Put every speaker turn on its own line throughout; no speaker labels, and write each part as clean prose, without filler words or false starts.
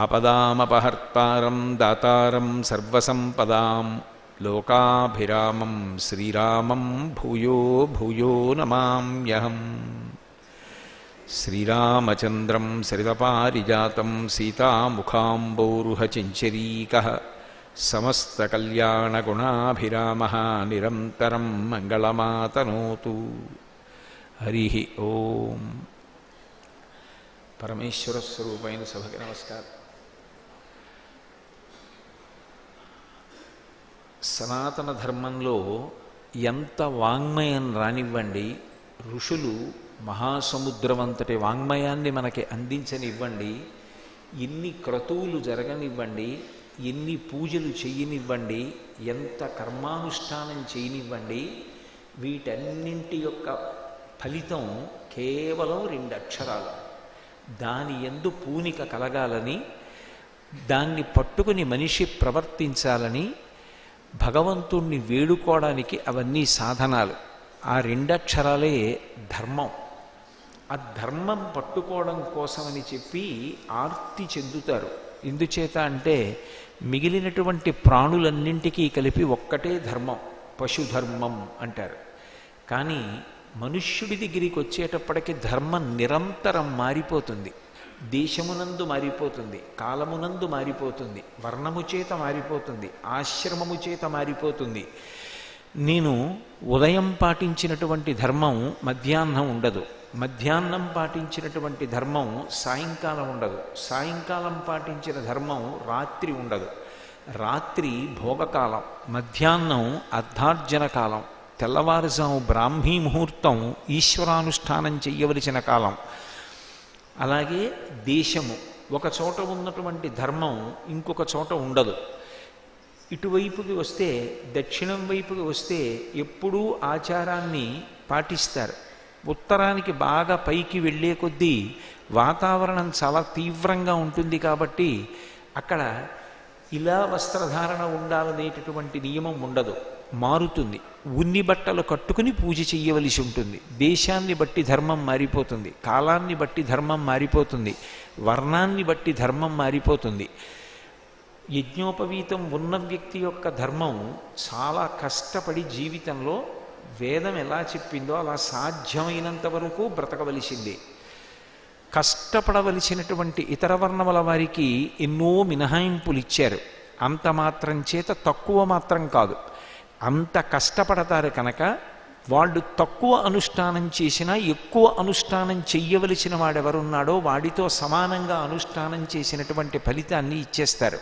ఆపదామపహర్తారం దాతారం సర్వసంపదాం లోకాభిరామం శ్రీరామం భూయో భూయో నమామ్యహం. శ్రీరామచంద్రం సరితపారిజాతం సీతాముఖాంబోరుహచంచరీకః సమస్తకల్యాణగుణాభిరామः నిరంతరం మంగళమాతనోతు. హరి ఓం. పరమేశ్వర స్వరూపైన సభకి నమస్కారం. సనాతన ధర్మంలో ఎంత వాంగ్మయం రానివ్వండి, ఋషులు మహాసముద్రమంతటి వాంగ్మయాన్ని మనకి అందించనివ్వండి, ఎన్ని క్రతువులు జరగనివ్వండి, ఎన్ని పూజలు చెయ్యనివ్వండి, ఎంత కర్మానుష్ఠానం చేయనివ్వండి, వీటన్నింటి యొక్క ఫలితం కేవలం 2 అక్షరాలు. దాని యందు పూనిక కలగాలని, దాన్ని పట్టుకుని మనిషి ప్రవర్తించాలని, భగవంతుణ్ణి వేడుకోవడానికి అవన్నీ సాధనాలు. ఆ 2 అక్షరాలే ధర్మం. ఆ ధర్మం పట్టుకోవడం కోసమని చెప్పి ఆర్తి చెందుతారు. ఎందుచేత అంటే మిగిలినటువంటి ప్రాణులన్నింటికీ కలిపి ఒక్కటే ధర్మం, పశుధర్మం అంటారు. కానీ మనుష్యుడి దగ్గరికి వచ్చేటప్పటికి ధర్మం నిరంతరం మారిపోతుంది. దేశమునందు మారిపోతుంది, కాలమునందు మారిపోతుంది, వర్ణము చేత మారిపోతుంది, ఆశ్రమము చేత మారిపోతుంది. నేను ఉదయం పాటించినటువంటి ధర్మం మధ్యాహ్నం ఉండదు, మధ్యాహ్నం పాటించినటువంటి ధర్మం సాయంకాలం ఉండదు, సాయంకాలం పాటించిన ధర్మం రాత్రి ఉండదు, రాత్రి భోగకాలం, మధ్యాహ్నం అర్ధార్జన కాలం, తెల్లవారుజాము బ్రాహ్మీ ముహూర్తం ఈశ్వరానుష్ఠానం చెయ్యవలసిన కాలం. అలాగే దేశము, ఒక చోట ఉన్నటువంటి ధర్మం ఇంకొక చోట ఉండదు. ఇటువైపుకి వస్తే, దక్షిణం వైపుకి వస్తే ఎప్పుడూ ఆచారాన్ని పాటిస్తారు. ఉత్తరానికి బాగా పైకి వెళ్ళే కొద్దీ వాతావరణం చాలా తీవ్రంగా ఉంటుంది కాబట్టి అక్కడ ఇలా వస్త్రధారణ ఉండాలనేటటువంటి నియమం ఉండదు, మారుతుంది. ఉన్ని బట్టలు కట్టుకుని పూజ చెయ్యవలసి ఉంటుంది. దేశాన్ని బట్టి ధర్మం మారిపోతుంది, కాలాన్ని బట్టి ధర్మం మారిపోతుంది, వర్ణాన్ని బట్టి ధర్మం మారిపోతుంది. యజ్ఞోపవీతం ఉన్న వ్యక్తి యొక్క ధర్మం చాలా కష్టపడి జీవితంలో వేదం ఎలా చెప్పిందో అలా సాధ్యమైనంత వరకు బ్రతకవలసిందే. కష్టపడవలసినటువంటి ఇతర వర్ణముల వారికి ఎన్నో మినహాయింపులు ఇచ్చారు. అంత మాత్రం చేత తక్కువ మాత్రం కాదు, అంత కష్టపడతారు కనుక వాళ్ళు తక్కువ అనుష్ఠానం చేసినా ఎక్కువ అనుష్ఠానం చెయ్యవలసిన వాడెవరున్నాడో వాడితో సమానంగా అనుష్ఠానం చేసినటువంటి ఫలితాన్ని ఇచ్చేస్తారు.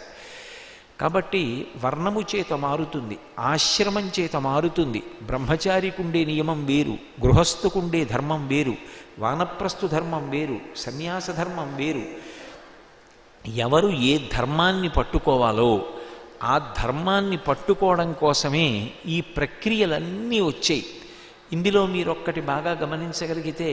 కాబట్టి వర్ణము చేత మారుతుంది, ఆశ్రమం చేత మారుతుంది. బ్రహ్మచారికుండే నియమం వేరు, గృహస్థుకుండే ధర్మం వేరు, వానప్రస్థు ధర్మం వేరు, సన్యాస ధర్మం వేరు. ఎవరు ఏ ధర్మాన్ని పట్టుకోవాలో ఆ ధర్మాన్ని పట్టుకోవడం కోసమే ఈ ప్రక్రియలన్నీ వచ్చాయి. ఇందులో మీరొక్కటి బాగా గమనించగలిగితే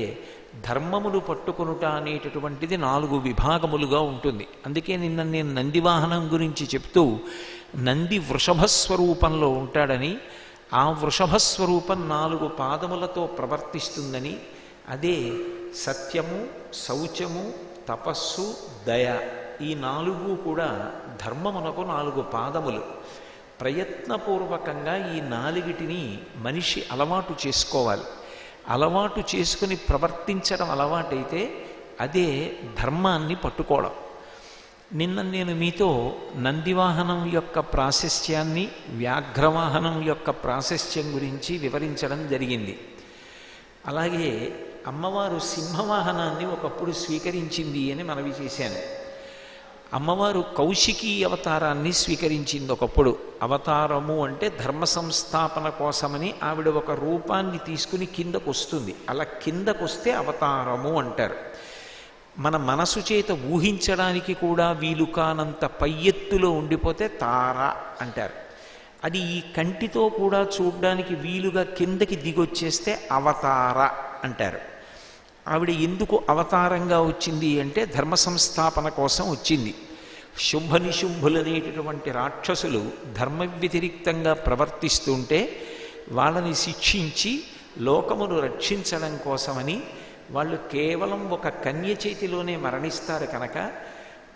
ధర్మములు పట్టుకొనుట అనేటటువంటిది 4 విభాగములుగా ఉంటుంది. అందుకే నిన్న నేను నందివాహనం గురించి చెప్తూ నంది వృషభస్వరూపంలో ఉంటాడని, ఆ వృషభస్వరూపం 4 పాదములతో ప్రవర్తిస్తుందని, అదే సత్యము, శౌచము, తపస్సు, దయ, ఈ 4 కూడా ధర్మమునకు 4 పాదములు. ప్రయత్నపూర్వకంగా ఈ 4టిని మనిషి అలవాటు చేసుకోవాలి. అలవాటు చేసుకుని ప్రవర్తించడం అలవాటైతే అదే ధర్మాన్ని పట్టుకోవడం. నిన్న నేను మీతో నందివాహనం యొక్క ప్రాశస్త్యాన్ని, వ్యాఘ్రవాహనం యొక్క ప్రాశస్త్యం గురించి వివరించడం జరిగింది. అలాగే అమ్మవారు సింహవాహనాన్ని ఒకప్పుడు స్వీకరించింది అని మనవి చేశాను. అమ్మవారు కౌశికీ అవతారాన్ని స్వీకరించింది ఒకప్పుడు. అవతారము అంటే ధర్మ సంస్థాపన కోసమని ఆవిడ ఒక రూపాన్ని తీసుకుని కిందకు వస్తుంది. అలా కిందకు వస్తే అవతారము అంటారు. మన మనసు చేత ఊహించడానికి కూడా వీలు కానంత పై ఎత్తులో ఉండిపోతే తార అంటారు. అది ఈ కంటితో కూడా చూడడానికి వీలుగా కిందకి దిగొచ్చేస్తే అవతార అంటారు. ఆవిడ ఎందుకు అవతారంగా వచ్చింది అంటే ధర్మ సంస్థాపన కోసం వచ్చింది. శుంభనిశుంభులనేటటువంటి రాక్షసులు ధర్మ వ్యతిరిక్తంగా ప్రవర్తిస్తుంటే వాళ్ళని శిక్షించి లోకమును రక్షించడం కోసమని వాళ్ళు కేవలం ఒక కన్య చేతిలోనే మరణిస్తారు కనుక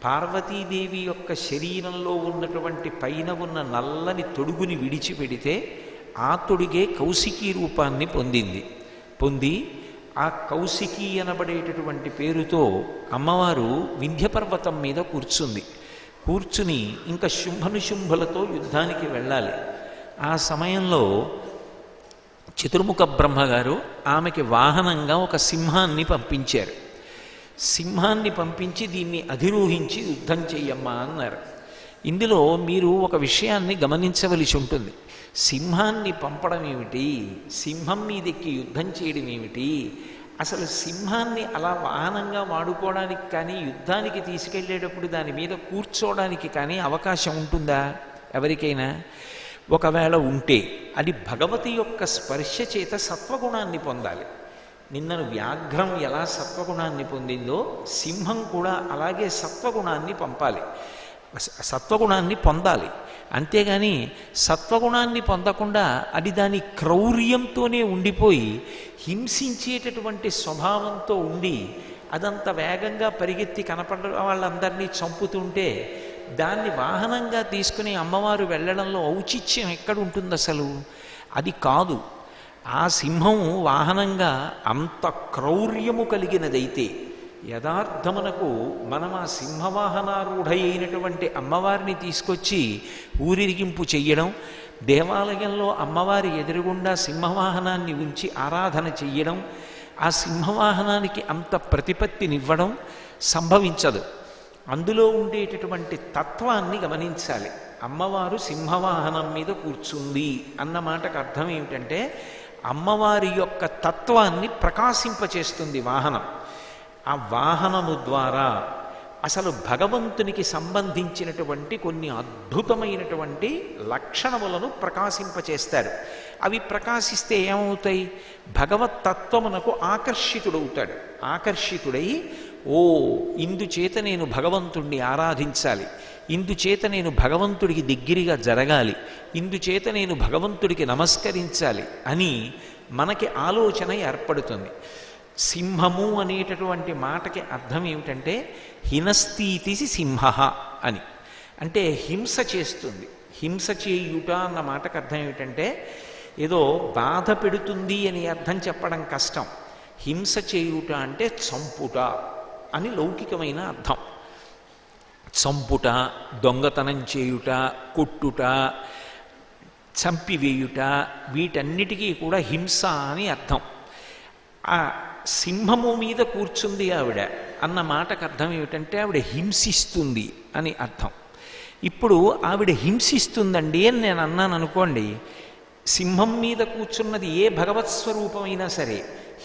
పార్వతీదేవి యొక్క శరీరంలో ఉన్నటువంటి పైన ఉన్న నల్లని తొడుగుని విడిచిపెడితే ఆ తొడుగే కౌశికీ రూపాన్ని పొంది ఆ కౌశికీ అనబడేటటువంటి పేరుతో అమ్మవారు వింధ్యపర్వతం మీద కూర్చుని ఇంకా శుంభనుశుంభులతో యుద్ధానికి వెళ్ళాలి. ఆ సమయంలో చతుర్ముఖ బ్రహ్మగారు ఆమెకి వాహనంగా ఒక సింహాన్ని పంపించారు. సింహాన్ని పంపించి దీన్ని అధిరోహించి యుద్ధం చెయ్యమ్మా అన్నారు. ఇందులో మీరు ఒక విషయాన్ని గమనించవలసి ఉంటుంది. సింహాన్ని పంపడం ఏమిటి, సింహం మీదెక్కి యుద్ధం చేయడం ఏమిటి, అసలు సింహాన్ని అలా వాహనంగా వాడుకోవడానికి కానీ యుద్ధానికి తీసుకెళ్ళేటప్పుడు దాని మీద కూర్చోవడానికి కానీ అవకాశం ఉంటుందా ఎవరికైనా? ఒకవేళ ఉంటే అది భగవతి యొక్క స్పర్శ చేత సత్వగుణాన్ని పొందాలి. నిన్నను వ్యాఘ్రం ఎలా సత్వగుణాన్ని పొందిందో సింహం కూడా అలాగే సత్వగుణాన్ని పొందాలి. అంతేగాని సత్వగుణాన్ని పొందకుండా అది దాని క్రౌర్యంతోనే ఉండిపోయి హింసించేటటువంటి స్వభావంతో ఉండి అదంత వేగంగా పరిగెత్తి కనపడ వాళ్ళందరినీ చంపుతుంటే దాన్ని వాహనంగా తీసుకుని అమ్మవారు వెళ్ళడంలో ఔచిత్యం ఎక్కడుంటుంది అసలు? అది కాదు. ఆ సింహం వాహనంగా అంత క్రౌర్యము కలిగినదైతే యథార్థమునకు మనం ఆ సింహవాహనారూఢ అయినటువంటి అమ్మవారిని తీసుకొచ్చి ఊరిరిగింపు చెయ్యడం, దేవాలయంలో అమ్మవారి ఎదురుగుండా సింహవాహనాన్ని ఉంచి ఆరాధన చెయ్యడం, ఆ సింహవాహనానికి అంత ప్రతిపత్తినివ్వడం సంభవించదు. అందులో ఉండేటటువంటి తత్వాన్ని గమనించాలి. అమ్మవారు సింహవాహనం మీద కూర్చుంది అన్న మాటకు అర్థం ఏమిటంటే అమ్మవారి యొక్క తత్వాన్ని ప్రకాశింపచేస్తుంది వాహనం. ఆ వాహనము ద్వారా అసలు భగవంతునికి సంబంధించినటువంటి కొన్ని అద్భుతమైనటువంటి లక్షణములను ప్రకాశింపచేస్తాడు. అవి ప్రకాశిస్తే ఏమవుతాయి? భగవత్తత్వమునకు ఆకర్షితుడవుతాడు. ఆకర్షితుడై ఓ ఇందుచేత నేను భగవంతుణ్ణి ఆరాధించాలి, ఇందుచేత నేను భగవంతుడికి దగ్గరగా జరగాలి, ఇందుచేత నేను భగవంతుడికి నమస్కరించాలి అని మనకి ఆలోచన ఏర్పడుతుంది. సింహము అనేటటువంటి మాటకి అర్థం ఏమిటంటే హినస్థీతి సింహ అని, అంటే హింస చేస్తుంది. హింస చేయుట అన్న మాటకు అర్థం ఏమిటంటే ఏదో బాధ పెడుతుంది అని అర్థం చెప్పడం కష్టం. హింస చేయుట అంటే చంపుట అని లౌకికమైన అర్థం. చంపుట, దొంగతనం చేయుట, కొట్టుట, చంపివేయుట, వీటన్నిటికీ కూడా హింస అని అర్థం. ఆ సింహము మీద కూర్చుంది ఆవిడ అన్న మాటకు అర్థం ఏమిటంటే ఆవిడ హింసిస్తుంది అని అర్థం. ఇప్పుడు ఆవిడ హింసిస్తుందండి అని నేను అన్నాను అనుకోండి, సింహం మీద కూర్చున్నది ఏ భగవత్ స్వరూపమైనా సరే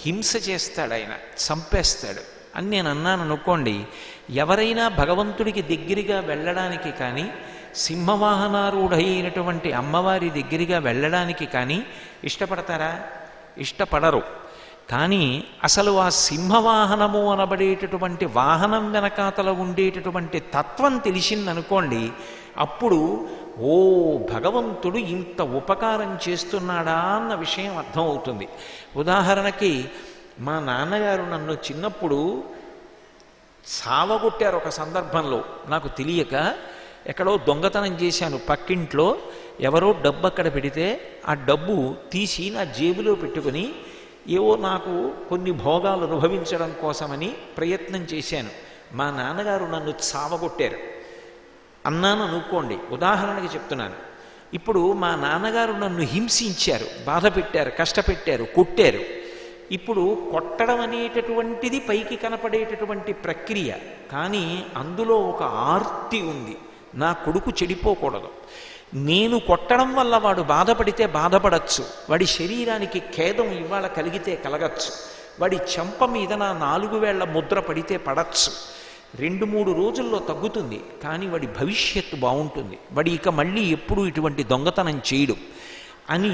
హింస చేస్తాడు, ఆయన చంపేస్తాడు అని నేను అన్నాను అనుకోండి, ఎవరైనా భగవంతుడికి దగ్గరగా వెళ్ళడానికి కానీ సింహవాహనారూఢైనటువంటి అమ్మవారి దగ్గరగా వెళ్ళడానికి కానీ ఇష్టపడతారా? ఇష్టపడరు. కానీ అసలు ఆ సింహవాహనము అనబడేటటువంటి వాహనం వెనకాతల ఉండేటటువంటి తత్వం తెలిసిందనుకోండి, అప్పుడు ఓ భగవంతుడు ఇంత ఉపకారం చేస్తున్నాడా అన్న విషయం అర్థమవుతుంది. ఉదాహరణకి మా నాన్నగారు నన్ను చిన్నప్పుడు సావగొట్టారు. ఒక సందర్భంలో నాకు తెలియక ఎక్కడో దొంగతనం చేశాను. పక్కింట్లో ఎవరో డబ్బు అక్కడ పెడితే ఆ డబ్బు తీసి నా జేబులో పెట్టుకుని ఏవో నాకు కొన్ని భోగాలు అనుభవించడం కోసమని ప్రయత్నం చేశాను. మా నాన్నగారు నన్ను చావగొట్టారు అన్నాను అనుకోండి, ఉదాహరణకి చెప్తున్నాను. ఇప్పుడు మా నాన్నగారు నన్ను హింసించారు, బాధ పెట్టారు, కష్టపెట్టారు, కొట్టారు. ఇప్పుడు కొట్టడం అనేటటువంటిది పైకి కనపడేటటువంటి ప్రక్రియ, కానీ అందులో ఒక ఆర్తి ఉంది. నా కొడుకు చెడిపోకూడదు, నేను కొట్టడం వల్ల వాడు బాధపడితే బాధపడచ్చు, వాడి శరీరానికి ఖేదం ఇవాళ కలిగితే కలగచ్చు, వాడి చెంప మీద నా 4 వేళ్ల ముద్ర పడితే పడచ్చు, 2-3 రోజుల్లో తగ్గుతుంది, కానీ వాడి భవిష్యత్తు బాగుంటుంది, వాడి ఇక మళ్ళీ ఎప్పుడూ ఇటువంటి దొంగతనం చేయడు అని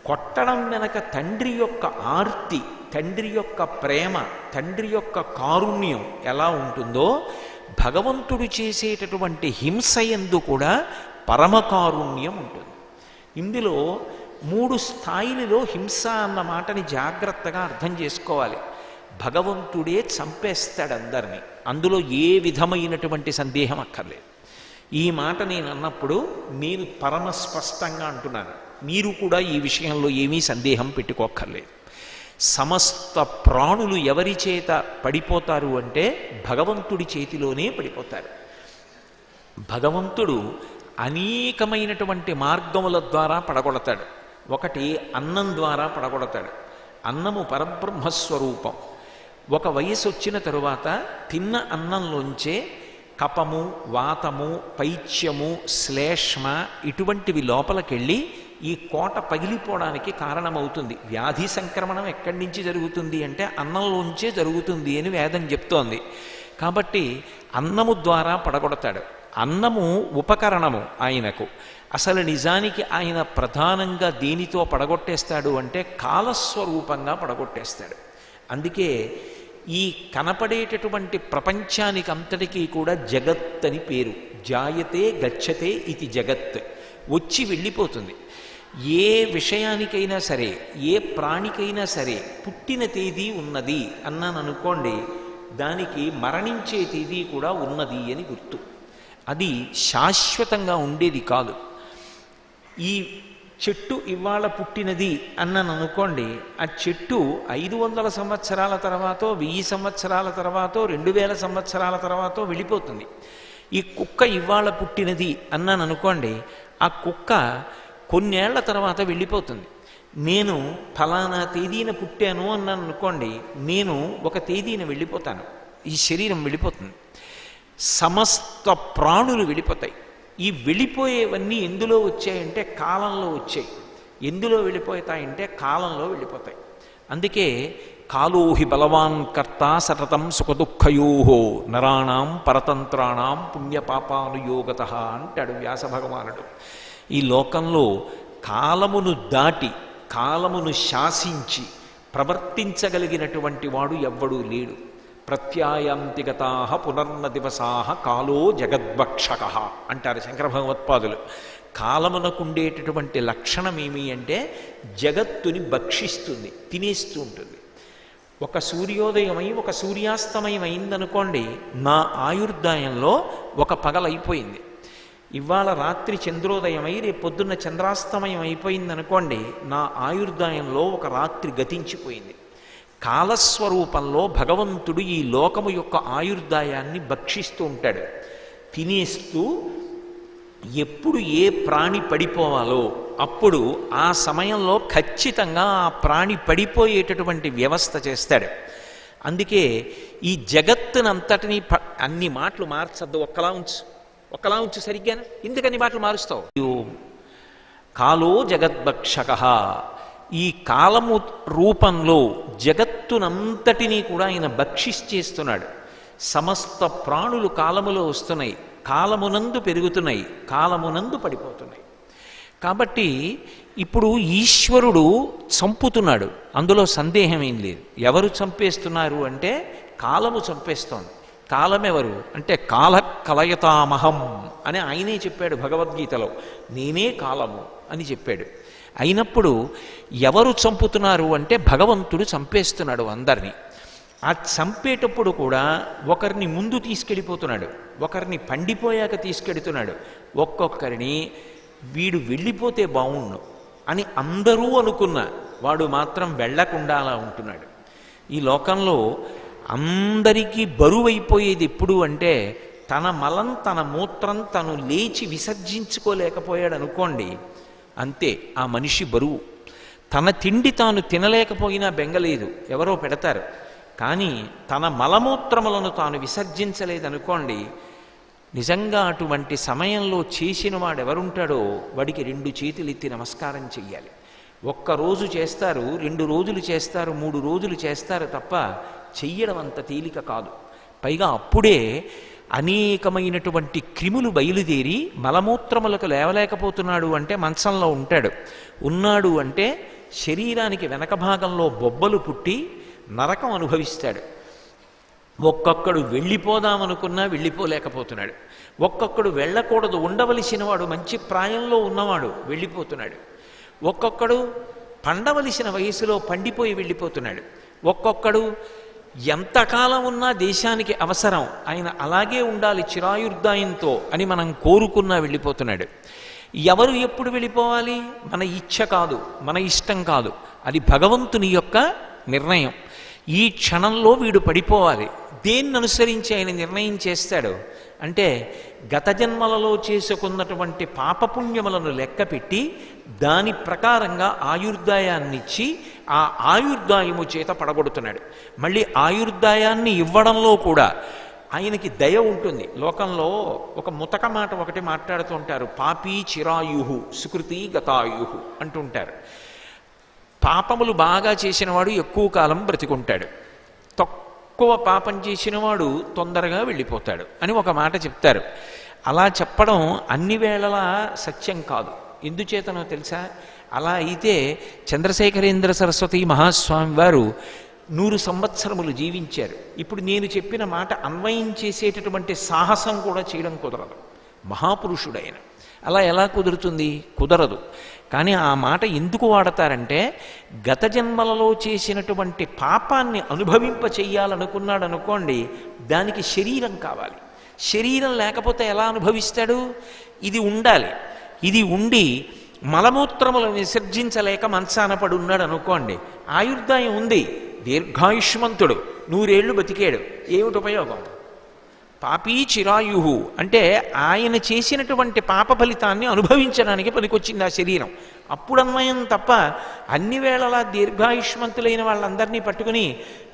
కొట్టడం వెనక తండ్రి యొక్క ఆర్తి, తండ్రి యొక్క ప్రేమ, తండ్రి యొక్క కారుణ్యం ఎలా ఉంటుందో భగవంతుడు చేసేటటువంటి హింస యందు కూడా పరమకారుణ్యం ఉంటుంది. ఇందులో 3 స్థాయిలలో హింస అన్న మాటని జాగ్రత్తగా అర్థం చేసుకోవాలి. భగవంతుడే చంపేస్తాడు అందరినీ. అందులో ఏ విధమైనటువంటి సందేహం అక్కర్లేదు. ఈ మాట నేను అన్నప్పుడు నేను పరమ స్పష్టంగా అంటున్నాను, మీరు కూడా ఈ విషయంలో ఏమీ సందేహం పెట్టుకోక్కర్లేదు. సమస్త ప్రాణులు ఎవరి చేత పడిపోతారు అంటే భగవంతుడి చేతిలోనే పడిపోతారు. భగవంతుడు అనేకమైనటువంటి మార్గముల ద్వారా పడగొడతాడు. ఒకటి అన్నం ద్వారా పడగొడతాడు. అన్నము పరబ్రహ్మస్వరూపం. ఒక వయసు వచ్చిన తరువాత తిన్న అన్నంలోంచే కపము, వాతము, పైత్యము, శ్లేష్మ ఇటువంటివి లోపలికెళ్ళి ఈ కోట పగిలిపోవడానికి కారణమవుతుంది. వ్యాధి సంక్రమణం ఎక్కడి నుంచి జరుగుతుంది అంటే అన్నంలోంచే జరుగుతుంది అని వేదం చెప్తోంది. కాబట్టి అన్నము ద్వారా పడగొడతాడు. అన్నము ఉపకరణము ఆయనకు. అసలు నిజానికి ఆయన ప్రధానంగా దేనితో పడగొట్టేస్తాడు అంటే కాలస్వరూపంగా పడగొట్టేస్తాడు. అందుకే ఈ కనపడేటటువంటి ప్రపంచానికి అంతటికీ కూడా జగత్ అని పేరు. జాయతే గచ్చతే ఇది జగత్. వచ్చి వెళ్ళిపోతుంది. ఏ విషయానికైనా సరే, ఏ ప్రాణికైనా సరే పుట్టిన తేదీ ఉన్నది అన్నాను అనుకోండి, దానికి మరణించే తేదీ కూడా ఉన్నది అని గుర్తు. అది శాశ్వతంగా ఉండేది కాదు. ఈ చెట్టు ఇవాళ పుట్టినది అన్నాను అనుకోండి, ఆ చెట్టు 500 సంవత్సరాల తర్వాతో 1000 సంవత్సరాల తర్వాతో 2000 సంవత్సరాల తర్వాతో వెళ్ళిపోతుంది. ఈ కుక్క ఇవాళ పుట్టినది అన్నాను అనుకోండి, ఆ కుక్క కొన్నేళ్ల తర్వాత వెళ్ళిపోతుంది. నేను ఫలానా తేదీన పుట్టాను అన్నాను అనుకోండి, నేను ఒక తేదీన వెళ్ళిపోతాను. ఈ శరీరం వెళ్ళిపోతుంది. సమస్త ప్రాణులు వెళ్ళిపోతాయి. ఈ వెళ్ళిపోయేవన్నీ ఎందులో వచ్చాయంటే కాలంలో వచ్చాయి. ఎందులో వెళ్ళిపోతాయంటే కాలంలో వెళ్ళిపోతాయి. అందుకే కాలోహి బలవాన్ కర్త సతతం సుఖదుఃఖయోహో నరాణం పరతంత్రాణం పుణ్యపాపానుయోగత అంటాడు వ్యాస భగవానుడు. ఈ లోకంలో కాలమును దాటి కాలమును శాసించి ప్రవర్తించగలిగినటువంటి వాడు ఎవ్వడూ లేడు. ప్రత్యాయాంతిగతా పునర్న దివసా కాలో జగద్భక్షక అంటారు శంకర భగవత్పాదులు. కాలమునకుండేటటువంటి లక్షణం ఏమి అంటే జగత్తుని భక్షిస్తుంది, తినేస్తూ ఉంటుంది. ఒక సూర్యోదయమై ఒక సూర్యాస్తమయం అయిందనుకోండి, నా ఆయుర్దాయంలో ఒక పగలైపోయింది. ఇవాళ రాత్రి చంద్రోదయమై రేపు పొద్దున్న చంద్రాస్తమయం అయిపోయిందనుకోండి, నా ఆయుర్దాయంలో ఒక రాత్రి గతించిపోయింది. కాలస్వరూపంలో భగవంతుడు ఈ లోకము యొక్క ఆయుర్దాయాన్ని భక్షిస్తూ ఉంటాడు, తినేస్తూ. ఎప్పుడు ఏ ప్రాణి పడిపోవాలో అప్పుడు ఆ సమయంలో ఖచ్చితంగా ఆ ప్రాణి పడిపోయేటటువంటి వ్యవస్థ చేస్తాడు. అందుకే ఈ జగత్తునంతటినీ అన్ని మాటలు మార్చద్దు, ఒక్కలా ఉంచు సరిగ్గా. ఎందుకని మాటలు మారుస్తావు? కాలో జగద్భక్షక. ఈ కాలము రూపంలో జగత్తునంతటినీ కూడా ఆయన భక్షిస్తేస్తున్నాడు. సమస్త ప్రాణులు కాలములో వస్తున్నాయి, కాలమునందు పెరుగుతున్నాయి, కాలమునందు పడిపోతున్నాయి. కాబట్టి ఇప్పుడు ఈశ్వరుడు చంపుతున్నాడు, అందులో సందేహం ఏం లేదు. ఎవరు చంపేస్తున్నారు అంటే కాలము చంపేస్తోంది. కాలం ఎవరు అంటే కాల కలయతామహం అని ఆయనే చెప్పాడు భగవద్గీతలో. నేనే కాలము అని చెప్పాడు. అయినప్పుడు ఎవరు చంపుతున్నారు అంటే భగవంతుడు చంపేస్తున్నాడు అందరినీ. ఆ చంపేటప్పుడు కూడా ఒకరిని ముందు తీసుకెళ్ళిపోతున్నాడు, ఒకరిని పండిపోయాక తీసుకెడుతున్నాడు, ఒక్కొక్కరిని వీడు వెళ్ళిపోతే బావుండు అని అందరూ అనుకున్న వాడు మాత్రం వెళ్లకుండా అలా ఉంటున్నాడు. ఈ లోకంలో అందరికీ బరువైపోయేది ఎప్పుడు అంటే తన మలం తన మూత్రం తను లేచి విసర్జించుకోలేకపోయాడు అనుకోండి, అంతే ఆ మనిషి బరువు. తన తిండి తాను తినలేకపోయినా బెంగలేదు, ఎవరో పెడతారు. కానీ తన మలమూత్రములను తాను విసర్జించలేదనుకోండి, నిజంగా అటువంటి సమయంలో చేసిన వాడు ఎవరుంటాడో వాడికి 2 చేతులు ఎత్తి నమస్కారం చెయ్యాలి. ఒక్కరోజు చేస్తారు, 2 రోజులు చేస్తారు, 3 రోజులు చేస్తారు తప్ప చెయ్యడం అంత తేలిక కాదు. పైగా అప్పుడే అనేకమైనటువంటి క్రిములు బయలుదేరి మలమూత్రములకు లేవలేకపోతున్నాడు అంటే మంచంలో ఉన్నాడు అంటే శరీరానికి వెనక భాగంలో బొబ్బలు పుట్టి నరకం అనుభవిస్తాడు. ఒక్కొక్కడు వెళ్ళిపోదామనుకున్నా వెళ్ళిపోలేకపోతున్నాడు. ఒక్కొక్కడు వెళ్ళకూడదు, ఉండవలసిన వాడు మంచి ప్రాయంలో ఉన్నవాడు వెళ్ళిపోతున్నాడు. ఒక్కొక్కడు పండవలసిన వయసులో పండిపోయి వెళ్ళిపోతున్నాడు. ఒక్కొక్కడు ఎంతకాలం ఉన్నా దేశానికి అవసరం, ఆయన అలాగే ఉండాలి చిరాయుర్దాయంతో అని మనం కోరుకున్నా వెళ్ళిపోతున్నాడు. ఎవరు ఎప్పుడు వెళ్ళిపోవాలి? మన ఇచ్ఛ కాదు, మన ఇష్టం కాదు, అది భగవంతుని యొక్క నిర్ణయం. ఈ క్షణంలో వీడు పడిపోవాలి. దేన్ని అనుసరించి ఆయన నిర్ణయం చేస్తాడు అంటే గత జన్మలలో చేసుకున్నటువంటి పాపపుణ్యములను లెక్కపెట్టి దాని ప్రకారంగా ఆయుర్దాయాన్నిచ్చి ఆ ఆయుర్దాయము చేత పడగొడుతున్నాడు. మళ్ళీ ఆయుర్దాయాన్ని ఇవ్వడంలో కూడా ఆయనకి దయ ఉంటుంది. లోకంలో ఒక ముతక మాట ఒకటి మాట్లాడుతూ ఉంటారు, పాపీ చిరాయుహు సుకృతి గతాయుహు అంటుంటారు. పాపములు బాగా చేసినవాడు ఎక్కువ కాలం బ్రతికుంటాడు, తక్కువ పాపం చేసినవాడు తొందరగా వెళ్ళిపోతాడు అని ఒక మాట చెప్తారు. అలా చెప్పడం అన్ని వేళలా సత్యం కాదు. ఎందుచేతనో తెలుసా? అలా అయితే చంద్రశేఖరేంద్ర సరస్వతి మహాస్వామి వారు 100 సంవత్సరములు జీవించారు. ఇప్పుడు నేను చెప్పిన మాట అన్వయం చేసేటటువంటి సాహసం కూడా చేయడం కుదరదు. మహాపురుషుడైన అలా ఎలా కుదురుతుంది? కుదరదు. కానీ ఆ మాట ఎందుకు వాడతారంటే గత జన్మలలో చేసినటువంటి పాపాన్ని అనుభవింప చెయ్యాలనుకున్నాడు అనుకోండి, దానికి శరీరం కావాలి. శరీరం లేకపోతే ఎలా అనుభవిస్తాడు? ఇది ఉండాలి. ఇది ఉండి మలమూత్రములు విసర్జించలేక మంచాన పడి ఉన్నాడు అనుకోండి, ఆయుర్దాయం ఉంది, దీర్ఘాయుష్మంతుడు, 100 ఏళ్ళు బతికాడు, ఏమిటి ఉపయోగం? పాపీ చిరాయుహు అంటే ఆయన చేసినటువంటి పాప ఫలితాన్ని అనుభవించడానికి పనికొచ్చింది ఆ శరీరం. అప్పుడు అన్వయం తప్ప అన్ని వేళలా దీర్ఘాయుష్మంతులైన వాళ్ళందరినీ పట్టుకుని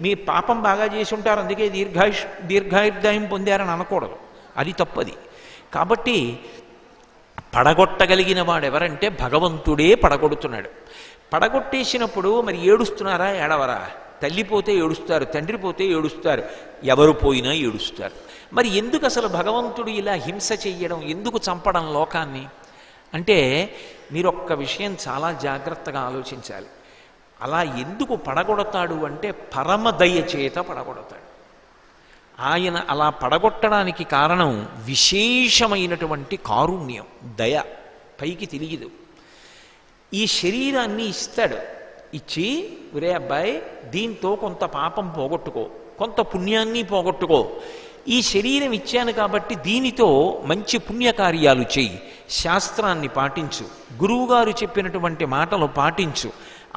మీ పాపం బాగా చేసి ఉంటారు అందుకే దీర్ఘాయుర్దాయం పొందారని అనకూడదు. అది తప్పది. కాబట్టి పడగొట్టగలిగిన వాడెవరంటే భగవంతుడే పడగొడుతున్నాడు. పడగొట్టేసినప్పుడు మరి ఏడుస్తున్నారా? ఏడవరా? తల్లిపోతే ఏడుస్తారు, తండ్రి పోతే ఏడుస్తారు, ఎవరు పోయినా ఏడుస్తారు. మరి ఎందుకు అసలు భగవంతుడు ఇలా హింస చెయ్యడం, ఎందుకు చంపడం లోకాన్ని అంటే మీరు ఒక్క విషయం చాలా జాగ్రత్తగా ఆలోచించాలి. అలా ఎందుకు పడగొడతాడు అంటే పరమదయ చేత పడగొడతాడు. ఆయన అలా పడగొట్టడానికి కారణం విశేషమైనటువంటి కారుణ్యం, దయ. పైకి తెలియదు. ఈ శరీరాన్ని ఇస్తాడు. ఇచ్చి ఒరే అబ్బాయి దీంతో కొంత పాపం పోగొట్టుకో, కొంత పుణ్యాన్ని పోగొట్టుకో, ఈ శరీరం ఇచ్చాను కాబట్టి దీనితో మంచి పుణ్యకార్యాలు చెయ్యి, శాస్త్రాన్ని పాటించు, గురువుగారు చెప్పినటువంటి మాటలు పాటించు,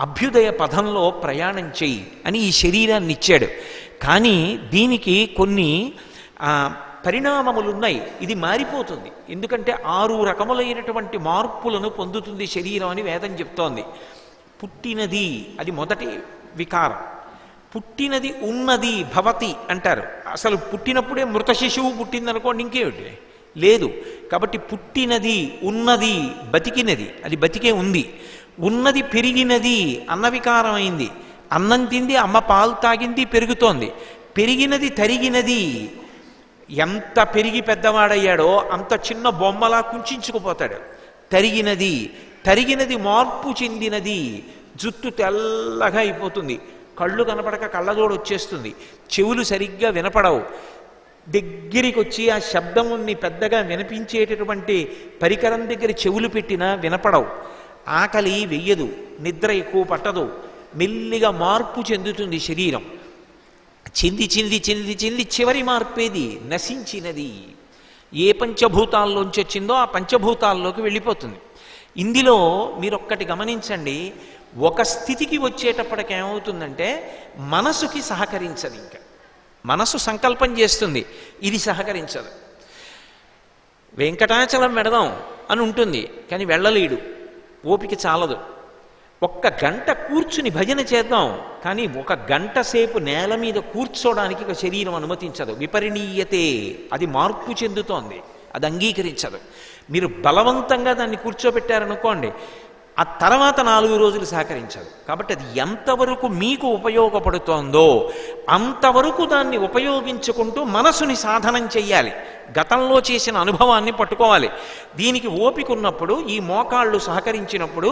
అభ్యుదయ పథంలో ప్రయాణం చెయ్యి అని ఈ శరీరాన్ని ఇచ్చాడు. కానీ దీనికి కొన్ని పరిణామములున్నాయి. ఇది మారిపోతుంది. ఎందుకంటే 6 రకములైనటువంటి మార్పులను పొందుతుంది శరీరం అని వేదం చెప్తోంది. పుట్టినది అది మొదటి వికారం. పుట్టినది ఉన్నది భవతి అంటారు. అసలు పుట్టినప్పుడే మృత శిశువు పుట్టిందనుకోండి, ఇంకేమిటి లేదు. కాబట్టి పుట్టినది, ఉన్నది, బతికినది, అది బతికే ఉంది. ఉన్నది పెరిగినది, అన్న వికారం అయింది. అన్నం తింది, అమ్మ పాలు తాగింది, పెరుగుతోంది. పెరిగినది తరిగినది. ఎంత పెరిగి పెద్దవాడయ్యాడో అంత చిన్న బొమ్మలా కుంచుకుపోతాడు. తరిగినది, తరిగినది మార్పు చెందినది. జుట్టు తెల్లగా అయిపోతుంది, కళ్ళు కనపడక కళ్ళజోడు వచ్చేస్తుంది, చెవులు సరిగ్గా వినపడవు, దగ్గరికి వచ్చి ఆ శబ్దముని పెద్దగా వినిపించేటటువంటి పరికరం దగ్గర చెవులు పెట్టినా వినపడవు, ఆకలి వెయ్యదు, నిద్ర ఎక్కువ పట్టదు, మెల్లిగా మార్పు చెందుతుంది శరీరం. చెంది చెంది చెంది చెంది చివరి మార్పేది నశించినది. ఏ పంచభూతాల్లోంచి వచ్చిందో ఆ పంచభూతాల్లోకి వెళ్ళిపోతుంది. ఇందులో మీరొక్కటి గమనించండి, ఒక స్థితికి వచ్చేటప్పటికి ఏమవుతుందంటే మనసుకి సహకరించదు. ఇంకా మనసు సంకల్పం చేస్తుంది, ఇది సహకరించదు. వెంకటాచలం వెడదాం అని ఉంటుంది, కానీ వెళ్ళలేడు, ఓపిక చాలదు. 1 గంట కూర్చుని భజన చేద్దాం, కానీ 1 గంట సేపు నేల మీద కూర్చోడానికి ఒక శరీరం అనుమతించదు. విపరిణీయతే, అది మార్పు చెందుతోంది, అది అంగీకరించదు. మీరు బలవంతంగా దాన్ని కూర్చోబెట్టారనుకోండి, ఆ తర్వాత 4 రోజులు సహకరించదు. కాబట్టి అది ఎంతవరకు మీకు ఉపయోగపడుతోందో అంతవరకు దాన్ని ఉపయోగించుకుంటూ మనసుని సాధనం చెయ్యాలి. గతంలో చేసిన అనుభవాన్ని పట్టుకోవాలి. దీనికి ఓపిక ఉన్నప్పుడు, ఈ మోకాళ్ళు సహకరించినప్పుడు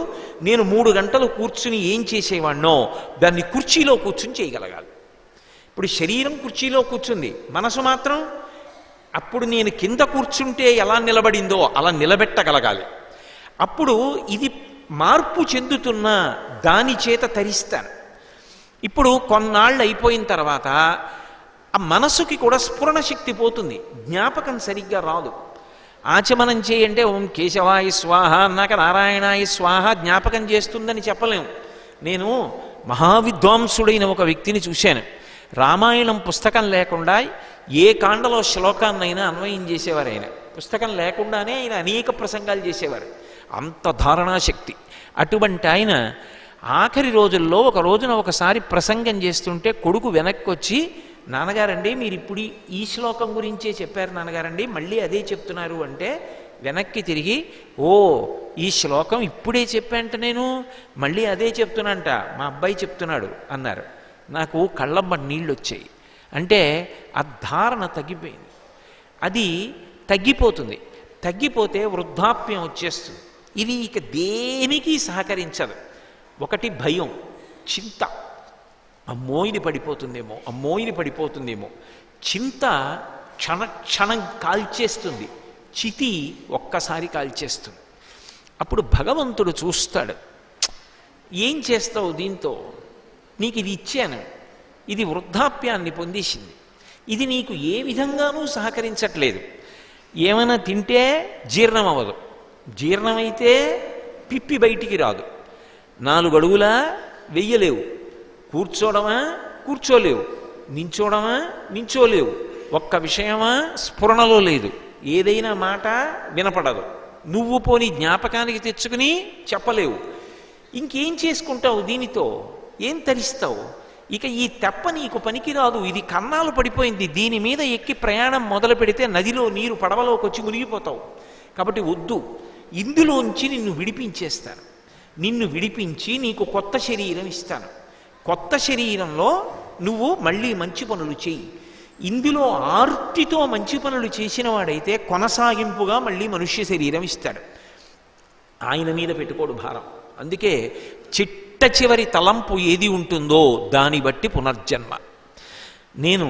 నేను 3 గంటలు కూర్చుని ఏం చేసేవాడినో దాన్ని కుర్చీలో కూర్చుని చేయగలగాలి. ఇప్పుడు శరీరం కుర్చీలో కూర్చుంది, మనసు మాత్రం అప్పుడు నేను కింద కూర్చుంటే ఎలా నిలబడిందో అలా నిలబెట్టగలగాలి. అప్పుడు ఇది మార్పు చెందుతున్న దాని చేత తరిస్తాను. ఇప్పుడు కొన్నాళ్ళు అయిపోయిన తర్వాత ఆ మనసుకి కూడా స్ఫురణ శక్తి పోతుంది, జ్ఞాపకం సరిగ్గా రాదు. ఆచమనం చేయంటే ఓం కేశవాయ స్వాహ అన్నాక నారాయణాయ స్వాహ జ్ఞాపకం చేస్తుందని చెప్పలేము. నేను మహావిద్వాంసుడైన ఒక వ్యక్తిని చూశాను. రామాయణం పుస్తకం లేకుండా ఏ కాండలో శ్లోకాన్నైనా అన్వయం చేసేవారు. ఆయన పుస్తకం లేకుండానే ఆయన అనేక ప్రసంగాలు చేసేవారు, అంత ధారణాశక్తి. అటువంటి ఆయన ఆఖరి రోజుల్లో ఒక రోజున ఒకసారి ప్రసంగం చేస్తుంటే కొడుకు వెనక్కి వచ్చి, నాన్నగారండి మీరు ఇప్పుడు ఈ శ్లోకం గురించే చెప్పారు నాన్నగారండి, మళ్ళీ అదే చెప్తున్నారు అంటే వెనక్కి తిరిగి, ఓ ఈ శ్లోకం ఇప్పుడే చెప్పాంట, నేను మళ్ళీ అదే చెప్తున్నాంట, మా అబ్బాయి చెప్తున్నాడు అన్నారు. నాకు కళ్ళమ్మ నీళ్ళు వచ్చాయి. అంటే ఆ ధారణ తగ్గిపోయింది. అది తగ్గిపోతుంది. తగ్గిపోతే వృద్ధాప్యం వచ్చేస్తుంది. ఇది ఇక దేనికి సహకరించదు. ఒకటి భయం, చింత, అమ్మో ఇది పడిపోతుందేమో, అమ్మో ఇది పడిపోతుందేమో. చింత క్షణం కాల్చేస్తుంది, చితి ఒక్కసారి కాల్చేస్తుంది. అప్పుడు భగవంతుడు చూస్తాడు, ఏం చేస్తావు దీంతో, నీకు ఇది ఇచ్చాను, ఇది వృద్ధాప్యాన్ని పొందేసింది, ఇది నీకు ఏ విధంగానూ సహకరించట్లేదు. ఏమైనా తింటే జీర్ణం అవ్వదు, జీర్ణమైతే పిప్పి బయటికి రాదు, 4 అడుగులా వెయ్యలేవు, కూర్చోవడమా కూర్చోలేవు, నించోవడమా నించోలేవు, ఒక్క విషయమా స్ఫురణలో లేదు, ఏదైనా మాట వినపడదు, నువ్వు పోని జ్ఞాపకానికి తెచ్చుకుని చెప్పలేవు. ఇంకేం చేసుకుంటావు దీనితో, ఏం తరిస్తావు? ఇక ఈ తెప్ప నీకు పనికిరాదు, ఇది కన్నాలు పడిపోయింది, దీని మీద ఎక్కి ప్రయాణం మొదలు పెడితే నదిలో నీరు పడవలోకి వచ్చి మునిగిపోతావు. కాబట్టి వద్దు, ఇందులోంచి నిన్ను విడిపించేస్తాను, నిన్ను విడిపించి నీకు కొత్త శరీరం ఇస్తాను, కొత్త శరీరంలో నువ్వు మళ్ళీ మంచి పనులు చెయ్యి. ఇందులో ఆర్తితో మంచి పనులు చేసిన వాడైతే కొనసాగింపుగా మళ్ళీ మనుష్య శరీరం ఇస్తాడు. ఆయన మీద పెట్టుకోడు భారం. అందుకే చిట్ట చివరి తలంపు ఏది ఉంటుందో దాన్ని బట్టి పునర్జన్మ. నేను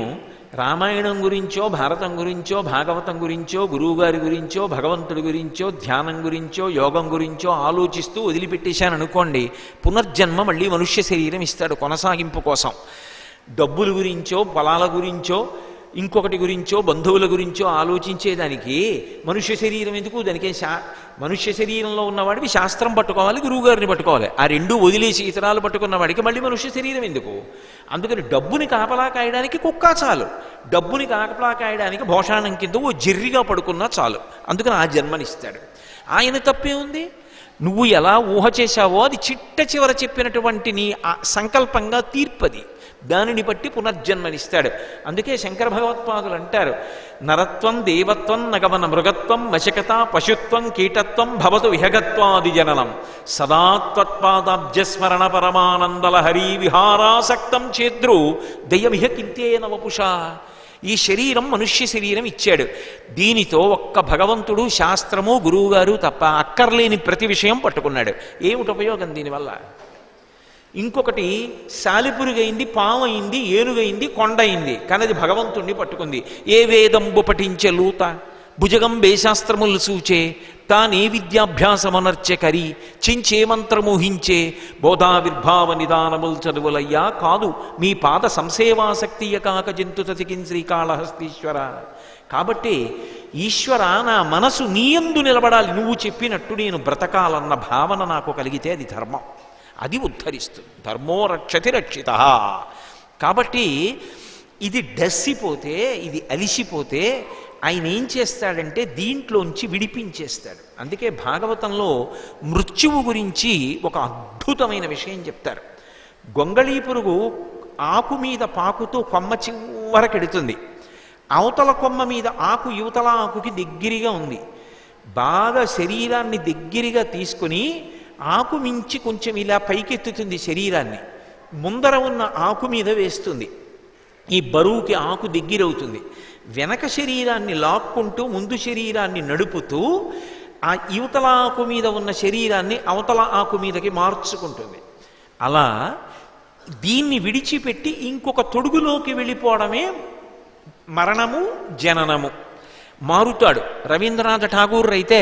రామాయణం గురించో భారతం గురించో భాగవతం గురించో గురువుగారి గురించో భగవంతుడి గురించో ధ్యానం గురించో యోగం గురించో ఆలోచిస్తూ వదిలిపెట్టేశాను అనుకోండి, పునర్జన్మ మళ్ళీ మనుష్య శరీరం ఇస్తాడు కొనసాగింపు కోసం. డబ్బుల గురించో పొలాల గురించో ఇంకొకటి గురించో బంధువుల గురించో ఆలోచించేదానికి మనుష్య శరీరం ఎందుకు? దానికి మనుష్య శరీరంలో ఉన్నవాడికి శాస్త్రం పట్టుకోవాలి, గురువుగారిని పట్టుకోవాలి. ఆ రెండు వదిలేసి ఇతరాలు పట్టుకున్న వాడికి మళ్ళీ మనుష్య శరీరం ఎందుకు? అందుకని డబ్బుని కాపలా కాయడానికి కుక్క చాలు, డబ్బుని కాపలా కాయడానికి భోషాణం కింద ఓ జిర్రిగా పడుకున్నా చాలు. అందుకని ఆ జన్మనిస్తాడు. ఆయన తప్పే ఉంది? నువ్వు ఎలా ఊహ చేశావో అది చిట్ట చివర చెప్పినటువంటి నీ సంకల్పంగా తీర్పది, దానిని బట్టి పునర్జన్మనిస్తాడు. అందుకే శంకర భగవత్పాదులు అంటారు, నరత్వం దేవత్వం నగమన మృగత్వం వశకత పశుత్వం కీటత్వం భవతు విహగత్వాది జననం సదాత్వత్పాదాబ్జస్మరణ పరమానందల హరి విహారాసక్తం చేద్రు దయమిహ కింతేన వపుషా. ఈ శరీరం మనుష్య శరీరం ఇచ్చాడు. దీనితో ఒక్క భగవంతుడు శాస్త్రము గురువుగారు తప్ప అక్కర్లేని ప్రతి విషయం పట్టుకున్నాడు. ఏమిటి ఉపయోగం దీనివల్ల? ఇంకొకటి సాలిపురుగైంది, పాము అయింది, ఏనుగైంది, కొండ అయింది, కానీ అది భగవంతుణ్ణి పట్టుకుంది. ఏ వేదంబు పఠించే లూత భుజగం బేశాస్త్రములు సూచే తానే విద్యాభ్యాసమనర్చె కరి చించే మంత్రమోహించే బోధావిర్భావ నిదానముల్ చదువులయ్యా కాదు మీ పాద సంసేవాసక్తియ కాక జంతుతతికిన్ శ్రీకాళహస్తీశ్వర. కాబట్టి ఈశ్వర, నా మనసు నీయందు నిలబడాలి, నువ్వు చెప్పినట్టు నేను బ్రతకాలన్న భావన నాకు కలిగితే అది ధర్మం, అది ఉద్ధరిస్తుంది. ధర్మో రక్షతి రక్షిత. కాబట్టి ఇది డస్సిపోతే, ఇది అలిసిపోతే ఆయన ఏం చేస్తాడంటే దీంట్లోంచి విడిపించేస్తాడు. అందుకే భాగవతంలో మృత్యువు గురించి ఒక అద్భుతమైన విషయం చెప్తారు. గొంగళీ పురుగు ఆకు మీద పాకుతూ కొమ్మ చివరకెడుతుంది. అవతల కొమ్మ మీద ఆకు యువతల ఆకుకి దగ్గరగా ఉంది. బాగా శరీరాన్ని దగ్గరగా తీసుకుని ఆకు మించి కొంచెం ఇలా పైకెత్తుతుంది శరీరాన్ని, ముందర ఉన్న ఆకు మీద వేస్తుంది. ఈ బరువుకి ఆకు దగ్గరవుతుంది. వెనక శరీరాన్ని లాక్కుంటూ ముందు శరీరాన్ని నడుపుతూ ఆ యువతల ఆకు మీద ఉన్న శరీరాన్ని అవతల ఆకు మీదకి మార్చుకుంటుంది. అలా దీన్ని విడిచిపెట్టి ఇంకొక తొడుగులోకి వెళ్ళిపోవడమే మరణము, జననము. మారుతాడు. రవీంద్రనాథ ఠాగూర్ అయితే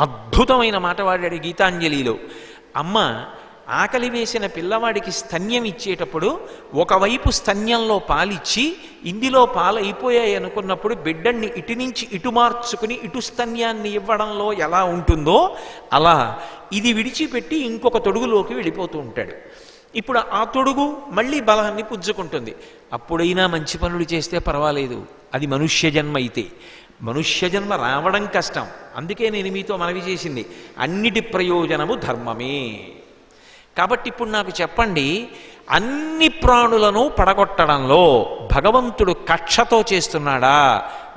అద్భుతమైన మాట వాడాడు గీతాంజలిలో. అమ్మ ఆకలి వేసిన పిల్లవాడికి స్తన్యం ఇచ్చేటప్పుడు ఒకవైపు స్తన్యంలో పాలిచ్చి ఇందులో పాలు అయిపోయాయి అనుకున్నప్పుడు బిడ్డన్ని ఇటు నుంచి ఇటు మార్చుకుని ఇటు స్తన్యాన్ని ఇవ్వడంలో ఎలా ఉంటుందో అలా ఇది విడిచిపెట్టి ఇంకొక తొడుగులోకి వెళ్ళిపోతూ ఉంటాడు. ఇప్పుడు ఆ తొడుగు మళ్ళీ బలాన్ని పుంజుకుంటుంది. అప్పుడైనా మంచి పనులు చేస్తే పర్వాలేదు, అది మనుష్య జన్మ అయితే. మనుష్య జన్మ రావడం కష్టం. అందుకే నేను మీతో మనవి చేసింది, అన్నిటి ప్రయోజనము ధర్మమే. కాబట్టి ఇప్పుడు నాకు చెప్పండి, అన్ని ప్రాణులను పడగొట్టడంలో భగవంతుడు కక్షతో చేస్తున్నాడా,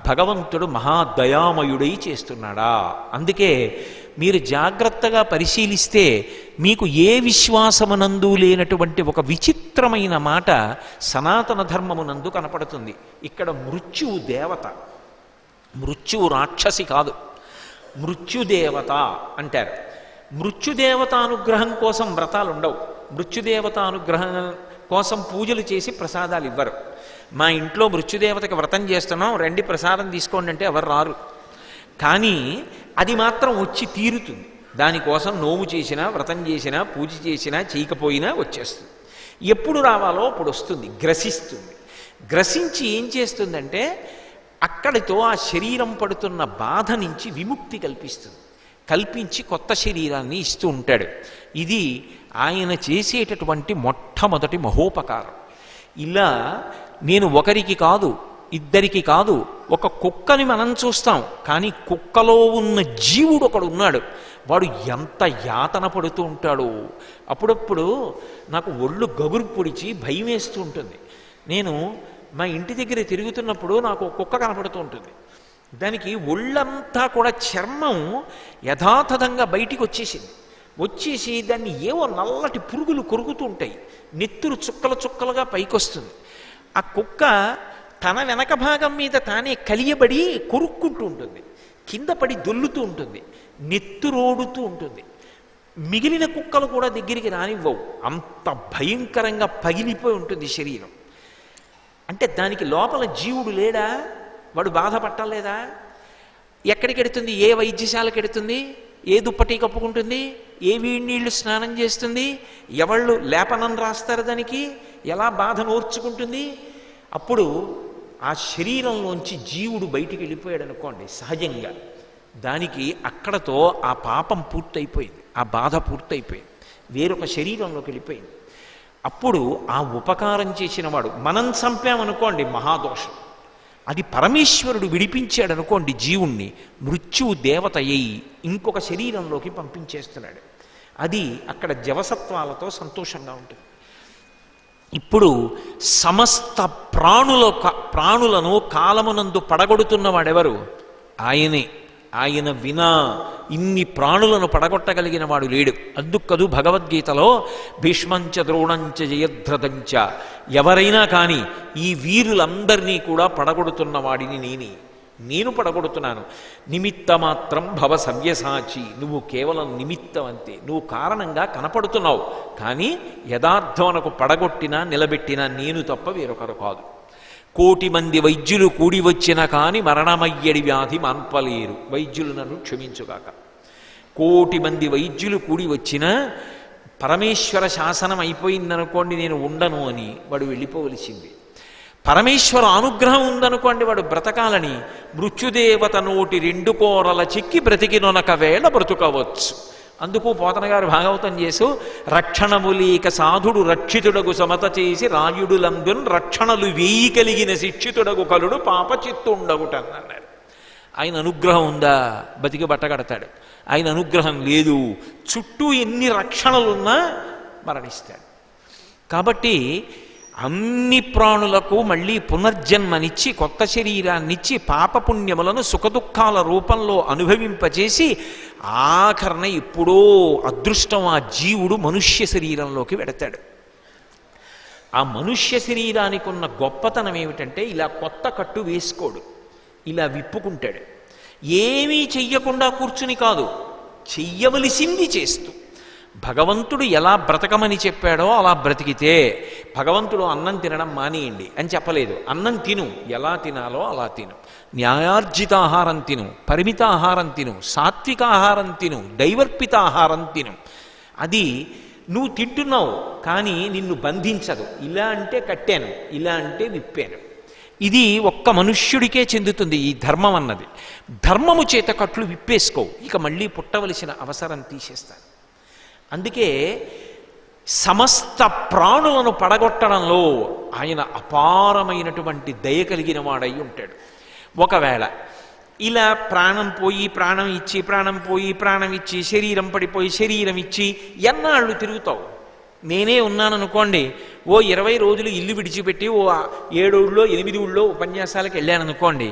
భగవంతుడు మహాదయామయుడై చేస్తున్నాడా? అందుకే మీరు జాగ్రత్తగా పరిశీలిస్తే మీకు ఏ విశ్వాసమునందు లేనటువంటి ఒక విచిత్రమైన మాట సనాతన ధర్మమునందు కనపడుతుంది. ఇక్కడ మృత్యువు దేవత, మృత్యువు రాక్షసి కాదు, మృత్యుదేవత అంటారు. మృత్యుదేవతానుగ్రహం కోసం వ్రతాలు ఉండవు, మృత్యుదేవతానుగ్రహం కోసం పూజలు చేసి ప్రసాదాలు ఇవ్వరు. మా ఇంట్లో మృత్యుదేవతకి వ్రతం చేస్తున్నాం, రండి ప్రసాదం తీసుకోండి అంటే ఎవరు రారు. కానీ అది మాత్రం వచ్చి తీరుతుంది. దానికోసం నోము చేసినా, వ్రతం చేసినా, పూజ చేసినా, చేయకపోయినా వచ్చేస్తుంది. ఎప్పుడు రావాలో అప్పుడు వస్తుంది, గ్రసిస్తుంది. గ్రసించి ఏం చేస్తుందంటే అక్కడితో ఆ శరీరం పడుతున్న బాధ నుంచి విముక్తి కల్పిస్తుంది, కల్పించి కొత్త శరీరాన్ని ఇస్తూ ఉంటాడు. ఇది ఆయన చేసేటటువంటి మొట్టమొదటి మహోపకారం. ఇలా నేను ఒకరికి కాదు, ఇద్దరికి కాదు, ఒక కుక్కని మనం చూస్తాం, కానీ కుక్కలో ఉన్న జీవుడు ఒకడు ఉన్నాడు. వాడు ఎంత యాతన పడుతూ ఉంటాడో. అప్పుడప్పుడు నాకు ఒళ్ళు గగురు పొడిచి భయం వేస్తూ ఉంటుంది. నేను మా ఇంటి దగ్గర తిరుగుతున్నప్పుడు నాకు కుక్క కనపడుతూ ఉంటుంది. దానికి ఒళ్ళంతా కూడా చర్మం యథాతథంగా బయటికి వచ్చేసి దాన్ని ఏవో నల్లటి పురుగులు కొరుకుతూ ఉంటాయి, నెత్తురు చుక్కలు చుక్కలుగా పైకొస్తుంది. ఆ కుక్క తన వెనక భాగం మీద తానే కలియబడి కొరుక్కుంటూ ఉంటుంది, కింద పడి దొల్లుతూ ఉంటుంది, నెత్తురోడుతూ ఉంటుంది. మిగిలిన కుక్కలు కూడా దగ్గరికి రానివ్వవు, అంత భయంకరంగా పగిలిపోయి ఉంటుంది శరీరం. అంటే దానికి లోపల జీవుడు లేడా? వాడు బాధపట్టలేదా? ఎక్కడికి ఎడుతుంది? ఏ వైద్యశాలకు ఎడుతుంది? ఏ దుప్పటి కప్పుకుంటుంది? ఏ వీడి నీళ్లు స్నానం చేస్తుంది? ఎవళ్ళు లేపనం రాస్తారు దానికి? ఎలా బాధ నోర్చుకుంటుంది? అప్పుడు ఆ శరీరంలోంచి జీవుడు బయటికి వెళ్ళిపోయాడు అనుకోండి, సహజంగా దానికి అక్కడతో ఆ పాపం పూర్తయిపోయింది, ఆ బాధ పూర్తయిపోయింది, వేరొక శరీరంలోకి వెళ్ళిపోయింది. అప్పుడు ఆ ఉపకారం చేసిన వాడు, మనం చంపామనుకోండి మహాదోషం, అది పరమేశ్వరుడు విడిపించాడు అనుకోండి జీవుణ్ణి, మృత్యువు దేవత అయి ఇంకొక శరీరంలోకి పంపించేస్తున్నాడు. అది అక్కడ జవసత్వాలతో సంతోషంగా ఉంటుంది. ఇప్పుడు సమస్త ప్రాణులను కాలమునందు పడగొడుతున్నవాడెవరు? ఆయనే. ఆయన వినా ఇన్ని ప్రాణులను పడగొట్టగలిగిన వాడు లేడు. అందుకదు భగవద్గీతలో భీష్మంచ ద్రోణంచ జయద్రథంచ, ఎవరైనా కానీ ఈ వీరులందరినీ కూడా పడగొడుతున్న వాడిని నేను పడగొడుతున్నాను. నిమిత్త మాత్రం భవ సవ్యసాచి, నువ్వు కేవలం నిమిత్తం అంతే, నువ్వు కారణంగా కనపడుతున్నావు, కానీ యథార్థమునకు పడగొట్టినా నిలబెట్టినా నేను తప్ప వేరొకరు కాదు. 1,000,000 మంది వైద్యులు కూడి వచ్చినా కానీ మరణమయ్యడి వ్యాధి మాన్పలేరు, వైద్యులు నన్ను క్షమించుగాక. 1,000,000 మంది వైద్యులు కూడి వచ్చినా పరమేశ్వర శాసనం అయిపోయిందనుకోండి నేను ఉండను అని వాడు వెళ్ళిపోవలసింది. పరమేశ్వర అనుగ్రహం ఉందనుకోండి వాడు బ్రతకాలని మృత్యుదేవత నోటి 2 కోరల చిక్కి బ్రతికినొనక వేళ బ్రతుకవచ్చు. అందుకు పోతన గారు భాగవతం చేసు, రక్షణములీక సాధుడు రక్షితుడగు సమత చేసి రాయుడులందున్ రక్షణలు వేయి కలిగిన శిక్షితుడగు కలుడు పాపచిత్తుండగుటన్నారు. ఆయన అనుగ్రహం ఉందా బతికి బట్టగడతాడు, ఆయన అనుగ్రహం లేదు చుట్టూ ఎన్ని రక్షణలున్నా మరణిస్తాడు. కాబట్టి అన్ని ప్రాణులకు మళ్ళీ పునర్జన్మనిచ్చి కొత్త శరీరాన్నిచ్చి పాపపుణ్యములను సుఖదుఖాల రూపంలో అనుభవింపచేసి ఆఖరణ ఎప్పుడో అదృష్టం ఆ జీవుడు మనుష్య శరీరంలోకి వెడతాడు. ఆ మనుష్య శరీరానికి ఉన్న గొప్పతనం ఏమిటంటే ఇలా కొత్త కట్టు వేసుకోడు, ఇలా విప్పుకుంటాడు. ఏమీ చెయ్యకుండా కూర్చుని కాదు, చెయ్యవలసింది చేస్తూ. భగవంతుడు ఎలా బ్రతకమని చెప్పాడో అలా బ్రతికితే, భగవంతుడు అన్నం తినడం మానేయండి అని చెప్పలేదు. అన్నం తిను, ఎలా తినాలో అలా తిను, న్యాయార్జిత ఆహారం తిను, పరిమిత ఆహారం తిను, సాత్విక ఆహారం తిను, దైవర్పిత ఆహారం తిను. అది నువ్వు తింటున్నావు కానీ నిన్ను బంధించదు. ఇలా అంటే కట్టాను, ఇలా అంటే విప్పాను. ఇది ఒక్క మనుష్యుడికే చెందుతుంది ఈ ధర్మం అన్నది. ధర్మము చేత కట్లు విప్పేసుకోవు, ఇక మళ్ళీ పుట్టవలసిన అవసరం తీసేస్తాను. అందుకే సమస్త ప్రాణులను పడగొట్టడంలో ఆయన అపారమైనటువంటి దయ కలిగిన వాడై ఉంటాడు. ఒకవేళ ఇలా ప్రాణం పోయి ప్రాణం ఇచ్చి, ప్రాణం పోయి ప్రాణం ఇచ్చి, శరీరం పడిపోయి శరీరం ఇచ్చి ఎన్నాళ్ళు తిరుగుతావు? నేనే ఉన్నాననుకోండి, ఓ 20 రోజులు ఇల్లు విడిచిపెట్టి ఓ 7 ఊళ్ళో 8 ఊళ్ళో ఉపన్యాసాలకు వెళ్ళాననుకోండి,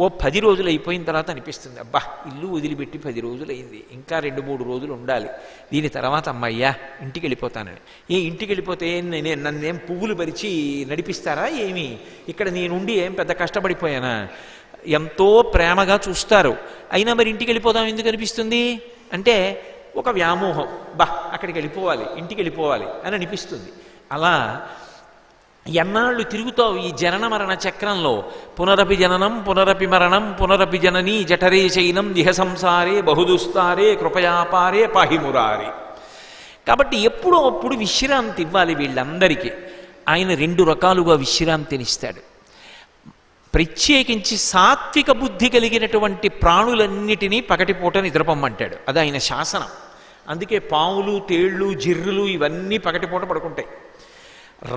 ఓ 10 రోజులు అయిపోయిన తర్వాత అనిపిస్తుంది, అబ్బా ఇల్లు వదిలిపెట్టి 10 రోజులు అయింది, ఇంకా 2-3 రోజులు ఉండాలి, దీని తర్వాత అమ్మయ్యా ఇంటికి వెళ్ళిపోతానని. ఇంటికి వెళ్ళిపోతే నన్నేం పువ్వులు పరిచి నడిపిస్తారా ఏమి? ఇక్కడ నేనుండి ఏం పెద్ద కష్టపడిపోయానా? ఎంతో ప్రేమగా చూస్తారు, అయినా మరి ఇంటికి వెళ్ళిపోదాం ఎందుకు అనిపిస్తుంది అంటే ఒక వ్యామోహం, అక్కడికి వెళ్ళిపోవాలి, ఇంటికి వెళ్ళిపోవాలి అని అనిపిస్తుంది. అలా ఎన్నాళ్ళు తిరుగుతావు ఈ జనన మరణ చక్రంలో? పునరపి జననం పునరపి మరణం పునరపి జననీ జఠరే శైనం దిహ సంసారే బహుదుస్తారే కృపయాపారే పాహిమురారే. కాబట్టి ఎప్పుడో అప్పుడు విశ్రాంతి ఇవ్వాలి వీళ్ళందరికీ. ఆయన 2 రకాలుగా విశ్రాంతినిస్తాడు. ప్రత్యేకించి సాత్విక బుద్ధి కలిగినటువంటి ప్రాణులన్నిటినీ పగటిపూట నిద్రపమ్మంటాడు, అది ఆయన శాసనం. అందుకే పాములు, తేళ్ళు, జిర్రులు ఇవన్నీ పగటిపూట పడుకుంటాయి.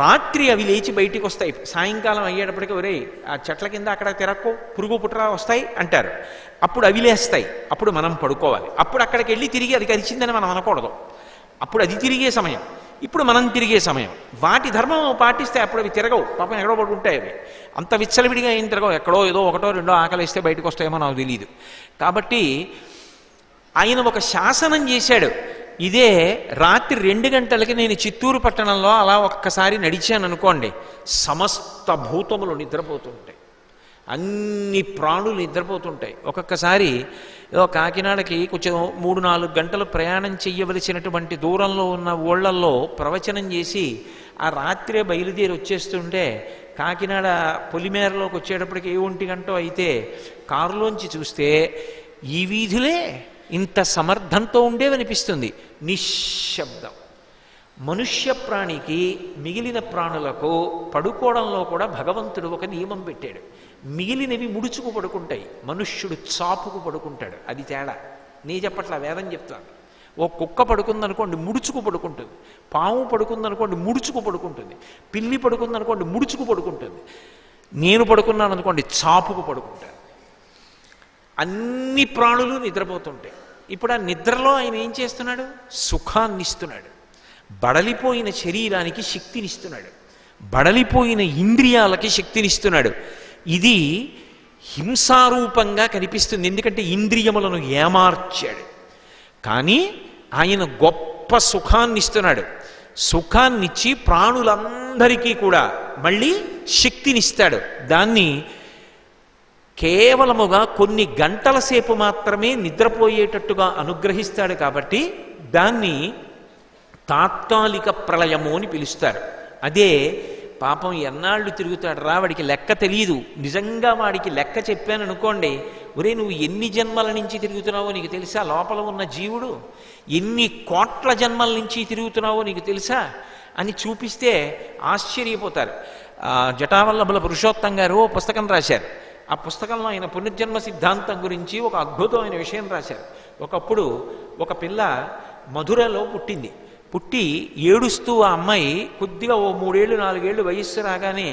రాత్రి అవి లేచి బయటికి వస్తాయి. సాయంకాలం అయ్యేటప్పటికీ ఒరే ఆ చెట్ల కింద అక్కడ తిరక్కో, పురుగు పుట్రా వస్తాయి అంటారు. అప్పుడు అవి లేస్తాయి, అప్పుడు మనం పడుకోవాలి. అప్పుడు అక్కడికి వెళ్ళి తిరిగి అది కలిసిందని మనం అనకూడదు, అప్పుడు అది తిరిగే సమయం, ఇప్పుడు మనం తిరిగే సమయం. వాటి ధర్మం పాటిస్తే అప్పుడు అవి తిరగవు, పాపం ఎక్కడో పడుకుంటాయి. అవి అంత విచ్చలవిడిగా ఏం తిరగవు, ఎక్కడో ఏదో 1-2 ఆకలిస్తే బయటకు వస్తాయేమో నాకు తెలియదు. కాబట్టి ఆయన ఒక శాసనం చేశాడు. ఇదే రాత్రి 2 గంటలకి నేను చిత్తూరు పట్టణంలో అలా ఒక్కసారి నడిచాను అనుకోండి, సమస్త భూతములు నిద్రపోతుంటాయి, అన్ని ప్రాణులు నిద్రపోతుంటాయి. ఒక్కొక్కసారి కాకినాడకి కొంచెం 3-4 గంటలు ప్రయాణం చెయ్యవలసినటువంటి దూరంలో ఉన్న ఊళ్ళల్లో ప్రవచనం చేసి ఆ రాత్రే బయలుదేరి వచ్చేస్తుంటే కాకినాడ పొలిమేరలోకి వచ్చేటప్పటికి 1 గంట అయితే కారులోంచి చూస్తే ఈ వీధులే ఇంత సమర్థంతో ఉండేవనిపిస్తుంది. నిశ్శబ్దం. మనుష్య ప్రాణికి మిగిలిన ప్రాణులకు పడుకోవడంలో కూడా భగవంతుడు ఒక నియమం పెట్టాడు. మిగిలినవి ముడుచుకు పడుకుంటాయి, మనుష్యుడు చాపుకు పడుకుంటాడు. అది తేడా. నీ చెప్పట్లా, వేదం చెప్తాను. ఓ కుక్క పడుకుందనుకోండి ముడుచుకు పడుకుంటుంది, పాము పడుకుందనుకోండి ముడుచుకు పడుకుంటుంది, పిల్లి పడుకుందనుకోండి ముడుచుకు పడుకుంటుంది. నేను పడుకున్నాను అనుకోండి చాపుకు పడుకుంటాను. అన్ని ప్రాణులు నిద్రపోతుంటాయి. ఇప్పుడు ఆ నిద్రలో ఆయన ఏం చేస్తున్నాడు? సుఖాన్ని ఇస్తున్నాడు. బడలిపోయిన శరీరానికి శక్తినిస్తున్నాడు, బడలిపోయిన ఇంద్రియాలకి శక్తినిస్తున్నాడు. ఇది హింసారూపంగా కనిపిస్తుంది, ఎందుకంటే ఇంద్రియములను ఏమార్చాడు. కానీ ఆయన గొప్ప సుఖాన్ని ఇస్తున్నాడు. సుఖాన్నిచ్చి ప్రాణులందరికీ కూడా మళ్ళీ శక్తినిస్తాడు. దాన్ని కేవలముగా కొన్ని గంటల సేపు మాత్రమే నిద్రపోయేటట్టుగా అనుగ్రహిస్తాడు. కాబట్టి దాన్ని తాత్కాలిక ప్రళయము అని పిలుస్తారు. అదే పాపం ఎన్నాళ్ళు తిరుగుతాడు రా, వాడికి లెక్క తెలియదు. నిజంగా వాడికి లెక్క చెప్పాను అనుకోండి, ఒరే నువ్వు ఎన్ని జన్మల నుంచి తిరుగుతున్నావో నీకు తెలుసా? లోపల ఉన్న జీవుడు ఎన్ని కోట్ల జన్మల నుంచి తిరుగుతున్నావో నీకు తెలుసా అని చూపిస్తే ఆశ్చర్యపోతారు. జటావల్లభుల పురుషోత్తం గారు పుస్తకం రాశారు. ఆ పుస్తకంలో ఆయన పునర్జన్మ సిద్ధాంతం గురించి ఒక అద్భుతమైన విషయం రాశారు. ఒకప్పుడు ఒక పిల్ల మధురలో పుట్టింది. పుట్టి ఏడుస్తూ ఆ అమ్మాయి కొద్దిగా ఓ 3-4 ఏళ్ళు వయస్సు రాగానే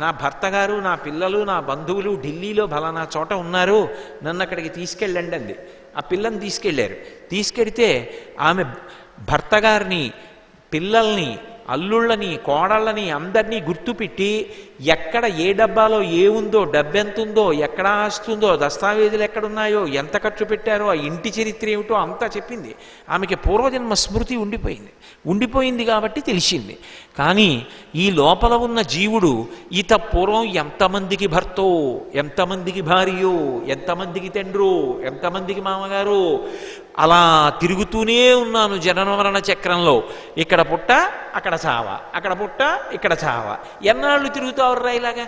నా భర్త గారు, నా పిల్లలు, నా బంధువులు ఢిల్లీలో ఫలానా చోట ఉన్నారు, నన్ను అక్కడికి తీసుకెళ్ళండి అంది. ఆ పిల్లని తీసుకెళ్ళారు. తీసుకెడితే ఆమె భర్త గారిని, పిల్లల్ని, అల్లుళ్ళని, కోడళ్ళని అందరినీ గుర్తుపెట్టి ఎక్కడ ఏ డబ్బాలో ఏ ఉందో, డబ్బెంతుందో, ఎక్కడ ఆస్తుందో, దస్తావేజులు ఎక్కడున్నాయో, ఎంత ఖర్చు పెట్టారో, ఆ ఇంటి చరిత్ర ఏమిటో అంతా చెప్పింది. ఆమెకి పూర్వజన్మ స్మృతి ఉండిపోయింది కాబట్టి తెలిసింది. కానీ ఈ లోపల ఉన్న జీవుడు ఈత పూర్వం ఎంతమందికి భర్తో, ఎంతమందికి భార్యో, ఎంతమందికి తండ్రో, ఎంతమందికి మామగారు, అలా తిరుగుతూనే ఉన్నాను జనన మరణ చక్రంలో. ఇక్కడ పుట్ట అక్కడ చావ, అక్కడ పుట్ట ఇక్కడ చావ. ఎన్నాళ్ళు తిరుగుతావు ఇలాగా?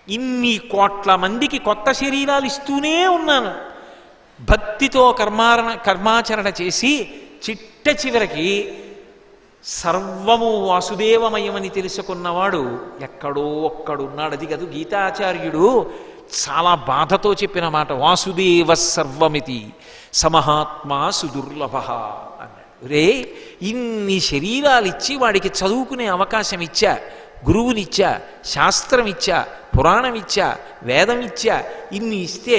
ఇన్ని కోట్ల మందికి కొత్త శరీరాలు ఇస్తూనే ఉన్నాను. భక్తితో కర్మాచరణ చేసి చిట్ట చివరికి సర్వము వాసుదేవమయమని తెలుసుకున్నవాడు ఎక్కడో ఒక్కడున్నాడు. అది కాదు గీతాచార్యుడు చాలా బాధతో చెప్పిన మాట. వాసుదేవ సర్వమితి సమహాత్మా సుదుర్లభ అన్నాడు. రే, ఇన్ని శరీరాలు ఇచ్చి వాడికి చదువుకునే అవకాశం ఇచ్చా, గురువునిచ్చా, శాస్త్రం ఇచ్చా, పురాణం ఇచ్చా, వేదం ఇచ్చా, ఇన్ని ఇస్తే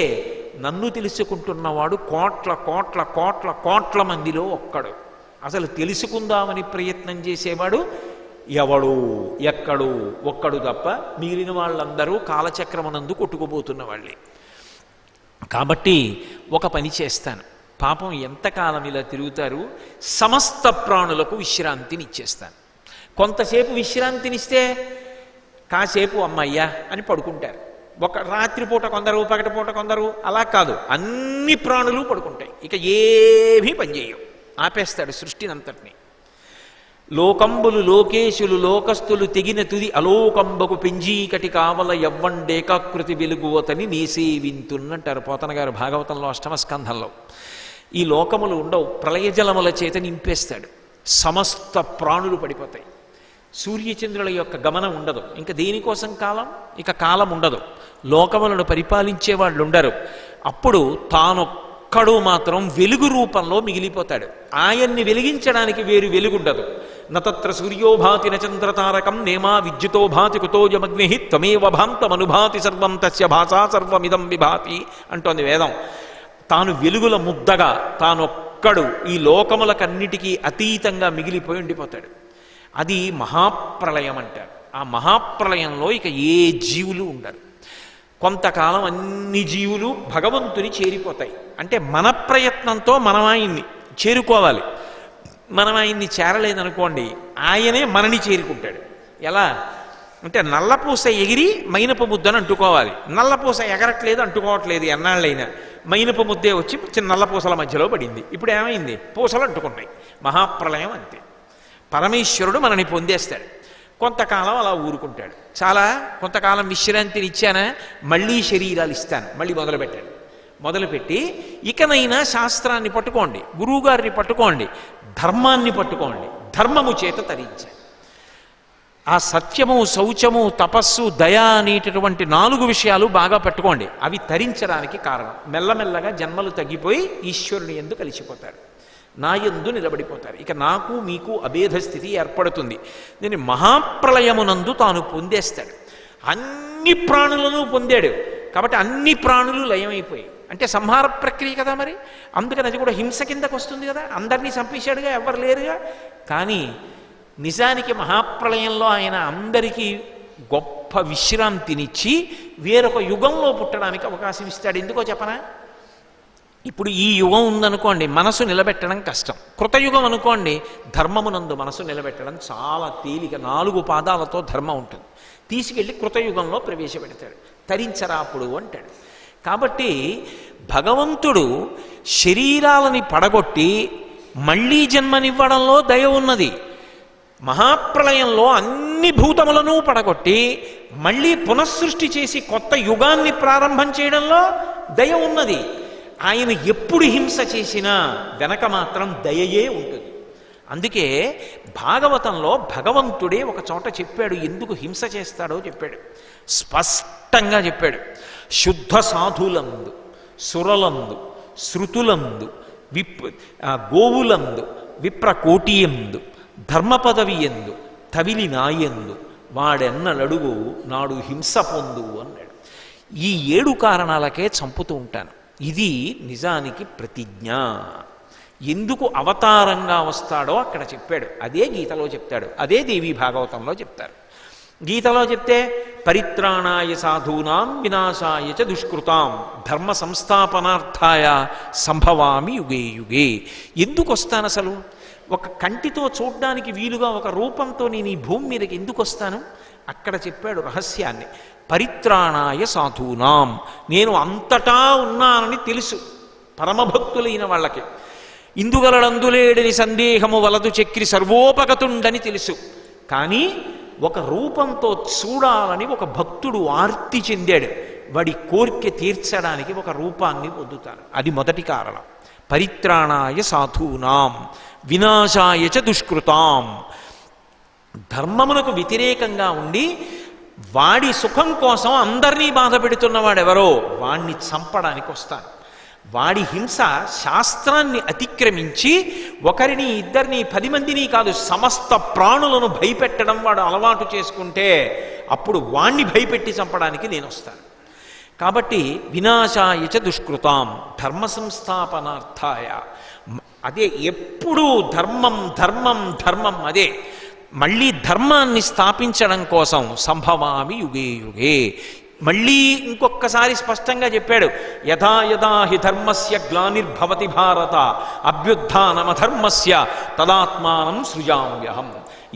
నన్ను తెలుసుకుంటున్నవాడు కోట్ల కోట్ల కోట్ల కోట్ల మందిలో ఒక్కడు. అసలు తెలుసుకుందామని ప్రయత్నం చేసేవాడు ఎవడు ఎక్కడు ఒక్కడు తప్ప మిగిలిన వాళ్ళందరూ కాలచక్రమనందు కొట్టుకుపోతున్న వాళ్ళే. కాబట్టి ఒక పని చేస్తాను, పాపం ఎంతకాలం ఇలా తిరుగుతారు, సమస్త ప్రాణులకు విశ్రాంతినిచ్చేస్తాను. కొంతసేపు విశ్రాంతినిస్తే కాసేపు అమ్మయ్యా అని పడుకుంటారు. ఒక రాత్రిపూట కొందరు, పగటిపూట కొందరు, అలా కాదు, అన్ని ప్రాణులు పడుకుంటాయి. ఇక ఏమీ పనిచేయవు, ఆపేస్తాడు సృష్టినంతటినీ. లోకంబులు లోకేశులు లోకస్తులు తెగిన తుది అలోకంబకు పెంజీకటి కావల ఎవ్వండేకాకృతి వెలుగువతని నీసేవింతున్నంటారు పోతన గారు భాగవతంలో 8వ స్కంధంలో. ఈ లోకములు ఉండవు, ప్రళయజలముల చేత నింపేస్తాడు, సమస్త ప్రాణులు పడిపోతాయి. సూర్యచంద్రుల యొక్క గమనం ఉండదు, ఇంకా దేనికోసం కాలం, ఇక కాలం ఉండదు, లోకములను పరిపాలించే వాళ్ళు ఉండరు. అప్పుడు తానొక్కడు మాత్రం వెలుగు రూపంలో మిగిలిపోతాడు. ఆయన్ని వెలిగించడానికి వేరు వెలుగుండదు. నతత్ర సూర్యోభాతి నచంద్రతారకం నేమా విద్యుతో భాతి కుతోజమగ్ని త్వమేవ భాంతమనుభాతి సర్వం తస్య భాషా సర్వమిదం విభాతి అంటోంది వేదం. తాను వెలుగుల ముద్దగా తానొక్కడు ఈ లోకములకన్నిటికీ అతీతంగా మిగిలిపోయి ఉండిపోతాడు. అది మహాప్రళయం అంటారు. ఆ మహాప్రళయంలో ఇక ఏ జీవులు ఉండరు. కొంతకాలం అన్ని జీవులు భగవంతుని చేరిపోతాయి. అంటే మన ప్రయత్నంతో మనం ఆయన్ని చేరుకోవాలి. మనం ఆయన్ని చేరలేదనుకోండి, ఆయనే మనని చేరుకుంటాడు. ఎలా అంటే నల్లపూస ఎగిరి మైనపు ముద్దను అంటుకోవాలి. నల్లపూస ఎగరట్లేదు, అంటుకోవట్లేదు ఎన్నాళ్ళైనా. మైనపు ముద్దే వచ్చి చిన్న నల్లపూసల మధ్యలో పడింది. ఇప్పుడు ఏమైంది? పూసలు అంటుకున్నాయి. మహాప్రళయం అంతే. పరమేశ్వరుడు మనని పొందేస్తాడు. కొంతకాలం అలా ఊరుకుంటాడు. చాలా కొంతకాలం విశ్రాంతిని ఇచ్చానా, మళ్ళీ శరీరాలు ఇస్తాను, మళ్ళీ మొదలుపెట్టాడు. మొదలుపెట్టి ఇకనైనా శాస్త్రాన్ని పట్టుకోండి, గురువుగారిని పట్టుకోండి, ధర్మాన్ని పట్టుకోండి, ధర్మము చేత తరించాడు. ఆ సత్యము, శౌచము, తపస్సు, దయ అనేటటువంటి 4 విషయాలు బాగా పట్టుకోండి. అవి తరించడానికి కారణం. మెల్లమెల్లగా జన్మలు తగ్గిపోయి ఈశ్వరుని యందు కలిసిపోతారు, నా యందు నిలబడిపోతారు. ఇక నాకు మీకు అభేద స్థితి ఏర్పడుతుంది. దీన్ని మహాప్రళయమునందు తాను పొందేస్తాడు. అన్ని ప్రాణులను పొందాడు కాబట్టి అన్ని ప్రాణులు లయమైపోయాయి. అంటే సంహార ప్రక్రియ కదా మరి. అందుకని అది కూడా హింస కిందకు వస్తుంది కదా. అందరినీ చంపేశాడుగా, ఎవరు లేరుగా. కానీ నిజానికి మహాప్రళయంలో ఆయన అందరికీ గొప్ప విశ్రాంతినిచ్చి వేరొక యుగంలో పుట్టడానికి అవకాశం ఇస్తాడు. ఎందుకో చెప్పనా? ఇప్పుడు ఈ యుగం ఉందనుకోండి, మనసు నిలబెట్టడం కష్టం. కృతయుగం అనుకోండి, ధర్మమునందు మనసు నిలబెట్టడం చాలా తేలిక. 4 పాదాలతో ధర్మం ఉంటుంది. తీసుకెళ్ళి కృతయుగంలో ప్రవేశపెడతాడు. తరించరా అప్పుడు అంటాడు. కాబట్టి భగవంతుడు శరీరాలని పడగొట్టి మళ్ళీ జన్మనివ్వడంలో దయ ఉన్నది. మహాప్రళయంలో అన్ని భూతములను పడగొట్టి మళ్ళీ పునఃసృష్టి చేసి కొత్త యుగాన్ని ప్రారంభం చేయడంలో దయ ఉన్నది. ఆయన ఎప్పుడు హింస చేసినా వెనక మాత్రం దయయే ఉంటుంది. అందుకే భాగవతంలో భగవంతుడే ఒక చోట చెప్పాడు, ఎందుకు హింస చేస్తాడో చెప్పాడు, స్పష్టంగా చెప్పాడు. శుద్ధ సాధులందు, సురలందు, శృతులందు, గోవులందు, విప్రకోటియందు, ధర్మపదవి ఎందు, తవిలి నాయందు వాడెన్నలడుగు నాడు హింస పొందు అన్నాడు. ఈ 7 కారణాలకే చంపుతూ ఉంటాను. ఇది నిజానికి ప్రతిజ్ఞ. ఎందుకు అవతారంగా వస్తాడో అక్కడ చెప్పాడు. అదే గీతలో చెప్తాడు, అదే దేవీ భాగవతంలో చెప్తారు. గీతలో చెప్తే పరిత్రాణాయ సాధూనాం వినాశాయ చ దుష్కృతాం ధర్మ సంస్థాపనార్థాయ సంభవామి యుగే యుగే. ఎందుకు వస్తాను అసలు? ఒక కంటితో చూడ్డానికి వీలుగా ఒక రూపంతో నేను ఈ భూమి మీదకి ఎందుకు వస్తాను? అక్కడ చెప్పాడు రహస్యాన్ని. పరిత్రాణాయ సాధూనాం, నేను అంతటా ఉన్నానని తెలుసు పరమభక్తులైన వాళ్ళకి. ఇందుగలడందులేడని సందేహము వలదు చక్రి సర్వోపగతుండని తెలుసు. కానీ ఒక రూపంతో చూడాలని ఒక భక్తుడు ఆర్తి చెందాడు. వాడి కోరిక తీర్చడానికి ఒక రూపాన్ని పొందుతాను. అది మొదటి కారణం. పరిత్రాణాయ సాధూనాం, వినాశాయ చ దుష్కృతాం. ధర్మమునకు వ్యతిరేకంగా ఉండి వాడి సుఖం కోసం అందరినీ బాధ పెడుతున్నవాడెవరో వాణ్ణి చంపడానికి వస్తాను. వాడి హింస శాస్త్రాన్ని అతిక్రమించి ఒకరిని ఇద్దరిని 10 మందిని కాదు సమస్త ప్రాణులను భయపెట్టడం వాడు అలవాటు చేసుకుంటే అప్పుడు వాణ్ణి భయపెట్టి చంపడానికి నేను వస్తాను. కాబట్టి వినాశాయ చ దుష్కృతాం ధర్మ సంస్థాపనార్థాయ. అదే ఎప్పుడూ ధర్మం ధర్మం ధర్మం, అదే మళ్ళీ ధర్మాన్ని స్థాపించడం కోసం సంభవామి యుగే యుగే. మళ్ళీ ఇంకొక్కసారి స్పష్టంగా చెప్పాడు, యథా యథా హి ధర్మస్య గ్లానిర్భవతి భారత అభ్యుత్థానమధర్మస్య తదాత్మానం సృజామ్యహం.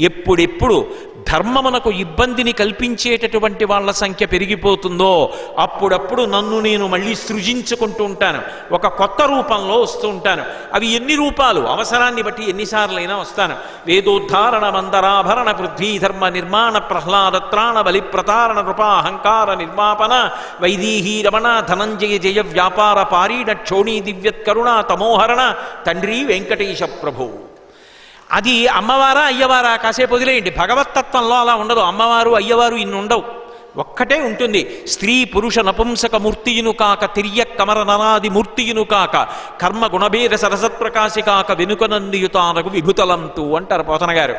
ఎప్పుడెప్పుడు ధర్మమునకు ఇబ్బందిని కల్పించేటటువంటి వాళ్ళ సంఖ్య పెరిగిపోతుందో అప్పుడప్పుడు నన్ను నేను మళ్ళీ సృజించుకుంటూ ఉంటాను, ఒక కొత్త రూపంలో వస్తూ ఉంటాను. అవి ఎన్ని రూపాలు, అవసరాన్ని బట్టి ఎన్నిసార్లైనా వస్తాను. వేదోద్ధారణ మందరాభరణ పృథ్వీ ధర్మ నిర్మాణ ప్రహ్లాదత్రాణ బలి ప్రతారణ కృపాహంకార నిర్మాపన వైదీహీ రమణ ధనంజయ జయ వ్యాపార పారీణ క్షోణీ దివ్యత్కరుణ తమోహరణ తండ్రి వెంకటేశ ప్రభు. అది అమ్మవారా అయ్యవారా కాసేపు వదిలేయండి. భగవత్తత్వంలో అలా ఉండదు. అమ్మవారు అయ్యవారు ఇన్ని ఉండవు, ఒక్కటే ఉంటుంది. స్త్రీ పురుష నపుంసక మూర్తియును కాక తిర్య కమర నరాది మూర్తియును కాక కర్మ గుణభేద సరసత్ప్రకాశి కాక వెనుకనందియుతానకు విభుతలంతు అంటారు పోతన గారు.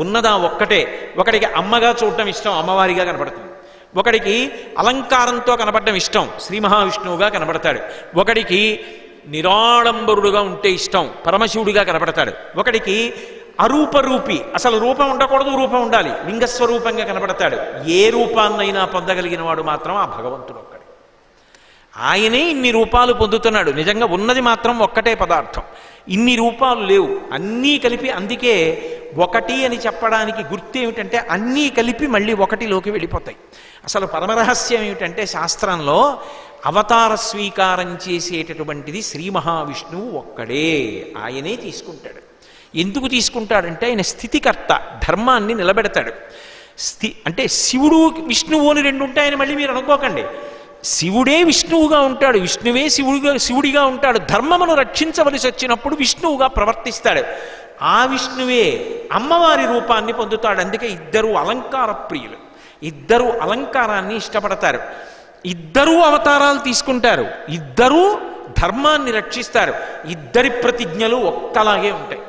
ఉన్నదా ఒక్కటే. ఒకడికి అమ్మగా చూడటం ఇష్టం, అమ్మవారిగా కనపడుతుంది. ఒకడికి అలంకారంతో కనపడడం ఇష్టం, శ్రీ మహావిష్ణువుగా కనపడతాడు. ఒకడికి నిరాడంబరుడుగా ఉంటే ఇష్టం, పరమశివుడిగా కనపడతాడు. ఒకడికి అరూపరూపి, అసలు రూపం ఉండకూడదు, రూపం ఉండాలి, లింగస్వరూపంగా కనపడతాడు. ఏ రూపాన్నైనా పొందగలిగిన వాడు మాత్రం ఆ భగవంతుడు ఒక్కడే. ఆయనే ఇన్ని రూపాలు పొందుతున్నాడు. నిజంగా ఉన్నది మాత్రం ఒక్కటే పదార్థం, ఇన్ని రూపాలు లేవు, అన్నీ కలిపి. అందుకే ఒకటి అని చెప్పడానికి గుర్తు ఏమిటంటే అన్నీ కలిపి మళ్ళీ ఒకటిలోకి వెళ్ళిపోతాయి. అసలు పరమరహస్యం ఏమిటంటే శాస్త్రంలో అవతార స్వీకారం చేసేటటువంటిది శ్రీ మహావిష్ణువు ఒక్కడే. ఆయనే తీసుకుంటాడు. ఎందుకు తీసుకుంటాడంటే ఆయన స్థితికర్త, ధర్మాన్ని నిలబెడతాడు. అంటే శివుడు విష్ణువు అని రెండు ఉంటాయని మళ్ళీ మీరు అనుకోకండి. శివుడే విష్ణువుగా ఉంటాడు, విష్ణువే శివుడిగా ఉంటాడు. ధర్మమును రక్షించవలసి వచ్చినప్పుడు విష్ణువుగా ప్రవర్తిస్తాడు. ఆ విష్ణువే అమ్మవారి రూపాన్ని పొందుతాడు. అందుకే ఇద్దరు అలంకార ప్రియులు, ఇద్దరు అలంకారాన్ని ఇష్టపడతారు, ఇద్దరూ అవతారాలు తీసుకుంటారు, ఇద్దరూ ధర్మాన్ని రక్షిస్తారు. ఇద్దరి ప్రతిజ్ఞలు ఒక్కలాగే ఉంటాయి.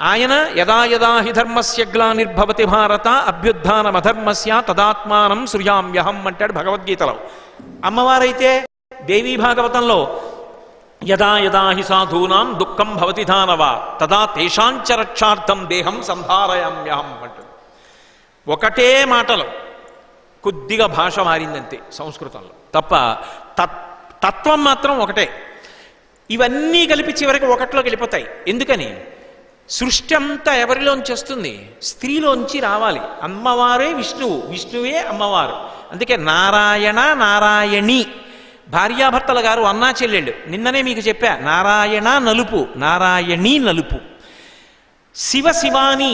ఆయన యదా యదా హి ధర్మస్య గ్లానిర్భవతి భారత అభ్యుత్థానమధర్మస్య తదాత్మానం సృజామ్యహం అంటాడు భగవద్గీతలో. అమ్మవారైతే దేవీ భాగవతంలో యదా యదా హి సాధూనాం దుఃఖం భవతి దానవ తదా తేషాంచ రక్షార్థం దేహం సంధారయామ్యహం అంటాడు. ఒకటే మాటలు, కొద్దిగా భాష మారిందంతే సంస్కృతంలో తప్ప తత్వం మాత్రం ఒకటే. ఇవన్నీ కలిపి చివరికి ఒకటిలోకి వెళ్ళిపోతాయి. ఎందుకని? సృష్టి అంతా ఎవరిలోంచి వస్తుంది? స్త్రీలోంచి రావాలి. అమ్మవారే విష్ణువు, విష్ణువే అమ్మవారు. అందుకే నారాయణ నారాయణి, భార్యాభర్తలు గారు అన్నా చెల్లెళ్ళు. నిన్ననే మీకు చెప్పా, నారాయణ నలుపు, నారాయణి నలుపు. శివ శివాని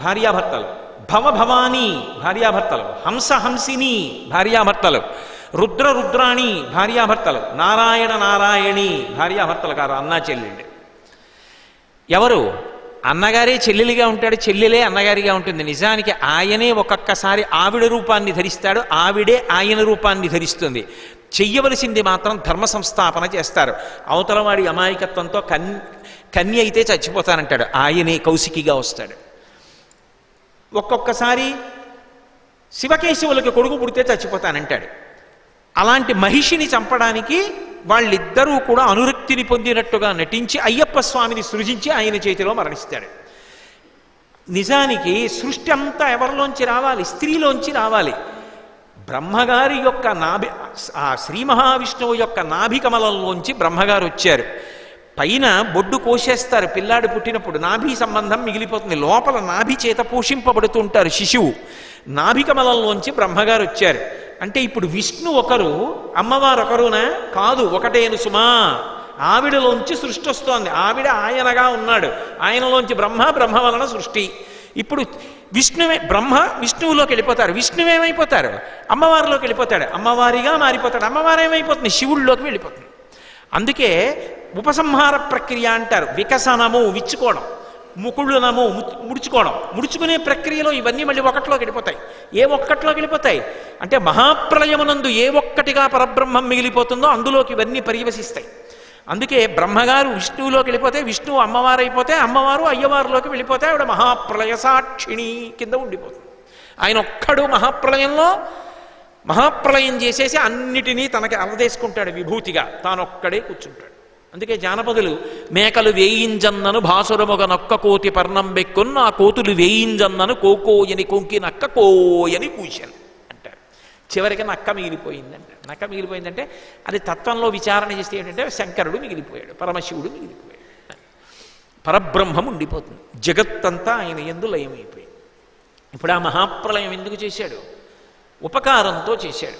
భార్యాభర్తలు, భవ భవాని భార్యాభర్తలు, హంస హంసిని భార్యాభర్తలు, రుద్ర రుద్రాణి భార్యాభర్తలు, నారాయణ నారాయణి భార్యాభర్తలు గారు అన్నా చెల్లెళ్ళు. ఎవరు? అన్నగారే చెల్లెలిగా ఉంటాడు, చెల్లెలే అన్నగారిగా ఉంటుంది. నిజానికి ఆయనే ఒక్కొక్కసారి ఆవిడ రూపాన్ని ధరిస్తాడు, ఆవిడే ఆయన రూపాన్ని ధరిస్తుంది. చెయ్యవలసింది మాత్రం ధర్మ సంస్థాపన చేస్తారు. అవతలవాడి అమాయకత్వంతో కన్య అయితే చచ్చిపోతానంటాడు, ఆయనే కౌశికిగా వస్తాడు. ఒక్కొక్కసారి శివకేశవులకి కొడుకు పుడితే చచ్చిపోతానంటాడు. అలాంటి మహిషిని చంపడానికి వాళ్ళిద్దరూ కూడా అనురక్తిని పొందినట్టుగా నటించి అయ్యప్ప స్వామిని సృజించి ఆయన చేతిలో మరణిస్తాడు. నిజానికి సృష్టి అంతా ఎవరిలోంచి రావాలి? స్త్రీలోంచి రావాలి. బ్రహ్మగారి యొక్క నాభి, ఆ శ్రీ మహావిష్ణువు యొక్క నాభి కమలంలోంచి బ్రహ్మగారు వచ్చారు. పైన బొడ్డు కోసేస్తారు పిల్లాడు పుట్టినప్పుడు, నాభి సంబంధం మిగిలిపోతుంది. లోపల నాభి చేత పోషింపబడుతూ ఉంటారు శిశువు. నాభి కమలంలోంచి బ్రహ్మగారు వచ్చారు. అంటే ఇప్పుడు విష్ణు ఒకరు, అమ్మవారు ఒకరునా? కాదు, ఒకటేను సుమా. ఆవిడలోంచి సృష్టి వస్తోంది. ఆవిడ ఆయనగా ఉన్నాడు, ఆయనలోంచి బ్రహ్మ, బ్రహ్మ వలన సృష్టి. ఇప్పుడు విష్ణువే, బ్రహ్మ విష్ణువులోకి వెళ్ళిపోతారు, విష్ణువేమైపోతారు? అమ్మవారిలోకి వెళ్ళిపోతాడు, అమ్మవారిగా మారిపోతాడు. అమ్మవారేమైపోతుంది? శివుడిలోకి వెళ్ళిపోతుంది. అందుకే ఉపసంహార ప్రక్రియ అంటారు. వికసనము, విచ్చుకోవడం. ముకుళ్ళునము ముడుచుకోవడం, ముడుచుకునే ప్రక్రియలో ఇవన్నీ మళ్ళీ ఒకటిలోకి వెళ్ళిపోతాయి. ఏ ఒక్కటిలోకి వెళ్ళిపోతాయి అంటే మహాప్రళయమునందు ఏ ఒక్కటిగా పరబ్రహ్మం మిగిలిపోతుందో అందులోకి ఇవన్నీ పర్యవసిస్తాయి. అందుకే బ్రహ్మగారు విష్ణువులోకి వెళ్ళిపోతే విష్ణువు అమ్మవారు అయిపోతే అమ్మవారు అయ్యవారిలోకి వెళ్ళిపోతే ఆవిడ మహాప్రళయ సాక్షిణి కింద ఉండిపోతుంది. ఆయన ఒక్కడు మహాప్రళయం చేసేసి అన్నిటినీ తనకి అలదేసుకుంటాడు, విభూతిగా తానొక్కడే కూర్చుంటాడు. అందుకే జానపదులు మేకలు వేయింజన్నను భాసురముగ నొక్క కోతి పర్ణం బెక్కున్న ఆ కోతులు వేయింజన్నను కోకోయని కొంకి నక్క కోయని కూశాను అంటారు. చివరికి నక్క మిగిలిపోయిందంట. నక్క మిగిలిపోయిందంటే అది తత్వంలో విచారణ చేస్తే ఏంటంటే శంకరుడు మిగిలిపోయాడు, పరమశివుడు మిగిలిపోయాడు, పరబ్రహ్మం ఉండిపోతుంది. జగత్తంతా ఆయన యందు లయమైపోయింది. ఇప్పుడు ఆ మహాప్రళయం ఎందుకు చేశాడు? ఉపకారంతో చేశాడు.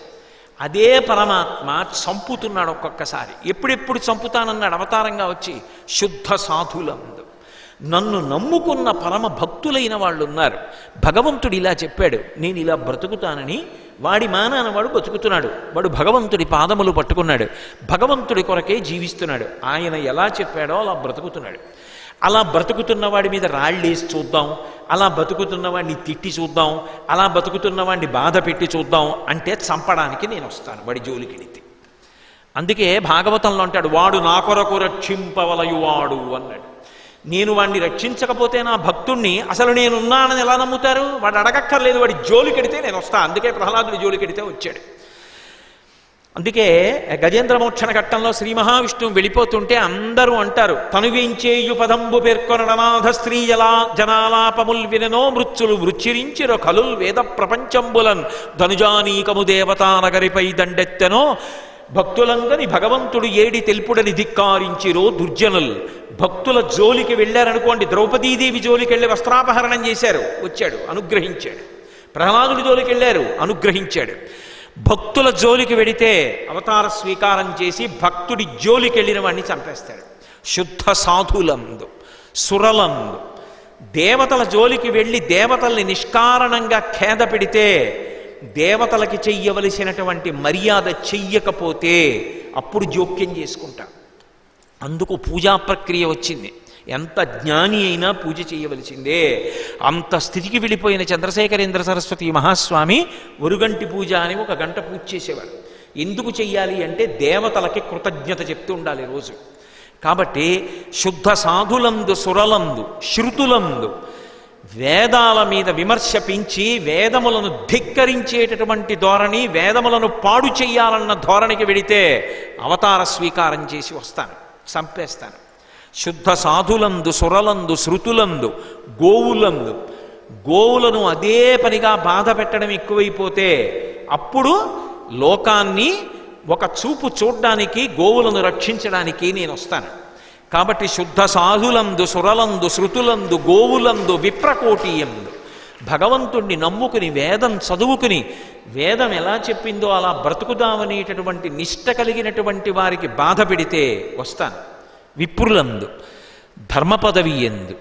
అదే పరమాత్మ చంపుతున్నాడు ఒక్కొక్కసారి. ఎప్పుడెప్పుడు చంపుతానన్నాడు అవతారంగా వచ్చి, శుద్ధ సాధులందు నన్ను నమ్ముకున్న పరమ భక్తులైన వాళ్ళు ఉన్నారు. భగవంతుడు ఇలా చెప్పాడు, నేను ఇలా బ్రతుకుతానని. వాడి మానాన వాడు బతుకుతున్నాడు. వాడు భగవంతుడి పాదములు పట్టుకున్నాడు, భగవంతుడి కొరకే జీవిస్తున్నాడు. ఆయన ఎలా చెప్పాడో అలా బ్రతుకుతున్నాడు. అలా బ్రతుకుతున్న వాడి మీద రాళ్ళేసి చూద్దాం, అలా బతుకుతున్న వాడిని తిట్టి చూద్దాం, అలా బతుకుతున్న వాడిని బాధ పెట్టి చూద్దాం అంటే చంపడానికి నేను వస్తాను వాడి జోలికెడితే. అందుకే భాగవతంలో అంటాడు, వాడు నా కొరకు రక్షింపవలయువాడు అన్నాడు. నేను వాడిని రక్షించకపోతే నా భక్తుణ్ణి అసలు నేనున్నానని ఎలా నమ్ముతారు? వాడు అడగక్కర్లేదు, వాడి జోలికెడితే నేను వస్తా. అందుకే ప్రహ్లాదుడి జోలికెడితే వచ్చాడు. అందుకే గజేంద్ర మోక్షణ ఘట్టంలో శ్రీ మహావిష్ణువు వెళ్ళిపోతుంటే అందరూ అంటారు, తనువేంచేయు పదంబు పేర్కొనడనాథ స్త్రీ జనాలాపముల్ విననో మృత్యులు మృత్యురించిరో కలుల్ వేద ప్రపంచంబులన్ ధనుజానీకము దేవతా నగరిపై దండెత్తెనో భక్తులందని భగవంతుడు ఏడి తెలుపుడని ధిక్కారించిరో దుర్జనుల్. భక్తుల జోలికి వెళ్ళారనుకోండి, ద్రౌపదీదేవి జోలికి వెళ్ళి వస్త్రాపహరణం చేశారు, వచ్చాడు అనుగ్రహించాడు. ప్రహ్లాదుడి జోలికి వెళ్ళారు, అనుగ్రహించాడు. భక్తుల జోలికి వెడితే అవతార స్వీకారం చేసి భక్తుడి జోలికి వెళ్ళిన వాడిని చంపేస్తాడు. శుద్ధ సాధులందు సురలందు దేవతల జోలికి వెళ్ళి దేవతల్ని నిష్కారణంగా ఖేద పెడితే, దేవతలకి చెయ్యవలసినటువంటి మర్యాద చెయ్యకపోతే అప్పుడు జోక్యం చేసుకుంటా. అందుకు పూజా ప్రక్రియ వచ్చింది. ఎంత జ్ఞాని అయినా పూజ చేయవలసిందే. అంత స్థితికి వెళ్ళిపోయిన చంద్రశేఖరేంద్ర సరస్వతి మహాస్వామి ఒరుగంటి పూజ అని ఒక గంట పూజ చేసేవారు. ఎందుకు చెయ్యాలి అంటే దేవతలకి కృతజ్ఞత చెప్తూ ఉండాలి రోజు. కాబట్టి శుద్ధ సాధులందు సురలందు శృతులందు వేదాల మీద విమర్శ పెంచి వేదములను ధిక్కరించేటటువంటి ధోరణి, వేదములను పాడు చెయ్యాలన్న ధోరణికి వెడితే అవతార స్వీకారం చేసి వస్తాను, చంపేస్తాను. శుద్ధ సాధులందు సురలందు శృతులందు గోవులందు గోవులను అదే పనిగా బాధ పెట్టడం ఎక్కువైపోతే అప్పుడు లోకాన్ని ఒక చూపు చూడ్డానికి, గోవులను రక్షించడానికి నేను వస్తాను. కాబట్టి శుద్ధ సాధులందు సురలందు శృతులందు గోవులందు విప్రకోటీయందు భగవంతుణ్ణి నమ్ముకుని వేదం చదువుకుని వేదం ఎలా చెప్పిందో అలా బ్రతుకుదామనేటటువంటి నిష్ట కలిగినటువంటి వారికి బాధ పెడితే వస్తాను. విప్రులందు ధర్మ పదవి ఎందు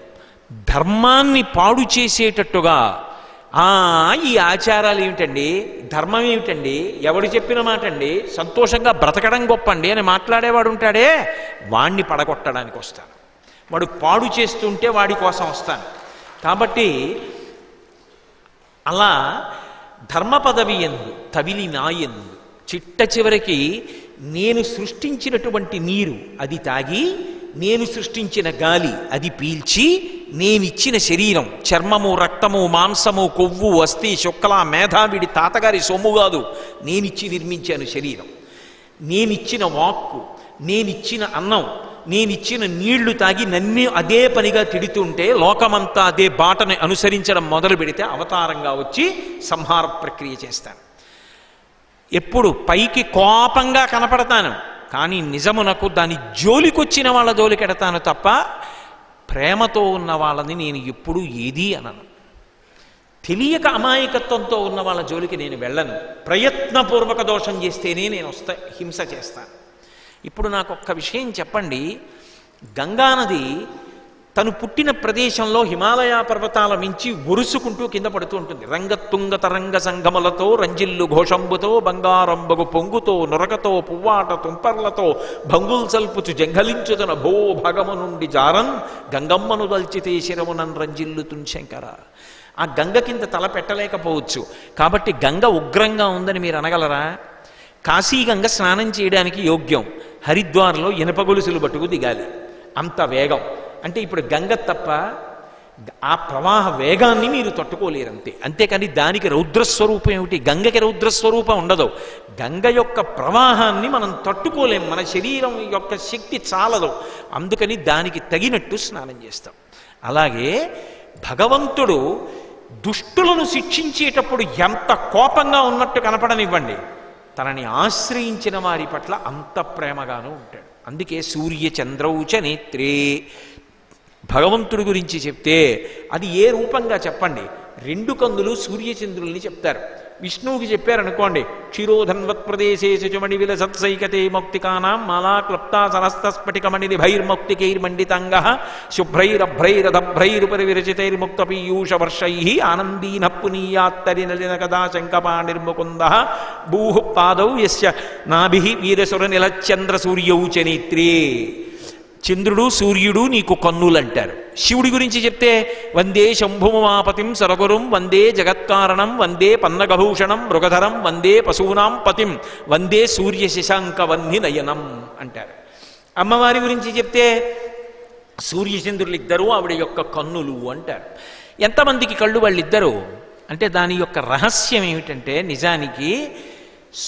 ధర్మాన్ని పాడు చేసేటట్టుగా ఈ ఆచారాలు ఏమిటండి, ధర్మం ఏమిటండి, ఎవడు చెప్పిన మాట అండి, సంతోషంగా బ్రతకడం గొప్పండి అని మాట్లాడేవాడు ఉంటాడే, వాణ్ణి పడగొట్టడానికి వస్తాను. వాడు పాడు చేస్తుంటే వాడి కోసం వస్తాను. కాబట్టి అలా ధర్మ పదవి ఎందు తవిలి నాయందు చిట్ట చివరికి నేను సృష్టించినటువంటి నీరు అది తాగి, నేను సృష్టించిన గాలి అది పీల్చి, నేనిచ్చిన శరీరం చర్మము రక్తము మాంసము కొవ్వు అస్థి శుక్ల మేధావిడి తాతగారి సొమ్ము కాదు, నేనిచ్చి నిర్మించాను శరీరం. నేనిచ్చిన వాక్కు, నేనిచ్చిన అన్నం, నేనిచ్చిన నీళ్లు తాగి నన్ను అదే పనిగా తిడుతుంటే లోకమంతా అదే బాటని అనుసరించడం మొదలు పెడితే అవతారంగా వచ్చి సంహార ప్రక్రియ చేస్తాను. ఎప్పుడు పైకి కోపంగా కనపడతాను, కానీ నిజమునకు దాని జోలికొచ్చిన వాళ్ళ జోలికెడతాను తప్ప ప్రేమతో ఉన్న వాళ్ళని నేను ఎప్పుడూ ఏదీ అనను. తెలియక అమాయకత్వంతో ఉన్న వాళ్ళ జోలికి నేను వెళ్ళను. ప్రయత్నపూర్వక దోషం చేస్తేనే నేను హింస చేస్తాను. ఇప్పుడు నాకు ఒక్క విషయం చెప్పండి. గంగానది తను పుట్టిన ప్రదేశంలో హిమాలయ పర్వతాల మించి ఒరుసుకుంటూ కింద పడుతూ ఉంటుంది. రంగతుంగ తరంగ సంగములతో రంజిల్లు ఘోషంబుతో బంగారంబగు పొంగుతో నొరకతో పువ్వాట తుంపర్లతో భంగుల్ సల్పుచు జంఘలించుతన భో భగము నుండి జారన్ గంగమ్మను దల్చితే శిరమునన్ రంజిల్లుతున్ శంకర. ఆ గంగ కింద తల పెట్టలేకపోవచ్చు, కాబట్టి గంగ ఉగ్రంగా ఉందని మీరు అనగలరా? కాశీగంగ స్నానం చేయడానికి యోగ్యం, హరిద్వార్లో ఇనప గొలుసులు పట్టుకు దిగాలి, అంత వేగం. అంటే ఇప్పుడు గంగ తప్ప ఆ ప్రవాహ వేగాన్ని మీరు తట్టుకోలేరంతే. అంతేకాని దానికి రౌద్రస్వరూపం ఏమిటి? గంగకి రౌద్రస్వరూపం ఉండదు. గంగ యొక్క ప్రవాహాన్ని మనం తట్టుకోలేం, మన శరీరం యొక్క శక్తి చాలదు. అందుకని దానికి తగినట్టు స్నానం చేస్తాం. అలాగే భగవంతుడు దుష్టులను శిక్షించేటప్పుడు ఎంత కోపంగా ఉన్నట్టు కనపడనివ్వండి, తనని ఆశ్రయించిన వారి పట్ల అంత ప్రేమగాను ఉంటాడు. అందుకే సూర్య చంద్రౌచ నేత్రే భగవంతుడి గురించి చెప్తే అది ఏ రూపంగా చెప్పండి? 2 కన్నులు సూర్యచంద్రుల్ని చెప్తారు. విష్ణువుకి చెప్పారనుకోండి, క్షీరోధన్వత్ ప్రదేశేషు చమణి విలసత్సైకతే మౌక్తికానాం మాలా క్లప్తా సనస్తస్ఫటికమణి నిభైర్మౌక్తికైర్మండితాంగ శుభ్రైరభ్రైరదభ్రైరుపరి విరచితైర్ముక్త పీయూష వర్షై ఆనందీన పునీయాత్తరి నలిన కదా శంకపాణిర్ముకుంద భూః పాదౌ యస్య నాభిః వీరసుర నిలచంద్ర సూర్యౌ చ నేత్రే. చంద్రుడు సూర్యుడు నీకు కన్నులంటారు. శివుడి గురించి చెప్తే వందే శంభుమాపతిం సరగురుం వందే జగత్కారణం వందే పన్నగభూషణం మృగధరం వందే పశూనాం పతిం వందే సూర్య శశాంక వన్హి నయనం అంటారు. అమ్మవారి గురించి చెప్తే సూర్యచంద్రులు ఇద్దరు ఆవిడ యొక్క కన్నులు అంటారు. ఎంతమందికి కళ్ళు వాళ్ళిద్దరు అంటే దాని యొక్క రహస్యం ఏమిటంటే, నిజానికి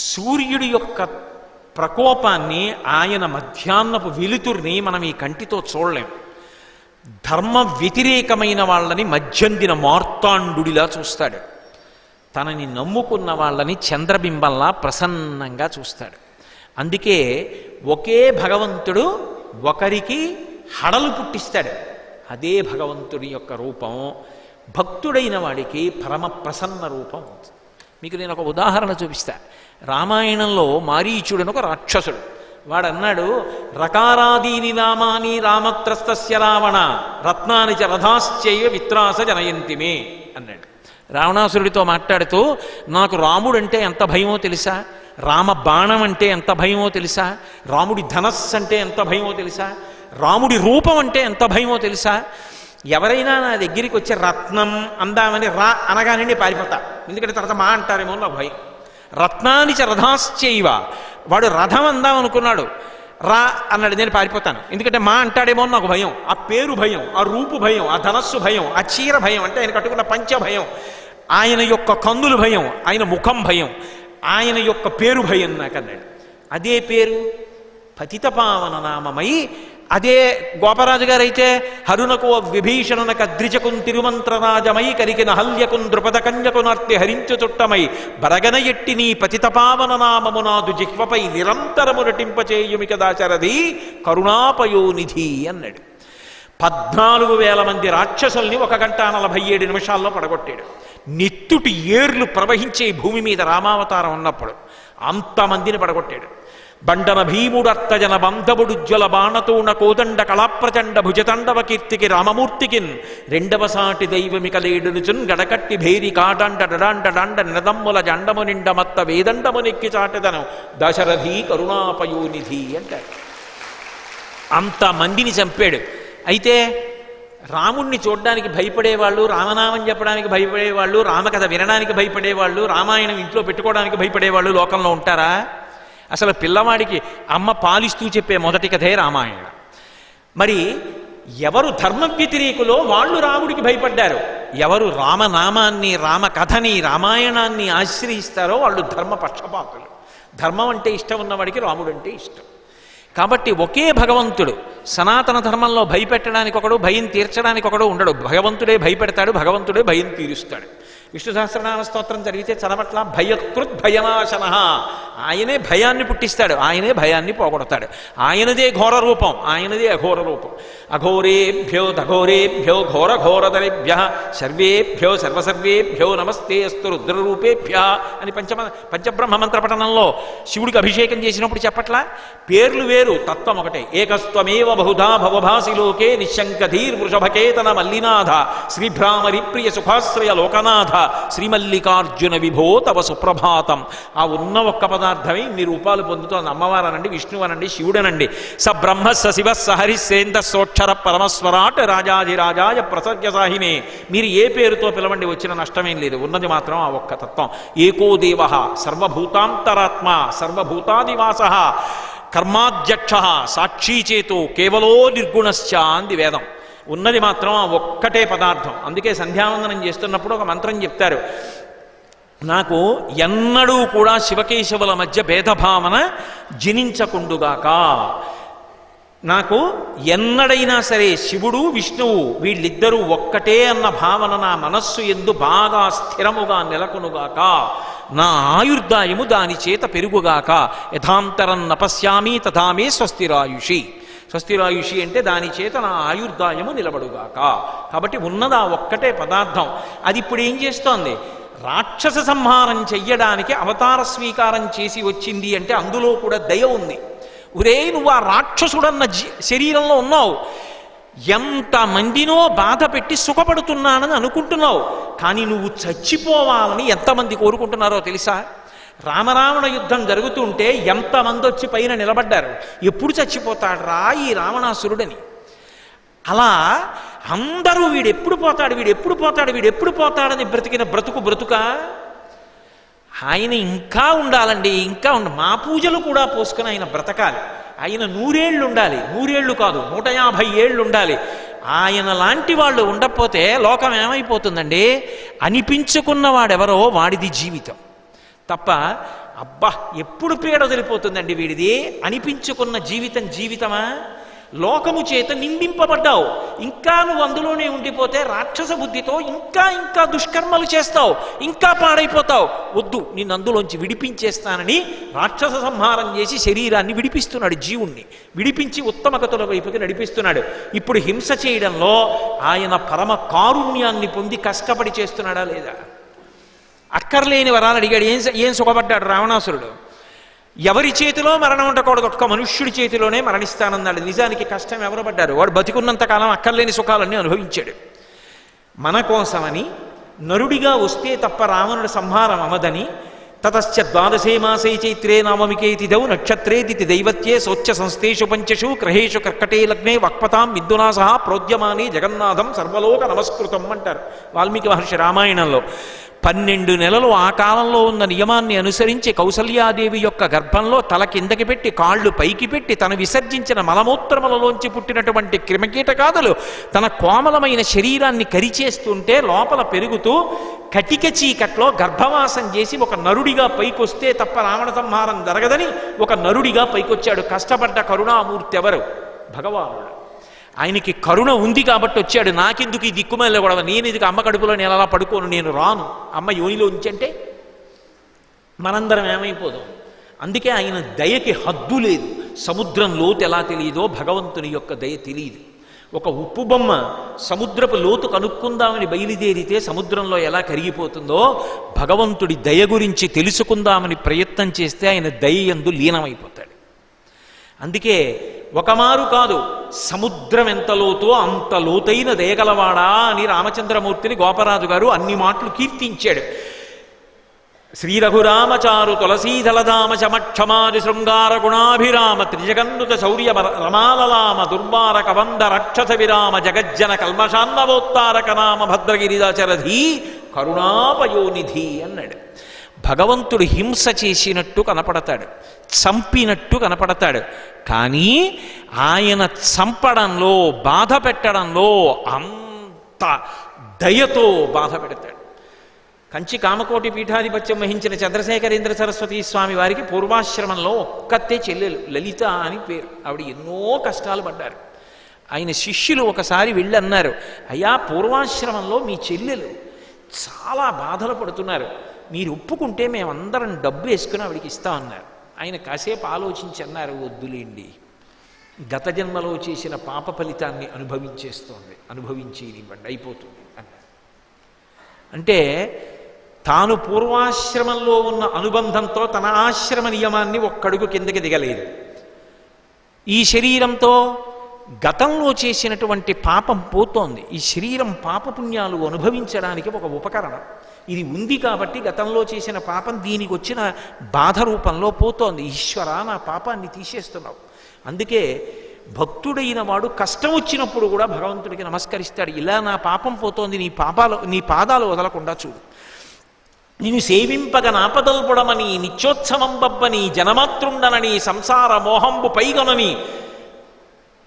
సూర్యుడి యొక్క ప్రకోపాన్ని, ఆయన మధ్యాహ్నపు వెలుతుర్ని మనం ఈ కంటితో చూడలేం. ధర్మ వ్యతిరేకమైన వాళ్ళని మధ్యందిన మార్తాండుడిలా చూస్తాడు, తనని నమ్ముకున్న వాళ్ళని చంద్రబింబంలా ప్రసన్నంగా చూస్తాడు. అందుకే ఒకే భగవంతుడు ఒకరికి హడలు పుట్టిస్తాడు. అదే భగవంతుడి యొక్క రూపం భక్తుడైన వాడికి పరమ ప్రసన్న రూపం. మీకు నేను ఒక ఉదాహరణ చూపిస్తా. రామాయణంలో మారీచుడని ఒక రాక్షసుడు, వాడన్నాడు, రకారాదీని నామాని రామత్రస్తస్య రావణ రత్నాని చ రథాశ్చైవ విత్రాస జనయంతిమే అన్నాడు. రావణాసురుడితో మాట్లాడుతూ, నాకు రాముడంటే ఎంత భయమో తెలుసా, రామ బాణం అంటే ఎంత భయమో తెలుసా, రాముడి ధనస్సు అంటే ఎంత భయమో తెలుసా, రాముడి రూపం అంటే ఎంత భయమో తెలుసా, ఎవరైనా నా దగ్గరికి వచ్చి రత్నం అందామని రా అనగానే నేను పారిపోతా, ఎందుకంటే తర్వాత మా అంటారేమో నాకు భయం. రత్నాని చ రథాశ్చైవ, వాడు రథం అందాం అనుకున్నాడు, రా అన్నాడు, నేను పారిపోతాను, ఎందుకంటే మా అంటాడేమో నాకు భయం. ఆ పేరు భయం, ఆ రూపు భయం, ఆ ధనస్సు భయం, ఆ చీర భయం, అంటే ఆయన కట్టుకున్న పంచ భయం, ఆయన యొక్క కన్నులు భయం, ఆయన ముఖం భయం, ఆయన యొక్క పేరు భయం నాకు అన్నాడు. అదే పేరు పతితపావన నామమై, అదే గోపరాజు గారైతే హరునకు విభీషణనక ద్రిజకున్ తిరుమంత్రరాజమై కరికిన హల్యకున్ ద్రుపద కన్యకునర్తి హరించు చుట్టమై బరగన ఎట్టి నీ పతితపావన నామమునాదు జిహ్వపై నిరంతరము నటింపచేయుమి కదాచరది కరుణాపయోనిధి అన్నాడు. 14,000 మంది రాక్షసుల్ని 1 గంట 47 నిమిషాల్లో పడగొట్టాడు. నెత్తుటి ఏర్లు ప్రవహించే భూమి మీద రామావతారం ఉన్నప్పుడు అంతమందిని పడగొట్టాడు. బండన భీముడర్తజన బంధవుడుజ్వల బాణతోణ కోదండ కళాప్రచండ భుజతండవ కీర్తికి రామమూర్తికిన్ రెండవ సాటి దైవమిక లేడునుచున్ గడకట్టి భేరి కాడండ డడాండ డాండ నినదమ్ముల జండము నిండ మత్త వేదండము నెక్కి చాటదను దశరథి కరుణాపయోనిధి అంటారు. అంతమందిని చంపాడు. అయితే రాముణ్ణి చూడడానికి భయపడేవాళ్ళు, రామనామం చెప్పడానికి భయపడేవాళ్ళు, రామకథ వినడానికి భయపడేవాళ్ళు, రామాయణం ఇంట్లో పెట్టుకోవడానికి భయపడేవాళ్ళు లోకంలో ఉంటారా? అసలు పిల్లవాడికి అమ్మ పాలిస్తూ చెప్పే మొదటి కథే రామాయణం. మరి ఎవరు ధర్మ వ్యతిరేకులో వాళ్ళు రాముడికి భయపడ్డారు, ఎవరు రామనామాన్ని, రామకథని, రామాయణాన్ని ఆశ్రయిస్తారో వాళ్ళు ధర్మ పక్షపాతులు. ధర్మం అంటే ఇష్టం ఉన్నవాడికి రాముడు అంటే ఇష్టం. కాబట్టి ఒకే భగవంతుడు, సనాతన ధర్మంలో భయపెట్టడానికి ఒకడు, భయం తీర్చడానికి ఒకడు ఉండడు. భగవంతుడే భయపెడతాడు, భగవంతుడే భయం తీరుస్తాడు. విష్ణు సహస్రనామ స్తోత్రం చదివితే చదవట్ల భయకృత్ భయనాశన. ఆయనే భయాన్ని పుట్టిస్తాడు, ఆయనే భయాన్ని పోగొడతాడు. ఆయనదే ఘోర రూపం, ఆయనదే అఘోర రూపం. అఘోరేభ్యో దఘోరేభ్యో ఘోర ఘోరతరేభ్య సర్వేభ్యో సర్వసర్వేభ్యో నమస్తే అస్తు రుద్రరూపేభ్య అని పంచబ్రహ్మ మంత్ర పఠనంలో శివుడికి అభిషేకం చేసినప్పుడు చెప్పట్లా? పేర్లు వేరు, తత్వం ఒకటే. ఏకస్త్వమేవ బహుధా భవభాసి లోకే నిశంకధీర్ వృషభకేతన మల్లినాథ శ్రీభ్రామరి ప్రియ సుఖాశ్రయ లోకనాథ శ్రీమల్లికార్జున విభో తవ సుప్రభాతం. ఆ ఉన్న ఒక్క పదార్థమే ఇన్ని రూపాలు పొందుతోంది. అమ్మవారనండి, విష్ణువనండి, శివుడనండి. స బ్రహ్మ స శివ సహరిశ్రేంద సోక్షర పరమస్వరాట్ రాజాధిరాజాయ ప్రసర్గసాహినే. మీరు ఏ పేరుతో పిలవండి, వచ్చిన నష్టమేం లేదు. ఉన్నది మాత్రం ఆ ఒక్క తత్వం. ఏకో దేవ సర్వభూతాంతరాత్మ సర్వభూతాదివాస కర్మాధ్యక్ష సాక్షీచేతో కేవలో నిర్గుణశ్చ అంది వేదం. ఉన్నది మాత్రం ఆ ఒక్కటే పదార్థం. అందుకే సంధ్యావందనం చేస్తున్నప్పుడు ఒక మంత్రం చెప్తారు, నాకు ఎన్నడూ కూడా శివకేశవుల మధ్య భేదభావన జనించకుండుగాక. నాకు ఎన్నడైనా సరే శివుడు విష్ణువు వీళ్ళిద్దరూ ఒక్కటే అన్న భావన నా మనస్సు యందు బాగా స్థిరముగా నెలకొనుగాక. నా ఆయుర్దాయము దాని చేత పెరుగుగాక. యథాంతరం నపశ్యామి తథామే స్వస్తిరాయుషి. స్వస్తిరాయుషి అంటే దాని చేత నా ఆయుర్దాయము నిలబడుగాక. కాబట్టి ఉన్నదా ఒక్కటే పదార్థం. అది ఇప్పుడు ఏం చేస్తోంది? రాక్షస సంహారం చెయ్యడానికి అవతార స్వీకారం చేసి వచ్చింది అంటే అందులో కూడా దయ ఉంది. ఒరే, నువ్వు ఆ రాక్షసుడన్న శరీరంలో ఉన్నావు, ఎంతమందినో బాధ పెట్టి సుఖపడుతున్నానని అనుకుంటున్నావు, కానీ నువ్వు చచ్చిపోవాలని ఎంతమంది కోరుకుంటున్నారో తెలుసా? రామరావణ యుద్ధం జరుగుతుంటే ఎంతమంది వచ్చి పైన నిలబడ్డారు, ఎప్పుడు చచ్చిపోతాడు రా ఈ రావణాసురుడని. అలా అందరూ వీడెప్పుడు పోతాడు, వీడెప్పుడు పోతాడు, వీడెప్పుడు పోతాడని బ్రతికిన బ్రతుక ఆయన ఇంకా ఉండాలండి, ఇంకా మా పూజలు కూడా పోసుకుని ఆయన బ్రతకాలి. ఆయన 100 ఏళ్ళు ఉండాలి, 100 ఏళ్ళు కాదు 150 ఏళ్ళు ఉండాలి. ఆయన లాంటి వాళ్ళు ఉండకపోతే లోకం ఏమైపోతుందండి? అనిపించుకున్నవాడెవరో వాడిది జీవితం తప్ప, అబ్బా ఎప్పుడు పీడ వదిలిపోతుందండి వీడిది అనిపించుకున్న జీవితం జీవితమా? లోకము చేత నిందింపబడ్డావు, ఇంకా నువ్వు అందులోనే ఉండిపోతే రాక్షస బుద్ధితో ఇంకా ఇంకా దుష్కర్మలు చేస్తావు, ఇంకా పాడైపోతావు. వద్దు, నిన్ను అందులోంచి విడిపించేస్తానని రాక్షస సంహారం చేసి శరీరాన్ని విడిపిస్తున్నాడు, జీవుణ్ణి విడిపించి ఉత్తమగతుల వైపుకి నడిపిస్తున్నాడు. ఇప్పుడు హింస చేయడంలో ఆయన పరమ కారుణ్యాన్ని పొంది కష్టపడి చేస్తున్నాడా లేదా? అక్కర్లేని వరాలు అడిగాడు. ఏం సుఖపడ్డాడు రావణాసురుడు? ఎవరి చేతిలో మరణం ఉండకూడదు, ఒక్క మనుష్యుడి చేతిలోనే మరణిస్తానన్నాడు. నిజానికి కష్టం ఎవరు పడ్డారు? వాడు బతికున్నంతకాలం అక్కర్లేని సుఖాలన్నీ అనుభవించాడు. మన కోసమని నరుడిగా వస్తే తప్ప రావణుడి సంహారం అవదని తతశ్చ ద్వాదశే మాసే చైత్రే నవమికేతి దౌ నక్షత్రే దితి దైవత్యే సోచ్య సంస్థేషు పంచషు గ్రహేషు కర్కటే లగ్నే వక్పతాం విద్యునా సహా ప్రోద్యమానే జగన్నాథం సర్వలోక నమస్కృతం అంటారు వాల్మీకి మహర్షి రామాయణంలో. 12 నెలలు ఆ కాలంలో ఉన్న నియమాన్ని అనుసరించి కౌసల్యాదేవి యొక్క గర్భంలో తల కిందకి పెట్టి కాళ్ళు పైకి పెట్టి తను విసర్జించిన మలమూత్రములలోంచి పుట్టినటువంటి క్రిమకీటకాదులు తన కోమలమైన శరీరాన్ని కరిచేస్తుంటే లోపల పెరుగుతూ కటిక చీకట్లో గర్భవాసం చేసి ఒక నరుడిగా పైకొస్తే తప్ప రావణ సంహారం జరగదని ఒక నరుడిగా పైకొచ్చాడు. కష్టపడ్డ కరుణామూర్తి ఎవరు? భగవానుడు. ఆయనకి కరుణ ఉంది కాబట్టి వచ్చాడు. నాకెందుకు ఈ దిక్కుమల్ల గొడవ, నేను ఇది అమ్మ కడుపులో నేను అలా పడుకోను, నేను రాను అమ్మ యోనిలో ఉంచంటే మనందరం ఏమైపోదాం. అందుకే ఆయన దయకి హద్దు లేదు. సముద్రం లోతు ఎలా తెలియదో భగవంతుని యొక్క దయ తెలియదు. ఒక ఉప్పు బొమ్మ సముద్రపు లోతు కనుక్కుందామని బయలుదేరితే సముద్రంలో ఎలా కరిగిపోతుందో, భగవంతుడి దయ గురించి తెలుసుకుందామని ప్రయత్నం చేస్తే ఆయన దయ యందు లీనమైపోతాడు. అందుకే ఒకమారు కాదు, సముద్రం ఎంత లోతో అంత లోతైన దయగలవాడా అని రామచంద్రమూర్తిని గోపరాజు గారు అన్ని మాటలు కీర్తించాడు. శ్రీ రఘురామచారు తులసీదళధామ శమక్షమాది శృంగార గుణాభిరామ త్రిజగన్నుత శౌర్య రమాలలామ దుర్బార కవంద రక్షస విరామ జగజ్జన కల్మషాన్నవోత్తారక నామ భద్రగిరిదాచరధీ కరుణాపయోనిధి అన్నాడు. భగవంతుడు హింస చేసినట్టు కనపడతాడు, చంపినట్టు కనపడతాడు, కానీ ఆయన చంపడంలో బాధ పెట్టడంలో అంత దయతో బాధ పెడతాడు. కంచి కామకోటి పీఠాధిపత్యం వహించిన చంద్రశేఖరేంద్ర సరస్వతీ స్వామి వారికి పూర్వాశ్రమంలో ఒక్కతే చెల్లెలు లలిత అని పేరు. ఆవిడ ఎన్నో కష్టాలు పడ్డారు. ఆయన శిష్యులు ఒకసారి వెళ్ళి అన్నారు, అయ్యా పూర్వాశ్రమంలో మీ చెల్లెలు చాలా బాధలు పడుతున్నారు. మీరు ఒప్పుకుంటే మేమందరం డబ్బు వేసుకుని ఆవిడికి ఇస్తామన్నారు. ఆయన కాసేపు ఆలోచించి అన్నారు, వద్దులేండి, గత జన్మలో చేసిన పాప ఫలితాన్ని అనుభవించేనివ్వండి, అయిపోతుంది అన్నారు. అంటే తాను పూర్వాశ్రమంలో ఉన్న అనుబంధంతో తన ఆశ్రమ నియమాన్ని ఒక్కడుగు కిందకి దిగలేదు. ఈ శరీరంతో గతంలో చేసినటువంటి పాపం పోతోంది. ఈ శరీరం పాపపుణ్యాలు అనుభవించడానికి ఒక ఉపకరణం. ఇది ఉంది కాబట్టి గతంలో చేసిన పాపం దీనికి వచ్చిన బాధ రూపంలో పోతోంది. ఈశ్వర, నా పాపాన్ని తీసేస్తున్నావు. అందుకే భక్తుడైన వాడు కష్టం వచ్చినప్పుడు కూడా భగవంతుడికి నమస్కరిస్తాడు. ఇలా నా పాపం పోతోంది, నీ పాదాలు వదలకుండా చూడు. నిన్ను సేవింపగ నాపదల్పడమని, నిత్యోత్సవం బబ్బని, జనమాతృండనని, సంసార మోహంబు పైగొనని,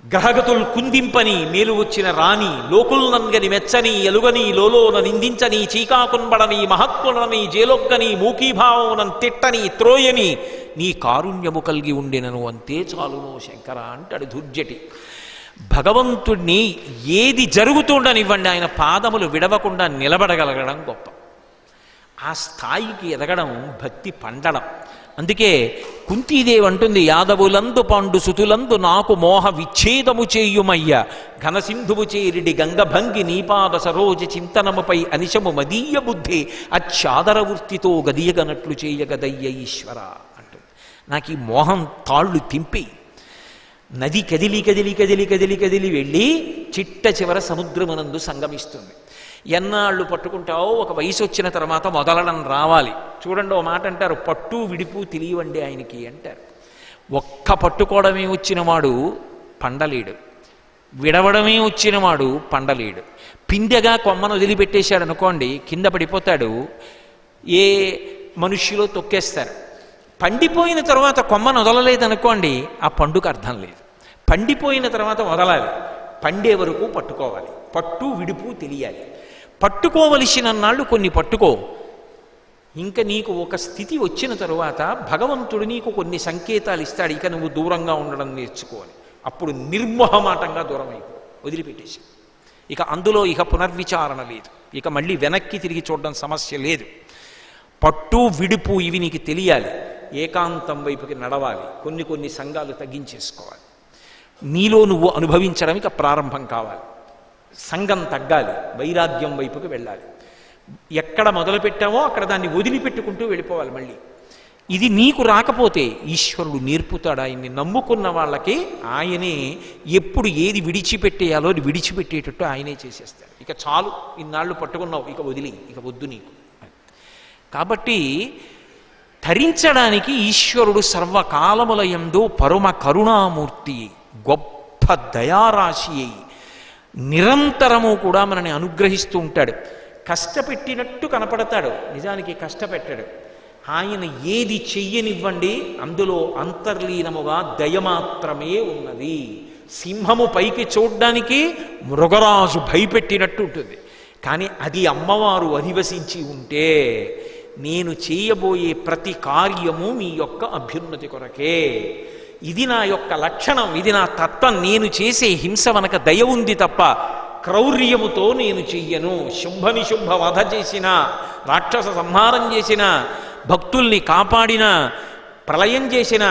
గ్రహగతులు కుందింపని, మేలు వచ్చిన రాణి, లోకుల్నంగని మెచ్చని, ఎలుగని, లోలోన నిందించని, చీకాకున్బడని, మహత్మునని, జేలొగ్గని, మూకీభావమునం తిట్టని, త్రోయని, నీ కారుణ్యము కలిగి ఉండినను అంతే చాలునో శంకర అంటాడు దుర్జటి. భగవంతుడిని ఏది జరుగుతుండనివ్వండి, ఆయన పాదములు విడవకుండా నిలబడగలగడం గొప్ప. ఆ స్థాయికి ఎదగడం భక్తి పండడం. అందుకే కుంతీదేవి అంటుంది, యాదవులందు పాండు సుతులందు నాకు మోహ విచ్ఛేదము చేయుమయ్య, ఘనసింధువు చేరిడి గంగభంగి నీపాద సరోజ చింతనముపై అనిశము మదీయ బుద్ధి అచ్చాదర వృత్తితో గదియగనట్లు చేయగదయ్య ఈశ్వర అంటుంది. నాకు ఈ మోహం తాళ్ళు తింపి నది కదిలి కదిలి కదిలి కదిలి కదిలి వెళ్ళి చిట్ట చివర సముద్రమునందు సంగమిస్తుంది. ఎన్నాళ్ళు పట్టుకుంటావో ఒక వయసు వచ్చిన తర్వాత మొదలడం రావాలి. చూడండి, ఓ మాట అంటారు, పట్టు విడిపు తెలియవండి ఆయనకి అంటారు. ఒక్క పట్టుకోవడమే వచ్చినవాడు పండలేడు, విడవడమే వచ్చినవాడు పండలేడు. పిందెగా కొమ్మను వదిలిపెట్టేశాడు అనుకోండి, కింద పడిపోతాడు, ఏ మనుష్యులో తొక్కేస్తారు. పండిపోయిన తర్వాత కొమ్మను వదలలేదనుకోండి, ఆ పండుగ అర్థం లేదు. పండిపోయిన తర్వాత వదలాలి, పండే వరకు పట్టుకోవాలి. పట్టు విడుపు తెలియాలి. పట్టుకోవలసిన నాళ్ళు కొన్ని పట్టుకో. ఇంకా నీకు ఒక స్థితి వచ్చిన తరువాత భగవంతుడు నీకు కొన్ని సంకేతాలు ఇస్తాడు, ఇక నువ్వు దూరంగా ఉండడం నేర్చుకోవాలి. అప్పుడు నిర్మోహమాటంగా దూరం అయిపో, వదిలిపెట్టేసి. ఇక అందులో ఇక పునర్విచారణ లేదు, ఇక మళ్ళీ వెనక్కి తిరిగి చూడడం సమస్య లేదు. పట్టు విడుపు ఇవి నీకు తెలియాలి. ఏకాంతం వైపుకి నడవాలి. కొన్ని సంఘాలు తగ్గించేసుకోవాలి. నీలో నువ్వు అనుభవించడం ఇక ప్రారంభం కావాలి. సంఘం తగ్గాలి, వైరాగ్యం వైపుకి వెళ్ళాలి. ఎక్కడ మొదలుపెట్టామో అక్కడ దాన్ని వదిలిపెట్టుకుంటూ వెళ్ళిపోవాలి. మళ్ళీ ఇది నీకు రాకపోతే ఈశ్వరుడు నేర్పుతాడు. ఆయన్ని నమ్ముకున్న వాళ్ళకి ఆయనే ఎప్పుడు ఏది విడిచిపెట్టేయాలో అది విడిచిపెట్టేటట్టు ఆయనే చేసేస్తాడు. ఇక చాలు, ఇన్నాళ్ళు పట్టుకున్నావు, ఇక వదిలి, ఇక వద్దు నీకు. కాబట్టి ధరించడానికి ఈశ్వరుడు సర్వకాలములయందు పరమ కరుణామూర్తి, గొప్ప దయారాశి అయి నిరంతరము కూడా మనని అనుగ్రహిస్తూ ఉంటాడు. కష్టపెట్టినట్టు కనపడతాడు, నిజానికి కష్టపెట్టాడు. ఆయన ఏది చెయ్యనివ్వండి, అందులో అంతర్లీనముగా దయ మాత్రమే ఉన్నది. సింహము పైకి చూడ్డానికి మృగరాజు భయపెట్టినట్టు ఉంటుంది, కానీ అది అమ్మవారు అధివసించి ఉంటే నేను చేయబోయే ప్రతి కార్యము మీ యొక్క అభ్యున్నతి కొరకే, ఇది నా యొక్క లక్షణం, ఇది నా తత్వం, నేను చేసే హింస వనక దయ ఉంది తప్ప క్రౌర్యముతో నేను చెయ్యను. శుంభనిశుంభ వధ చేసిన, రాక్షస సంహారం చేసిన, భక్తుల్ని కాపాడిన, ప్రళయం చేసిన,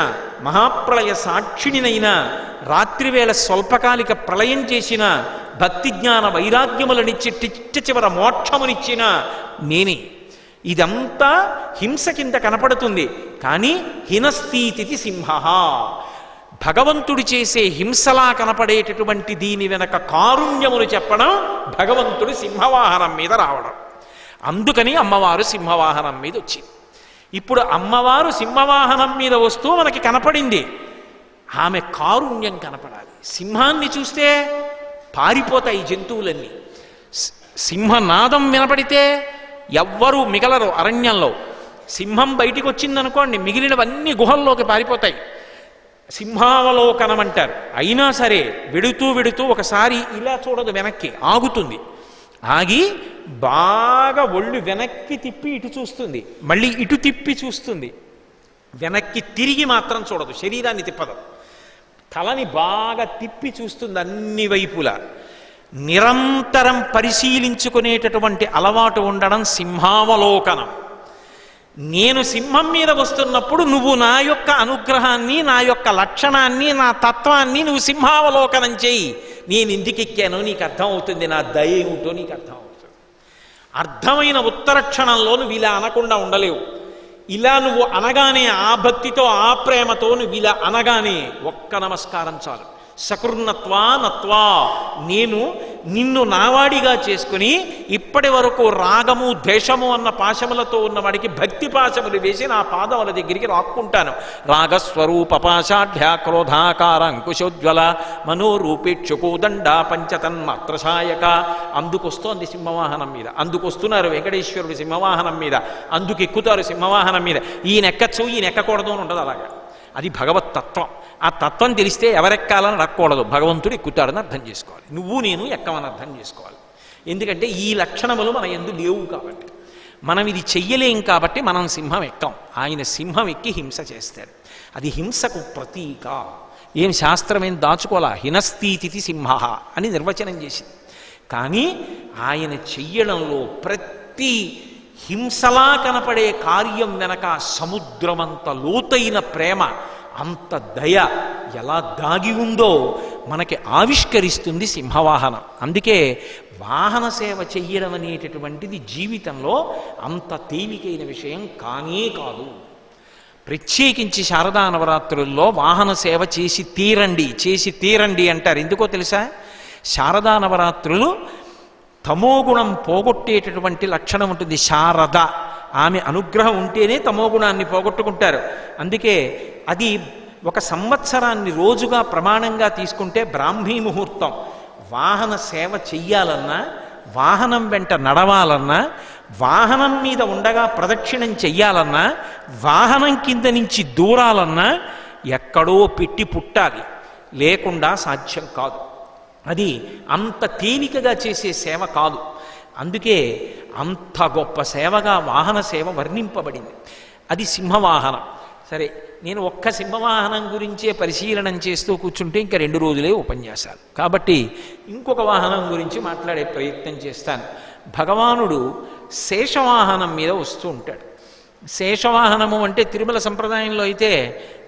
మహాప్రళయ సాక్షిణినైనా, రాత్రివేళ స్వల్పకాలిక ప్రళయం చేసిన, భక్తి జ్ఞాన వైరాగ్యములనిచ్చి చిట్ట చివర మోక్షమునిచ్చిన నేనే. ఇదంతా హింస కింద కనపడుతుంది, కానీ హినస్థితి సింహ, భగవంతుడు చేసే హింసలా కనపడేటటువంటి దీని వెనక కారుణ్యమును చెప్పడం, భగవంతుడు సింహవాహనం మీద రావడం. అందుకని అమ్మవారు సింహవాహనం మీద వచ్చింది. ఇప్పుడు అమ్మవారు సింహవాహనం మీద వస్తూ మనకి కనపడింది, ఆమె కారుణ్యం కనపడాలి. సింహాన్ని చూస్తే పారిపోతాయి జంతువులన్నీ. సింహనాదం వినపడితే ఎవ్వరూ మిగలరు అరణ్యంలో. సింహం బయటికి వచ్చిందనుకోండి, మిగిలినవన్నీ గుహల్లోకి పారిపోతాయి. సింహావలోకనం అంటారు. అయినా సరే వెడుతూ ఒకసారి ఇలా చూడదు, వెనక్కి ఆగుతుంది. ఆగి బాగా ఒళ్ళు వెనక్కి తిప్పి ఇటు చూస్తుంది, మళ్ళీ ఇటు తిప్పి చూస్తుంది. వెనక్కి తిరిగి మాత్రం చూడదు, శరీరాన్ని తిప్పదు, తలని బాగా తిప్పి చూస్తుంది అన్ని వైపులా. నిరంతరం పరిశీలించుకునేటటువంటి అలవాటు ఉండడం సింహావలోకనం. నేను సింహం మీద వస్తున్నప్పుడు నువ్వు నా యొక్క అనుగ్రహాన్ని, నా యొక్క లక్షణాన్ని, నా తత్వాన్ని నువ్వు సింహావలోకనం చెయ్యి. నేను ఎందుకు ఎక్కానో నీకు అర్థం అవుతుంది, నా దయ ఏమిటో నీకు అర్థం అవుతుంది. అర్థమైన ఉత్తర క్షణంలో నువ్వు ఇలా అనకుండా ఉండలేవు. ఇలా నువ్వు అనగానే, ఆ భక్తితో, ఆ ప్రేమతో నువ్వు ఇలా అనగానే ఒక్క నమస్కారం చాలు. సకృన్నత్వా నత్వా, నేను నిన్ను నావాడిగా చేసుకుని ఇప్పటి వరకు రాగము ద్వేషము అన్న పాశములతో ఉన్నవాడికి భక్తి పాశములు వేసి నా పాదముల దగ్గరికి రాక్కుంటాను. రాగస్వరూప పాశాఢ్య క్రోధాకార అంకుశోజ్వల మనోరూపేక్షుకోదండ పంచతన్మాత్రసాయక. అందుకొస్తోంది సింహవాహనం మీద, అందుకొస్తున్నారు వెంకటేశ్వరుడు సింహవాహనం మీద, అందుకెక్కుతారు సింహవాహనం మీద. ఈయన ఎక్కచ్చు, ఈయన ఎక్కకూడదు అని ఉండదు. అలాగా అది భగవత్ తత్వం. ఆ తత్వం తెలిస్తే ఎవరెక్కాలని రక్కూడదు, భగవంతుడు ఎక్కుతాడని అర్థం చేసుకోవాలి. నువ్వు నేను ఎక్కమని అర్థం చేసుకోవాలి. ఎందుకంటే ఈ లక్షణములు మన యందు లేవు కాబట్టి, మనం ఇది చెయ్యలేం కాబట్టి మనం సింహం ఎక్కం. ఆయన సింహం ఎక్కి హింస చేస్తాడు. అది హింసకు ప్రతీక. ఏం శాస్త్రం ఏం దాచుకోవాలా, హినస్థితి సింహ అని నిర్వచనం చేసింది. కానీ ఆయన చెయ్యడంలో ప్రతి హింసలా కనపడే కార్యం వెనక సముద్రమంత లోతైన ప్రేమ, అంత దయ ఎలా దాగి ఉందో మనకి ఆవిష్కరిస్తుంది సింహవాహనం. అందుకే వాహన సేవ చెయ్యడం అనేటటువంటిది జీవితంలో అంత తేలికైన విషయం కానే కాదు. ప్రత్యేకించి శారదా నవరాత్రుల్లో వాహన సేవ చేసి తీరండి అంటారు. ఎందుకో తెలుసా? శారదా నవరాత్రులు తమోగుణం పోగొట్టేటటువంటి లక్షణం ఉంటుంది. శారద, ఆమె అనుగ్రహం ఉంటేనే తమోగుణాన్ని పోగొట్టుకుంటారు. అందుకే అది ఒక సంవత్సరాన్ని రోజుగా ప్రమాణంగా తీసుకుంటే బ్రాహ్మీ ముహూర్తం. వాహన సేవ చెయ్యాలన్నా, వాహనం వెంట నడవాలన్నా, వాహనం మీద ఉండగా ప్రదక్షిణం చెయ్యాలన్నా, వాహనం కింద నుంచి దూరాలన్నా ఎక్కడో పెట్టి పుట్టాలి, లేకుండా సాధ్యం కాదు. అది అంత తేలికగా చేసే సేవ కాదు. అందుకే అంత గొప్ప సేవగా వాహన సేవ వర్ణింపబడింది. అది సింహవాహనం. సరే, నేను ఒక్క సింహవాహనం గురించే పరిశీలనం చేస్తూ కూర్చుంటే ఇంకా 2 రోజులే ఉపన్యాసాలు. కాబట్టి ఇంకొక వాహనం గురించి మాట్లాడే ప్రయత్నం చేస్తాను. భగవానుడు శేషవాహనం మీద వస్తూ ఉంటాడు. శేషవాహనము అంటే తిరుమల సంప్రదాయంలో అయితే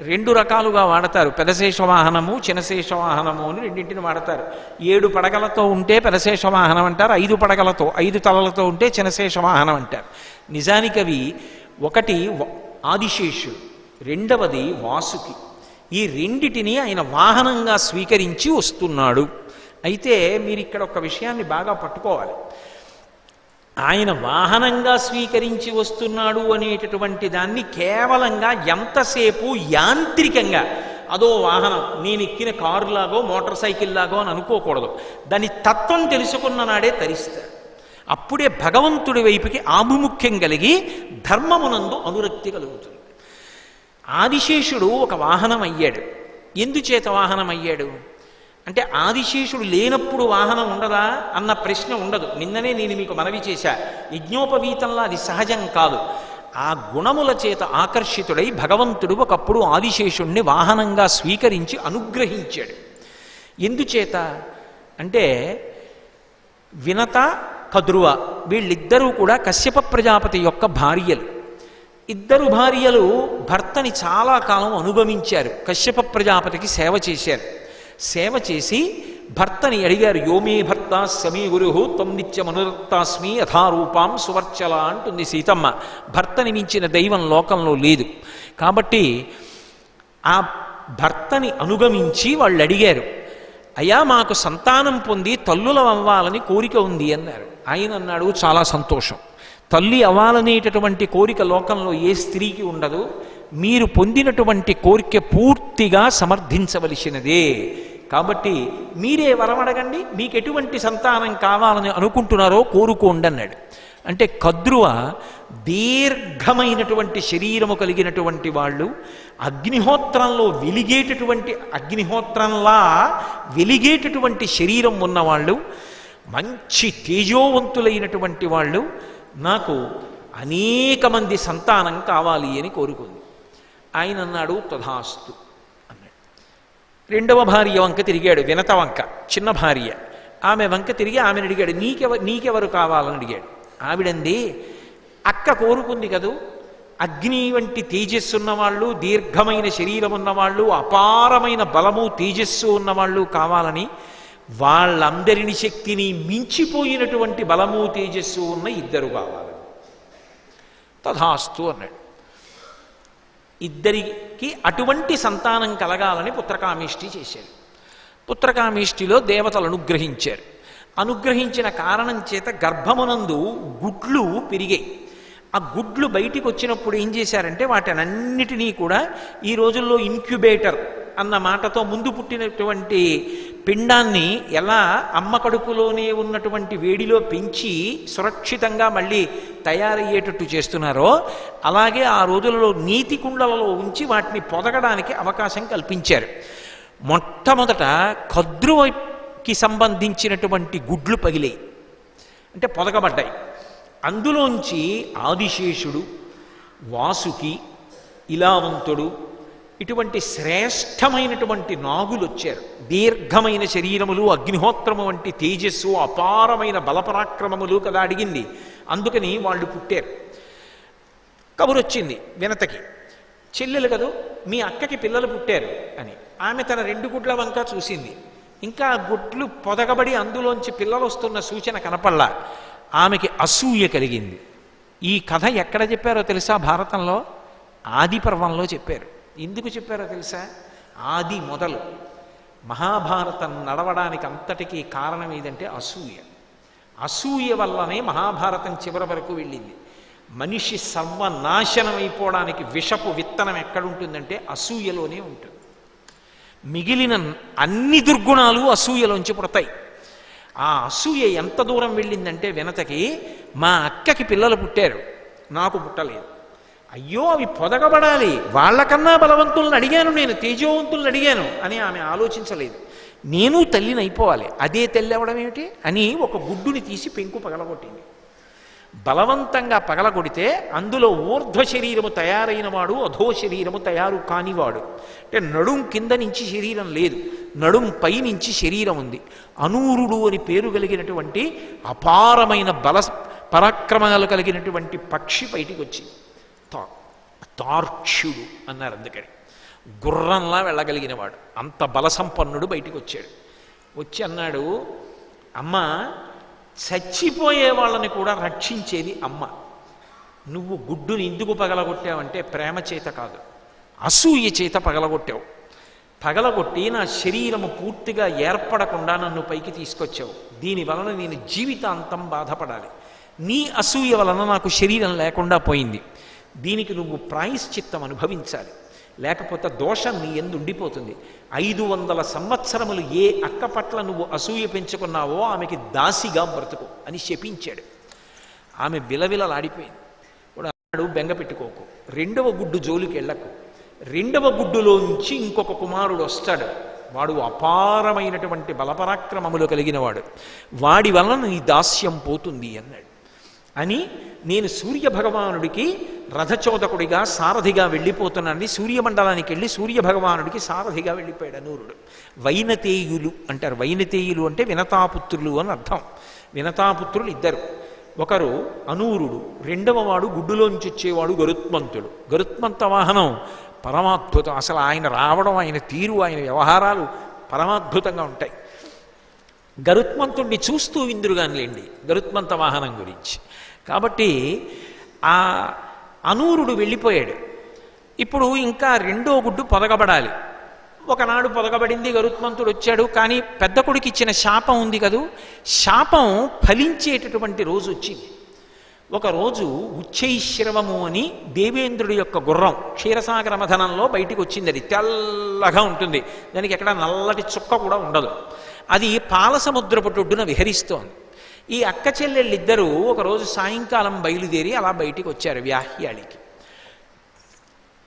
2 రకాలుగా వాడతారు. పెదశేషవాహనము, చినశేషవాహనము అని రెండింటిని వాడతారు. 7 పడగలతో ఉంటే పెదశేషవాహనం అంటారు, 5 పడగలతో 5 తలలతో ఉంటే చినశేషవాహనం అంటారు. నిజానికి అవి ఒకటి ఆదిశేషుడు, రెండవది వాసుకి. ఈ రెండిటిని ఆయన వాహనంగా స్వీకరించి వస్తున్నాడు. అయితే మీరు ఇక్కడ ఒక విషయాన్ని బాగా పట్టుకోవాలి. ఆయన వాహనంగా స్వీకరించి వస్తున్నాడు అనేటటువంటి దాన్ని కేవలంగా ఎంతసేపు యాంత్రికంగా అదో వాహనం, నేను ఎక్కిన కారులాగో మోటార్ సైకిల్ లాగో అని అనుకోకూడదు. దాని తత్వం తెలుసుకున్న నాడే తరిస్తాడు. అప్పుడే భగవంతుడి వైపుకి ఆభిముఖ్యం కలిగి ధర్మమునందు అనురక్తి కలుగుతుంది. ఆదిశేషుడు ఒక వాహనం అయ్యాడు. ఎందుచేత వాహనం అయ్యాడు అంటే, ఆదిశేషుడు లేనప్పుడు వాహనం ఉండదా అన్న ప్రశ్న ఉండదు. నిన్ననే నేను మీకు మనవి చేశా, యజ్ఞోపవీతంలో అది సహజం కాదు. ఆ గుణముల చేత ఆకర్షితుడై భగవంతుడు ఒకప్పుడు ఆదిశేషుణ్ణి వాహనంగా స్వీకరించి అనుగ్రహించాడు. ఎందుచేత అంటే, వినత కద్రువ వీళ్ళిద్దరూ కూడా కశ్యప ప్రజాపతి యొక్క భార్యలు. ఇద్దరు భార్యలు భర్తని చాలా కాలం అనుగమించారు. కశ్యప ప్రజాపతికి సేవ చేశారు. సేవ చేసి భర్తని అడిగారు. యోమే భర్త సమీ గురు త్వం నిత్యమనురక్తాస్మి యథారూపాం సువర్చల అంటుంది సీతమ్మ. భర్తని మించిన దైవం లోకంలో లేదు. కాబట్టి ఆ భర్తని అనుగమించి వాళ్ళు అడిగారు, అయ్యా మాకు సంతానం పొంది తల్లుల అవ్వాలని కోరిక ఉంది అన్నారు. ఆయన అన్నాడు, చాలా సంతోషం. తల్లి అవ్వాలనేటటువంటి కోరిక లోకంలో ఏ స్త్రీకి ఉండదు. మీరు పొందినటువంటి కోరిక పూర్తిగా సమర్థించవలసినదే. కాబట్టి మీరే వరమడగండి, మీకు ఎటువంటి సంతానం కావాలని అనుకుంటున్నారో కోరుకోండి అన్నాడు. అంటే కద్రువ దీర్ఘమైనటువంటి శరీరము కలిగినటువంటి వాళ్ళు, అగ్నిహోత్రంలో వెలిగేటటువంటి అగ్నిహోత్రంలా వెలిగేటటువంటి శరీరం ఉన్నవాళ్ళు, మంచి తేజోవంతులైనటువంటి వాళ్ళు, నాకు అనేక మంది సంతానం కావాలి అని కోరుకుంది. ఆయన అన్నాడు, తథాస్తు అన్నాడు. రెండవ భార్య వంక తిరిగాడు, వినత వంక, చిన్న భార్య. ఆమె వంక తిరిగి ఆమెను అడిగాడు, నీకెవరు కావాలని అడిగాడు. ఆవిడంది, అక్క కోరుకుంది కదూ, అగ్ని వంటి తేజస్సు ఉన్నవాళ్ళు, దీర్ఘమైన శరీరం ఉన్నవాళ్ళు, అపారమైన బలము తేజస్సు ఉన్నవాళ్ళు కావాలని, వాళ్ళందరిని శక్తిని మించిపోయినటువంటి బలము తేజస్సు ఉన్న ఇద్దరు కావాలని. తథాస్తు అన్నాడు. ఇద్దరికి అటువంటి సంతానం కలగాలని పుత్రకామేష్టి చేశాడు. పుత్రకామేష్టిలో దేవతలు అనుగ్రహించారు. అనుగ్రహించిన కారణం చేత గర్భమునందు గుడ్లు పెరిగాయి. ఆ గుడ్లు బయటికి వచ్చినప్పుడు ఏం చేశారంటే వాటినన్నిటినీ కూడా ఈ రోజుల్లో ఇన్క్యుబేటర్ అన్న మాటతో ముందు పుట్టినటువంటి పిండాన్ని ఎలా అమ్మ కడుపులోనే ఉన్నటువంటి వేడిలో పెంచి సురక్షితంగా మళ్ళీ తయారయ్యేటట్టు చేస్తున్నారో అలాగే ఆ రోజులలో నీతి కుండలలో ఉంచి వాటిని పొదగడానికి అవకాశం కల్పించారు. మొట్టమొదట కద్రువకి సంబంధించినటువంటి గుడ్లు పగిలాయి, అంటే పొదగబడ్డాయి. అందులోంచి ఆదిశేషుడు, వాసుకి, ఇలావంతుడు ఇటువంటి శ్రేష్టమైనటువంటి నాగులు వచ్చారు. దీర్ఘమైన శరీరములు, అగ్నిహోత్రము వంటి తేజస్సు, అపారమైన బలపరాక్రమములు కదా అడిగింది. అందుకని వాళ్ళు పుట్టారు. కబురొచ్చింది వినతకి, చెల్లెలు కదూ మీ అక్కకి పిల్లలు పుట్టారు అని. ఆమె తన 2 గుడ్ల వంక చూసింది. ఇంకా గుడ్లు పొదగబడి అందులోంచి పిల్లలు వస్తున్న సూచన కనపడలా. ఆమెకి అసూయ కలిగింది. ఈ కథ ఎక్కడ చెప్పారో తెలుసా? భారతంలో ఆది పర్వంలో చెప్పారు. ఎందుకు చెప్పారో తెలుసా? ఆది మొదలు మహాభారతం నడవడానికి అంతటికీ కారణం ఏదంటే అసూయ. అసూయ వల్లనే మహాభారతం చివరి వరకు వెళ్ళింది. మనిషి సర్వనాశనం అయిపోవడానికి విషపు విత్తనం ఎక్కడుంటుందంటే అసూయలోనే ఉంటుంది. మిగిలిన అన్ని దుర్గుణాలు అసూయలోంచి పుడతాయి. ఆ అసూయ ఎంత దూరం వెళ్ళిందంటే వినతకి, మా అక్కకి పిల్లలు పుట్టారు, నాకు పుట్టలేదు, అయ్యో అవి పొదగబడాలి, వాళ్ళకన్నా బలవంతులను అడిగాను, నేను తేజోవంతులను అడిగాను అని ఆమె ఆలోచించలేదు. నేను తల్లిని అయిపోవాలి, అదే తల్లి అవడం ఏమిటి అని ఒక గుడ్డుని తీసి పెంకు పగలగొట్టింది. బలవంతంగా పగలగొడితే అందులో ఊర్ధ్వ శరీరము తయారైన వాడు, అధో శరీరము తయారు కానివాడు. అంటే నడుం కింద నుంచి శరీరం లేదు, నడుం పై నుంచి శరీరం ఉంది. అనూరుడు అని పేరు కలిగినటువంటి అపారమైన బల పరాక్రమాలు కలిగినటువంటి పక్షి బయటికి వచ్చి తార్క్ష్యుడు అన్నారు. అందుకని గుర్రంలా వెళ్ళగలిగిన వాడు, అంత బలసంపన్నుడు బయటికి వచ్చాడు. వచ్చి అన్నాడు, అమ్మ, చచ్చిపోయే వాళ్ళని కూడా రక్షించేది అమ్మ. నువ్వు గుడ్డుని ఎందుకు పగలగొట్టావంటే ప్రేమ చేత కాదు, అసూయ చేత పగలగొట్టావు. పగలగొట్టి నా శరీరము పూర్తిగా ఏర్పడకుండా నన్ను పైకి తీసుకొచ్చావు. దీనివలన నేను జీవితాంతం బాధపడాలి. నీ అసూయ వలన నాకు శరీరం లేకుండా పోయింది. దీనికి నువ్వు ప్రాయశ్చిత్తం అనుభవించాలి, లేకపోతే దోషం నీ యందు ఉండిపోతుంది. 500 సంవత్సరములు ఏ అక్క పట్ల నువ్వు అసూయ పెంచుకున్నావో ఆమెకి దాసిగా బ్రతుకు అని శపించాడు. ఆమె విలవిలలాడిపోయింది. ఇప్పుడు అన్నాడు, బెంగ పెట్టుకోకు, 2వ గుడ్డు జోలికి వెళ్ళకు. 2వ గుడ్డులోంచి ఇంకొక కుమారుడు వస్తాడు, వాడు అపారమైనటువంటి బలపరాక్రమములు కలిగినవాడు, వాడి వలన నీ దాస్యం పోతుంది అన్నాడు. అని నేను సూర్యభగవానుడికి రథచోదకుడిగా సారథిగా వెళ్ళిపోతున్నానని సూర్యమండలానికి వెళ్ళి సూర్యభగవానుడికి సారథిగా వెళ్ళిపోయాడు అనూరుడు. వైనతేయులు అంటారు. వైనతేయులు అంటే వినతాపుత్రులు అని అర్థం. వినతాపుత్రులు ఇద్దరు, ఒకరు అనూరుడు, 2వ వాడు గుడ్డులోంచి వచ్చేవాడు గరుత్మంతుడు. గరుత్మంత వాహనం పరమాద్భుతం. అసలు ఆయన రావడం, ఆయన తీరు, ఆయన వ్యవహారాలు పరమాద్భుతంగా ఉంటాయి. గరుత్మంతుడిని చూస్తూ విందురుగానిలేండి గరుత్మంత వాహనం గురించి. కాబట్టి ఆ అనూరుడు వెళ్ళిపోయాడు. ఇప్పుడు ఇంకా 2వ గుడ్డు పొదగబడాలి. ఒకనాడు పొదగబడింది, గరుత్మంతుడు వచ్చాడు. కానీ పెద్ద కొడుకు ఇచ్చిన శాపం ఉంది కదూ, శాపం ఫలించేటటువంటి రోజు వచ్చింది. ఒకరోజు ఉచ్చైశ్రవము అని దేవేంద్రుడి యొక్క గుర్రం క్షీరసాగర మథనంలో బయటికి వచ్చింది. అది తెల్లగా ఉంటుంది, దానికి ఎక్కడ నల్లటి చుక్క కూడా ఉండదు. అది పాలసముద్రపుటొడ్డున విహరిస్తోంది. ఈ అక్క చెల్లెళ్ళిద్దరూ ఒకరోజు సాయంకాలం బయలుదేరి అలా బయటికి వచ్చారు వ్యాహ్యాళికి.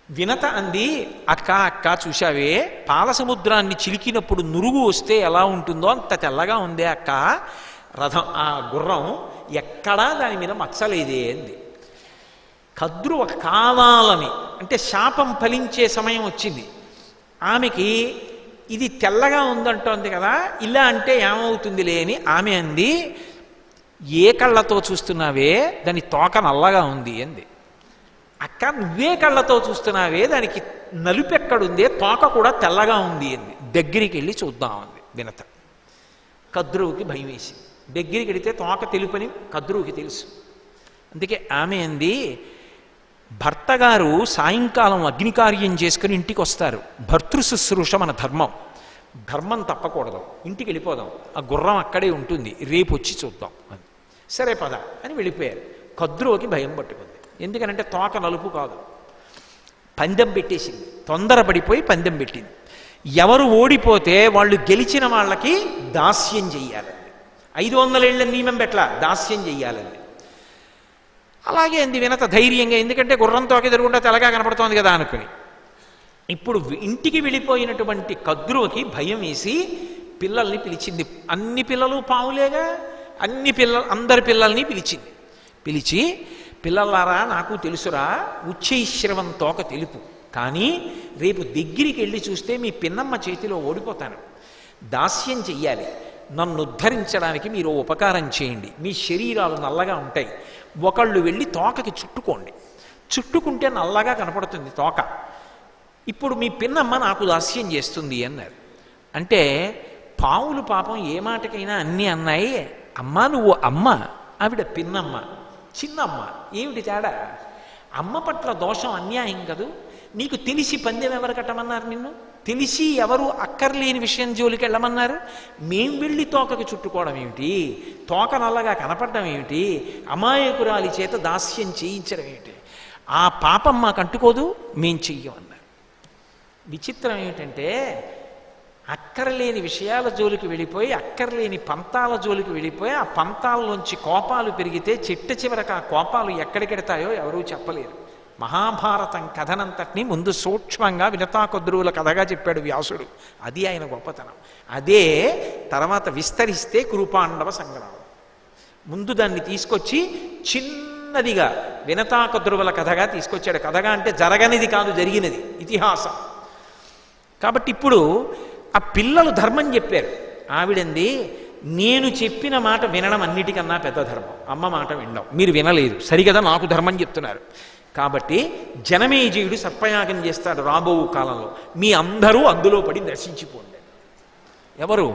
వినత అంది, అక్క అక్క చూశావే, పాలసముద్రాన్ని చిలికినప్పుడు నురుగు వస్తే ఎలా ఉంటుందో అంత తెల్లగా ఉందే అక్క రథం, ఆ గుర్రం, ఎక్కడా దాని మీద మచ్చలేదే అంది. కద్రువ కావాలని, అంటే శాపం ఫలించే సమయం వచ్చింది. ఆమెకి ఇది తెల్లగా ఉందంటోంది కదా, ఇలా అంటే ఏమవుతుందిలే అని ఆమె అంది, ఏ కళ్ళతో చూస్తున్నావే దాని తోక నల్లగా ఉంది అంది. అక్క నువ్వే కళ్ళతో చూస్తున్నావే దానికి నలుపెక్కడుందే, తోక కూడా తెల్లగా ఉంది అంది. దగ్గరికి వెళ్ళి చూద్దాం అంది వినత. కద్రువుకి భయం వేసి దగ్గరికి వెళితే తోక తెలుపని కద్రువుకి తెలుసు. అందుకే ఆమె అంది, భర్త గారు సాయంకాలం అగ్నికార్యం చేసుకుని ఇంటికి వస్తారు. భర్తృ శుశ్రూష మన ధర్మం, ధర్మం తప్పకూడదు, ఇంటికి వెళ్ళిపోదాం, ఆ గుర్రం అక్కడే ఉంటుంది, రేపు వచ్చి చూద్దాం అని. సరే పద అని వెళ్ళిపోయారు. కద్రువుకి భయం పట్టుకుంది, ఎందుకనంటే తోక నలుపు కాదు. పందెం పెట్టేసింది, తొందరపడిపోయి పందెం పెట్టింది. ఎవరు ఓడిపోతే వాళ్ళు గెలిచిన వాళ్ళకి దాస్యం చెయ్యాలండి. 500 ఏళ్ళ నియమం పెట్ల దాస్యం చెయ్యాలండి. అలాగే అంది వినత ధైర్యంగా, ఎందుకంటే గుర్రంతోకి ఎదురుగుండా తెల్లగా కనపడుతోంది కదా అనుకుని. ఇప్పుడు ఇంటికి వెళ్ళిపోయినటువంటి కద్రువుకి భయం వేసి పిల్లల్ని పిలిచింది. అన్ని పిల్లలు పావులేగా, అందరి పిల్లల్ని పిలిచింది. పిలిచి, పిల్లలారా నాకు తెలుసురా, ఉచ్చైశ్రవం తోక తెలుపు, కానీ రేపు దగ్గరికి వెళ్ళి చూస్తే మీ పిన్నమ్మ చేతిలో ఓడిపోతాను. దాస్యం చెయ్యాలి, నన్ను ఉద్ధరించడానికి మీరు ఉపకారం చేయండి. మీ శరీరాలు నల్లగా ఉంటాయి, ఒకళ్ళు వెళ్ళి తోకకి చుట్టుకోండి, చుట్టుకుంటే నల్లగా కనపడుతుంది తోక. ఇప్పుడు మీ పిన్నమ్మ నాకు దాస్యం చేస్తుంది అన్నారు. అంటే పావులు పాపం ఏ మాటకైనా అన్నీ అన్నాయి. అమ్మ నువ్వు అమ్మ, ఆవిడ పిన్నమ్మ, చిన్నమ్మ, ఏమిటి తేడా? అమ్మ పట్ల దోషం అన్యాయం కదూ. నీకు తెలిసి పందెం ఎవరు కట్టమన్నారు? నిన్ను తెలిసి ఎవరు అక్కర్లేని విషయం జోలికి వెళ్ళమన్నారు? మేం వెళ్ళి తోకకి చుట్టుకోవడం ఏమిటి, తోక నల్లగా కనపడడం ఏమిటి, అమాయకురాలి చేత దాస్యం చేయించడం ఏమిటి? ఆ పాపం మాకు అంటుకోదు, మేం చెయ్యమన్నారు. విచిత్రం ఏమిటంటే అక్కర్లేని విషయాల జోలికి వెళ్ళిపోయి, అక్కర్లేని పంతాల జోలికి వెళ్ళిపోయి, ఆ పంతాల్లోంచి కోపాలు పెరిగితే చిట్ట చివరకు ఆ కోపాలు ఎక్కడికెడతాయో ఎవరూ చెప్పలేరు. మహాభారతం కథనంతటినీ ముందు సూక్ష్మంగా వినతాకద్రువుల కథగా చెప్పాడు వ్యాసుడు. అది ఆయన గొప్పతనం. అదే తర్వాత విస్తరిస్తే కురుపాండవ సంగ్రామం. ముందు దాన్ని తీసుకొచ్చి చిన్నదిగా వినతాకద్రువుల కథగా తీసుకొచ్చాడు. కథగా అంటే జరగనిది కాదు, జరిగినది, ఇతిహాసం. కాబట్టి ఇప్పుడు ఆ పిల్లలు ధర్మం చెప్పారు. ఆవిడంది, నేను చెప్పిన మాట వినడం అన్నిటికన్నా పెద్ద ధర్మం, అమ్మ మాట వినడం మీరు వినలేదు సరిగదా, నాకు ధర్మం చెప్తున్నారు. కాబట్టి జనమేజయుడు సర్పయాగం చేస్తాడు రాబో కాలంలో, మీ అందరూ అందులో పడి నశించిపోండి. ఎవరు?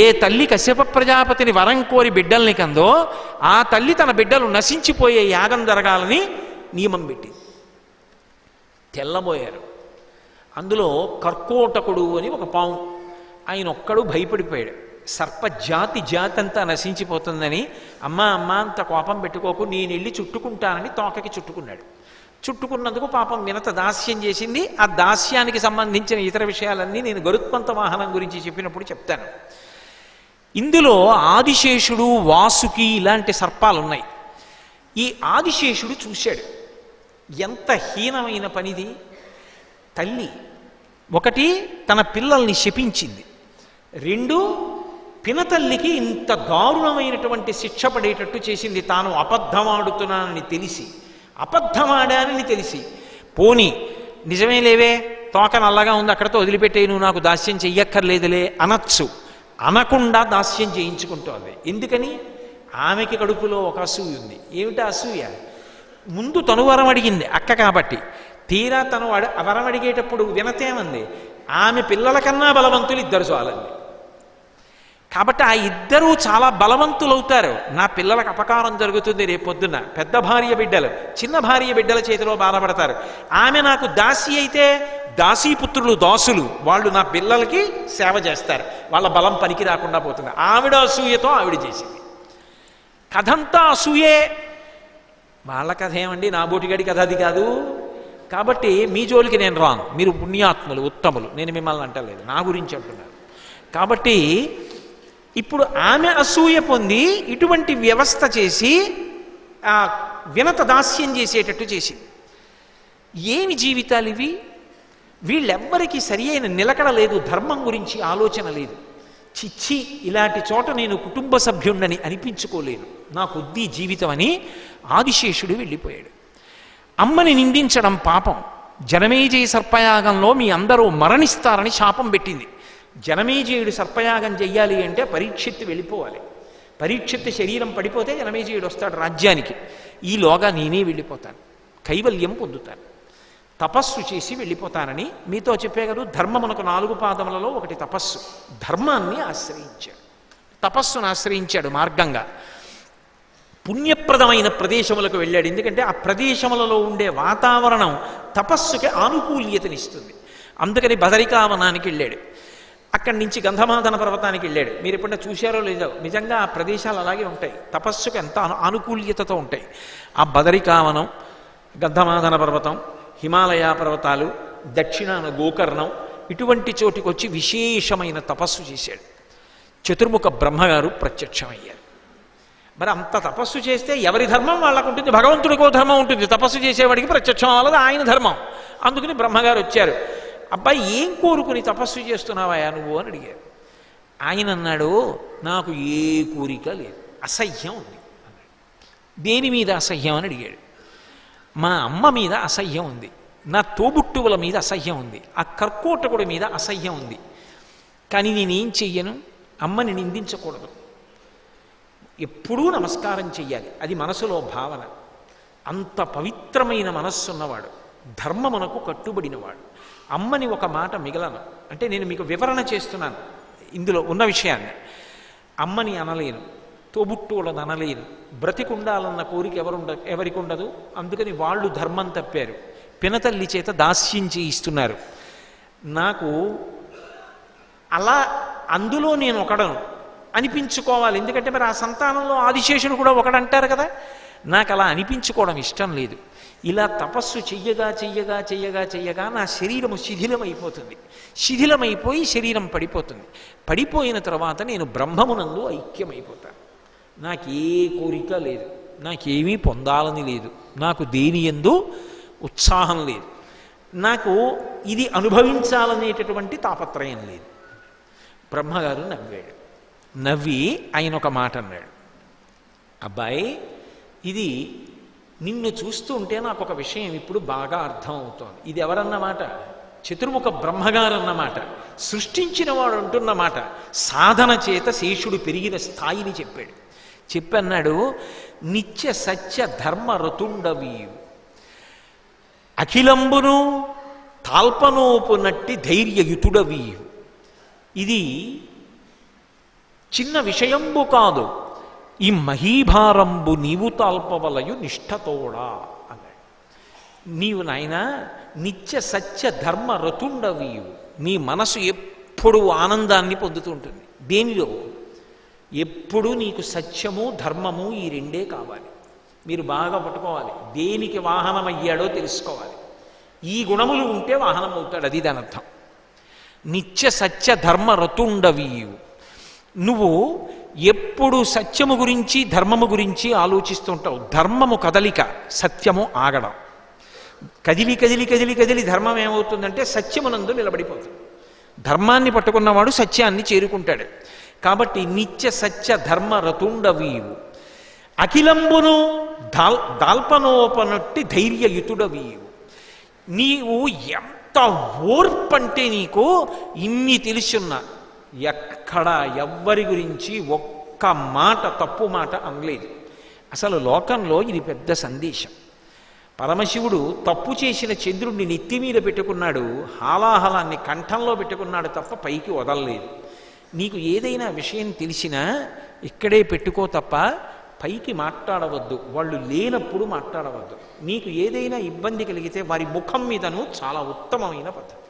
ఏ తల్లి కశ్యప ప్రజాపతిని వరం కోరి బిడ్డల్ని కందో ఆ తల్లి తన బిడ్డలు నశించిపోయే యాగం జరగాలని నియమం పెట్టింది. తెల్లబోయారు. అందులో కర్కోటకుడు అని ఒక పాము, ఆయన ఒక్కడు భయపడిపోయాడు. సర్పజాతి అంతా నశించిపోతుందని, అమ్మ అంత కోపం పెట్టుకోకు, నేను వెళ్ళి చుట్టుకుంటానని తోకకి చుట్టుకున్నాడు. చుట్టుకున్నందుకు పాపం వినత దాస్యం చేసింది. ఆ దాస్యానికి సంబంధించిన ఇతర విషయాలన్నీ నేను గరుత్మంత వాహనం గురించి చెప్పినప్పుడు చెప్తాను. ఇందులో ఆదిశేషుడు, వాసుకి ఇలాంటి సర్పాలు ఉన్నాయి. ఈ ఆదిశేషుడు చూశాడు, ఎంత హీనమైన పనిది. తల్లి ఒకటి తన పిల్లల్ని శపించింది, 2 పినతల్లికి ఇంత దారుణమైనటువంటి శిక్ష పడేటట్టు చేసింది. తాను అబద్ధమాడుతున్నానని తెలిసి, అబద్ధమాడానని తెలిసి, పోనీ నిజమే లేవే, తోక నల్లగా ఉంది అక్కడతో వదిలిపెట్టే, నువ్వు నాకు దాస్యం చెయ్యక్కర్లేదులే అనొచ్చు. అనకుండా దాస్యం చేయించుకుంటోంది. ఎందుకని? ఆమెకి కడుపులో ఒక అసూయ ఉంది. ఏమిటా అసూయ? ముందు తను వరం అడిగింది అక్క కాబట్టి, తీరా తను వరం అడిగేటప్పుడు వినతేమంది, ఆమె పిల్లల కన్నా బలవంతులు 2 చాలండి. కాబట్టి ఆ 2 చాలా బలవంతులవుతారు. నా పిల్లలకు అపకారం జరుగుతుంది రేపొద్దున, పెద్ద భార్య బిడ్డలు చిన్న భార్య బిడ్డల చేతిలో బాధపడతారు. ఆమె నాకు దాసి అయితే దాసీపుత్రులు దాసులు, వాళ్ళు నా పిల్లలకి సేవ చేస్తారు, వాళ్ళ బలం పనికి రాకుండా పోతుంది. ఆవిడ అసూయతో ఆవిడ చేసింది. కథంతా అసూయే. వాళ్ళ కథ ఏమండి, నా బోటిగడి కథ అది కాదు. కాబట్టి మీ జోలికి నేను రాను, మీరు పుణ్యాత్ములు ఉత్తములు, నేను మిమ్మల్ని అంటలేదు, నా గురించి అంటున్నారు. కాబట్టి ఇప్పుడు ఆమె అసూయ పొంది ఇటువంటి వ్యవస్థ చేసి ఆ వినత దాస్యం చేసేటట్టు చేసింది. ఏమి జీవితాలు ఇవి? వీళ్ళెవ్వరికీ సరి అయిన నిలకడ లేదు, ధర్మం గురించి ఆలోచన లేదు. చిచ్చి, ఇలాంటి చోట నేను కుటుంబ సభ్యుణ్ణని అనిపించుకోలేను, నాకొద్దీ జీవితం అని ఆదిశేషుడు వెళ్ళిపోయాడు. అమ్మని నిందించడం పాపం. జనమేజయ సర్పయాగంలో మీ అందరూ మరణిస్తారని శాపం పెట్టింది. జనమేజయుడు సర్పయాగం చెయ్యాలి అంటే పరీక్షిత్తు వెళ్ళిపోవాలి. పరీక్షిత్తు శరీరం పడిపోతే జనమేజయుడు వస్తాడు రాజ్యానికి. ఈలోగా నేనే వెళ్ళిపోతాను, కైవల్యం పొందుతాను, తపస్సు చేసి వెళ్ళిపోతానని మీతో చెప్పే కదా. ధర్మమునకు 4 పాదములలో ఒకటి తపస్సు. ధర్మాన్ని ఆశ్రయించాడు, తపస్సును ఆశ్రయించాడు మార్గంగా. పుణ్యప్రదమైన ప్రదేశములకు వెళ్ళాడు. ఎందుకంటే ఆ ప్రదేశములలో ఉండే వాతావరణం తపస్సుకి ఆనుకూల్యతనిస్తుంది. అందుకని బదరికావనానికి వెళ్ళాడు. అక్కడి నుంచి గంధమాదన పర్వతానికి వెళ్ళాడు. మీరు ఎప్పుడైనా చూశారో లేదో, నిజంగా ఆ ప్రదేశాలు అలాగే ఉంటాయి, తపస్సుకు ఎంత ఆనుకూల్యతతో ఉంటాయి. ఆ బదరికావనం, గంధమాదన పర్వతం, హిమాలయ పర్వతాలు, దక్షిణాన గోకర్ణం, ఇటువంటి చోటికి వచ్చి విశేషమైన తపస్సు చేశాడు. చతుర్ముఖ బ్రహ్మగారు ప్రత్యక్షమయ్యారు. మరి అంత తపస్సు చేస్తే ఎవరి ధర్మం వాళ్ళకు ఉంటుంది, భగవంతుడికో ధర్మం ఉంటుంది, తపస్సు చేసేవాడికి ప్రత్యక్షం అవ్వదు ఆయన ధర్మం. అందుకని బ్రహ్మగారు వచ్చారు. అబ్బాయి ఏం కోరుకుని తపస్సు చేస్తున్నావా నువ్వు అని అడిగారు. ఆయన అన్నాడు, నాకు ఏ కోరిక లేదు, అసహ్యం ఉంది అన్నాడు. దేని మీద అసహ్యం అని అడిగాడు. మా అమ్మ మీద అసహ్యం ఉంది, నా తోబుట్టువుల మీద అసహ్యం ఉంది, ఆ కర్కోటకుడి మీద అసహ్యం ఉంది. కానీ నేనేం చెయ్యను, అమ్మని నిందించకూడదు, ఎప్పుడూ నమస్కారం చెయ్యాలి, అది మనసులో భావన. అంత పవిత్రమైన మనస్సున్నవాడు, ధర్మమునకు కట్టుబడినవాడు. అమ్మని ఒక మాట మిగలను అంటే నేను మీకు వివరణ చేస్తున్నాను ఇందులో ఉన్న విషయాన్ని. అమ్మని అనలేను, తోబుట్టువులను అనలేను, బ్రతికుండాలన్న కోరిక ఎవరికి ఉండదు. అందుకని వాళ్ళు ధర్మం తప్పారు, పినతల్లి చేత దాస్యం చేయిస్తున్నారు. నాకు అలా అందులో నేను ఒకడను అనిపించుకోవాలి. ఎందుకంటే మరి ఆ సంతానంలో ఆదిశేషుడు కూడా ఒకడంటారు కదా. నాకు అలా అనిపించుకోవడం ఇష్టం లేదు. ఇలా తపస్సు చెయ్యగా చెయ్యగా చెయ్యగా చెయ్యగా నా శరీరము శిథిలమైపోతుంది, శిథిలమైపోయి శరీరం పడిపోతుంది. పడిపోయిన తర్వాత నేను బ్రహ్మమునందు ఐక్యమైపోతాను. నాకు ఏ కోరిక లేదు, నాకేమీ పొందాలని లేదు, నాకు దేని యందు ఉత్సాహం లేదు, నాకు ఇది అనుభవించాలనేటటువంటి తాపత్రయం లేదు. బ్రహ్మగారు నవ్వాడు. నవ్వి ఆయన ఒక మాట అన్నాడు, అబ్బాయి ఇది నిన్ను చూస్తూ ఉంటే నాకు ఒక విషయం ఇప్పుడు బాగా అర్థం అవుతోంది. ఇది ఎవరన్నమాట? చతుర్ముఖ బ్రహ్మగారు అన్నమాట, సృష్టించిన వాడు అంటున్నమాట. సాధన చేత శేషుడు పెరిగిన స్థాయిని చెప్పాడు. చెప్పన్నాడు, నిత్య సత్య ధర్మ రతుండవీవు అఖిలంబును తాల్పనోపు నట్టి ధైర్యయుతుడవీవు. ఇది చిన్న విషయంబు కాదు, ఈ మహీభారంబు నీవు తాల్పవలయు నిష్ఠతోడా అన్నాడు. నీవు నాయన నిత్య సత్య ధర్మ రతుండవీవు. నీ మనసు ఎప్పుడు ఆనందాన్ని పొందుతూ ఉంటుంది. దేనిలో? ఎప్పుడు నీకు సత్యము ధర్మము ఈ రెండే కావాలి. మీరు బాగా పట్టుకోవాలి. దేనికి వాహనం అయ్యాడో తెలుసుకోవాలి. ఈ గుణములు ఉంటే వాహనం అవుతాడు, అది దాని అర్థం. నిత్య సత్య ధర్మ రతుండవీవు. నువ్వు ఎప్పుడు సత్యము గురించి ధర్మము గురించి ఆలోచిస్తుంటావు. ధర్మము కదలిక, సత్యము ఆగడం. కదిలి కదిలి కదిలి కదిలి ధర్మం ఏమవుతుందంటే సత్యమునందు నిలబడిపోతుంది. ధర్మాన్ని పట్టుకున్నవాడు సత్యాన్ని చేరుకుంటాడు. కాబట్టి నిత్య సత్య ధర్మ రతుండవీవు అఖిలంబును దాల్పనోపనట్టి ధైర్యయుతుడవీవు. నీవు ఎంత ఓర్పంటే నీకు ఇన్ని తెలుసున్నా ఎక్కడ ఎవ్వరి గురించి ఒక్క మాట తప్పు మాట అనలేదు. అసలు లోకంలో ఇది పెద్ద సందేశం. పరమశివుడు తప్పు చేసిన చంద్రుడిని నెత్తి మీద పెట్టుకున్నాడు, హాలాహలాన్ని కంఠంలో పెట్టుకున్నాడు తప్ప పైకి వదలలేదు. నీకు ఏదైనా విషయం తెలిసినా ఇక్కడే పెట్టుకో తప్ప పైకి మాట్లాడవద్దు, వాళ్ళు లేనప్పుడు మాట్లాడవద్దు. నీకు ఏదైనా ఇబ్బంది కలిగితే వారి ముఖం మీదను చాలా ఉత్తమమైన పద్ధతి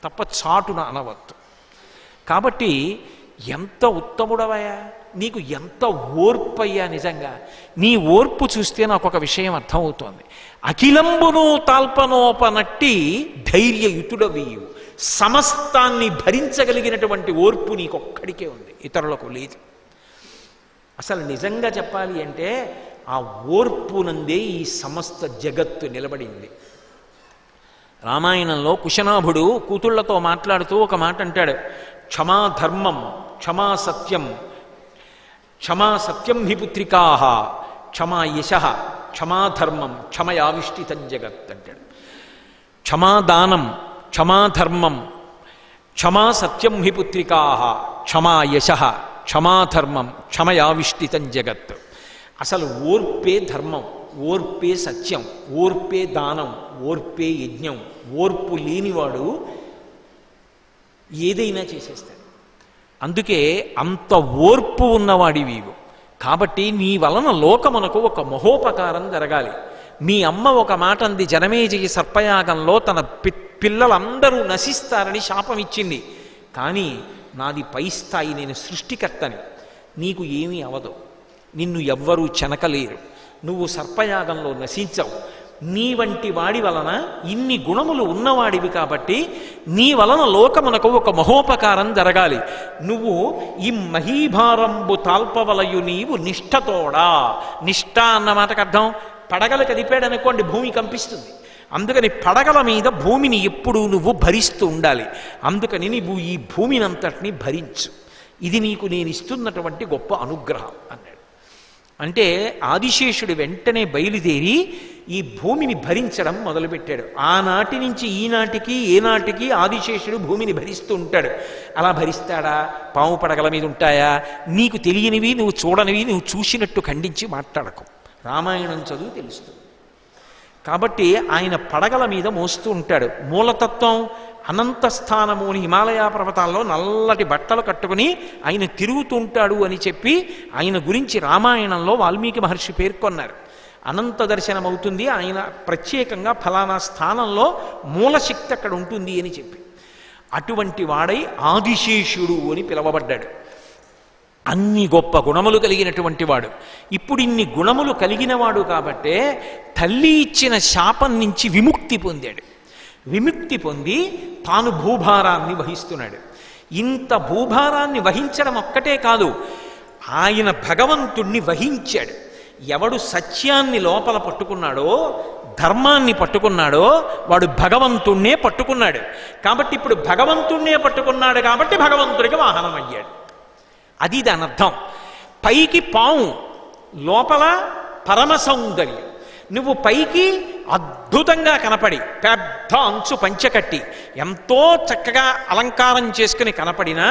తప్ప చాటున అనవద్దు. కాబట్టి ఎంత ఉత్తముడవయ్యా, నీకు ఎంత ఓర్పయ్యా. నిజంగా నీ ఓర్పు చూస్తే నాకు ఒక విషయం అర్థమవుతోంది. అఖిలంబును తాల్పనోపనట్టి ధైర్యయుతుడవీయు. సమస్తాన్ని భరించగలిగినటువంటి ఓర్పు నీకొక్కడికే ఉంది, ఇతరులకు లేదు. అసలు నిజంగా చెప్పాలి అంటే ఆ ఓర్పునందే ఈ సమస్త జగత్తు నిలబడింది. రామాయణంలో కుశనాభుడు కూతుళ్లతో మాట్లాడుతూ ఒక మాట అంటాడు, క్షమా ధర్మం క్షమా సత్యం క్షమా సత్యం హి పుత్రికా క్షమా యశ క్షమా ధర్మం క్షమయావిష్టితం జగత్ అంటాడు. క్షమాదానం క్షమాధర్మం క్షమా సత్యం హి పుత్రికా క్షమా యశ క్షమాధర్మం క్షమయావిష్టితం జగత్. అసలు ఓర్పే ధర్మం, ఓర్పే సత్యం, ఓర్పే దానం, ఓర్పే యజ్ఞం. ఓర్పు లేనివాడు ఏదైనా చేసేస్తాడు. అందుకే అంత ఓర్పు ఉన్నవాడివీవు. కాబట్టి నీ వలన లోకమునకు ఒక మహోపకారం జరగాలి. మీ అమ్మ ఒక మాట అంది, జనమేజయ సర్పయాగంలో తన పిల్లలందరూ నశిస్తారని శాపం ఇచ్చింది. కానీ నాది పై స్థాయి, నేను సృష్టికర్తని, నీకు ఏమీ అవదు, నిన్ను ఎవ్వరూ చెనకలేరు, నువ్వు సర్పయాగంలో నశించవు. నీ వంటి వాడి వలన, ఇన్ని గుణములు ఉన్నవాడివి కాబట్టి నీ వలన లోకమునకు ఒక మహోపకారం జరగాలి. నువ్వు ఈ మహీభారంబు తాల్పవలయు నీవు నిష్ఠతోడా. నిష్ఠ అన్న మాటకు అర్థం, పడగలు కదిపాడనుకోండి భూమి కంపిస్తుంది. అందుకని పడగల మీద భూమిని ఎప్పుడూ నువ్వు భరిస్తూ ఉండాలి. అందుకని నువ్వు ఈ భూమినంతటిని భరించు, ఇది నీకు నేను ఇస్తున్నటువంటి గొప్ప అనుగ్రహం అన్నాడు. అంటే ఆదిశేషుడు వెంటనే బయలుదేరి ఈ భూమిని భరించడం మొదలుపెట్టాడు. ఆనాటి నుంచి ఈనాటికి ఏనాటికి ఆదిశేషుడు భూమిని భరిస్తూ ఉంటాడు. అలా భరిస్తాడా? పాము పడగల మీద ఉంటాయా? నీకు తెలియనివి, నువ్వు చూడనివి, నువ్వు చూసినట్టు ఖండించి మాట్లాడకు. రామాయణం చదువు తెలుస్తుంది. కాబట్టి ఆయన పడగల మీద మోస్తూ ఉంటాడు. మూలతత్వం అనంత స్థానము అని హిమాలయ పర్వతాల్లో నల్లటి బట్టలు కట్టుకుని ఆయన తిరుగుతుంటాడు అని చెప్పి ఆయన గురించి రామాయణంలో వాల్మీకి మహర్షి పేర్కొన్నారు. అనంత దర్శనం అవుతుంది, ఆయన ప్రత్యేకంగా ఫలానా స్థానంలో మూలశక్తి అక్కడ ఉంటుంది అని చెప్పి అటువంటి వాడై ఆదిశేషుడు అని పిలవబడ్డాడు. అన్ని గొప్ప గుణములు కలిగినటువంటి వాడు. ఇప్పుడు ఇన్ని గుణములు కలిగినవాడు కాబట్టే తల్లి ఇచ్చిన శాపం నుంచి విముక్తి పొందాడు. విముక్తి పొంది తాను భూభారాన్ని వహిస్తున్నాడు. ఇంత భూభారాన్ని వహించడం ఒక్కటే కాదు, ఆయన భగవంతుణ్ణి వహించాడు. ఎవడు సత్యాన్ని లోపల పట్టుకున్నాడో, ధర్మాన్ని పట్టుకున్నాడో వాడు భగవంతుణ్ణే పట్టుకున్నాడు. కాబట్టి ఇప్పుడు భగవంతుణ్ణే పట్టుకున్నాడు కాబట్టి భగవంతుడికి వాహనం అయ్యాడు. అది దాని అర్థం. పైకి పాము, లోపల పరమ సౌందర్యం. నువ్వు పైకి అద్భుతంగా కనపడి పెద్ద అంచు పంచకట్టి ఎంతో చక్కగా అలంకారం చేసుకుని కనపడినా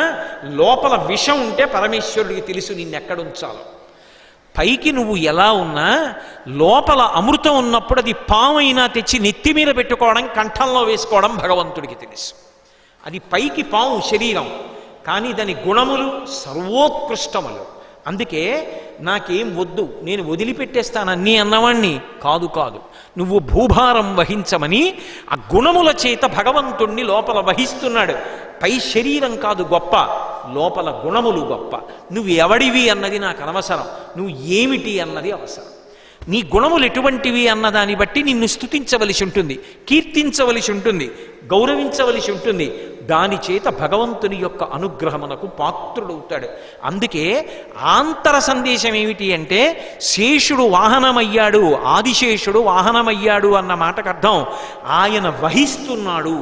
లోపల విషం ఉంటే పరమేశ్వరుడికి తెలుసు నిన్నెక్కడ ఉంచాలో. పైకి నువ్వు ఎలా ఉన్నా లోపల అమృతం ఉన్నప్పుడు అది పామైనా తెచ్చి నెత్తి మీద పెట్టుకోవడం, కంఠంలో వేసుకోవడం భగవంతుడికి తెలుసు. అది పైకి పాము శరీరం, కానీ దాని గుణములు సర్వోత్కృష్టములు. అందుకే నాకేం వద్దు, నేను వదిలిపెట్టేస్తాను అన్నీ అన్నవాణ్ణి కాదు. కాదు, నువ్వు భూభారం వహించమని ఆ గుణముల చేత భగవంతుణ్ణి లోపల వహిస్తున్నాడు. పై శరీరం కాదు గొప్ప, లోపల గుణములు గొప్ప. నువ్వు ఎవడివి అన్నది నాకు అనవసరం, నువ్వు ఏమిటి అన్నది అవసరం. నీ గుణములు ఎటువంటివి అన్నదాన్ని బట్టి నిన్ను స్తుతించవలసి ఉంటుంది, కీర్తించవలసి ఉంటుంది, గౌరవించవలసి ఉంటుంది. దాని చేత భగవంతుని యొక్క అనుగ్రహమునకు పాత్రుడవుతాడు. అందుకే ఆంతర సందేశం ఏమిటి అంటే, శేషుడు వాహనమయ్యాడు, ఆదిశేషుడు వాహనమయ్యాడు అన్న మాటకు అర్థం ఆయన వహిస్తున్నాడు.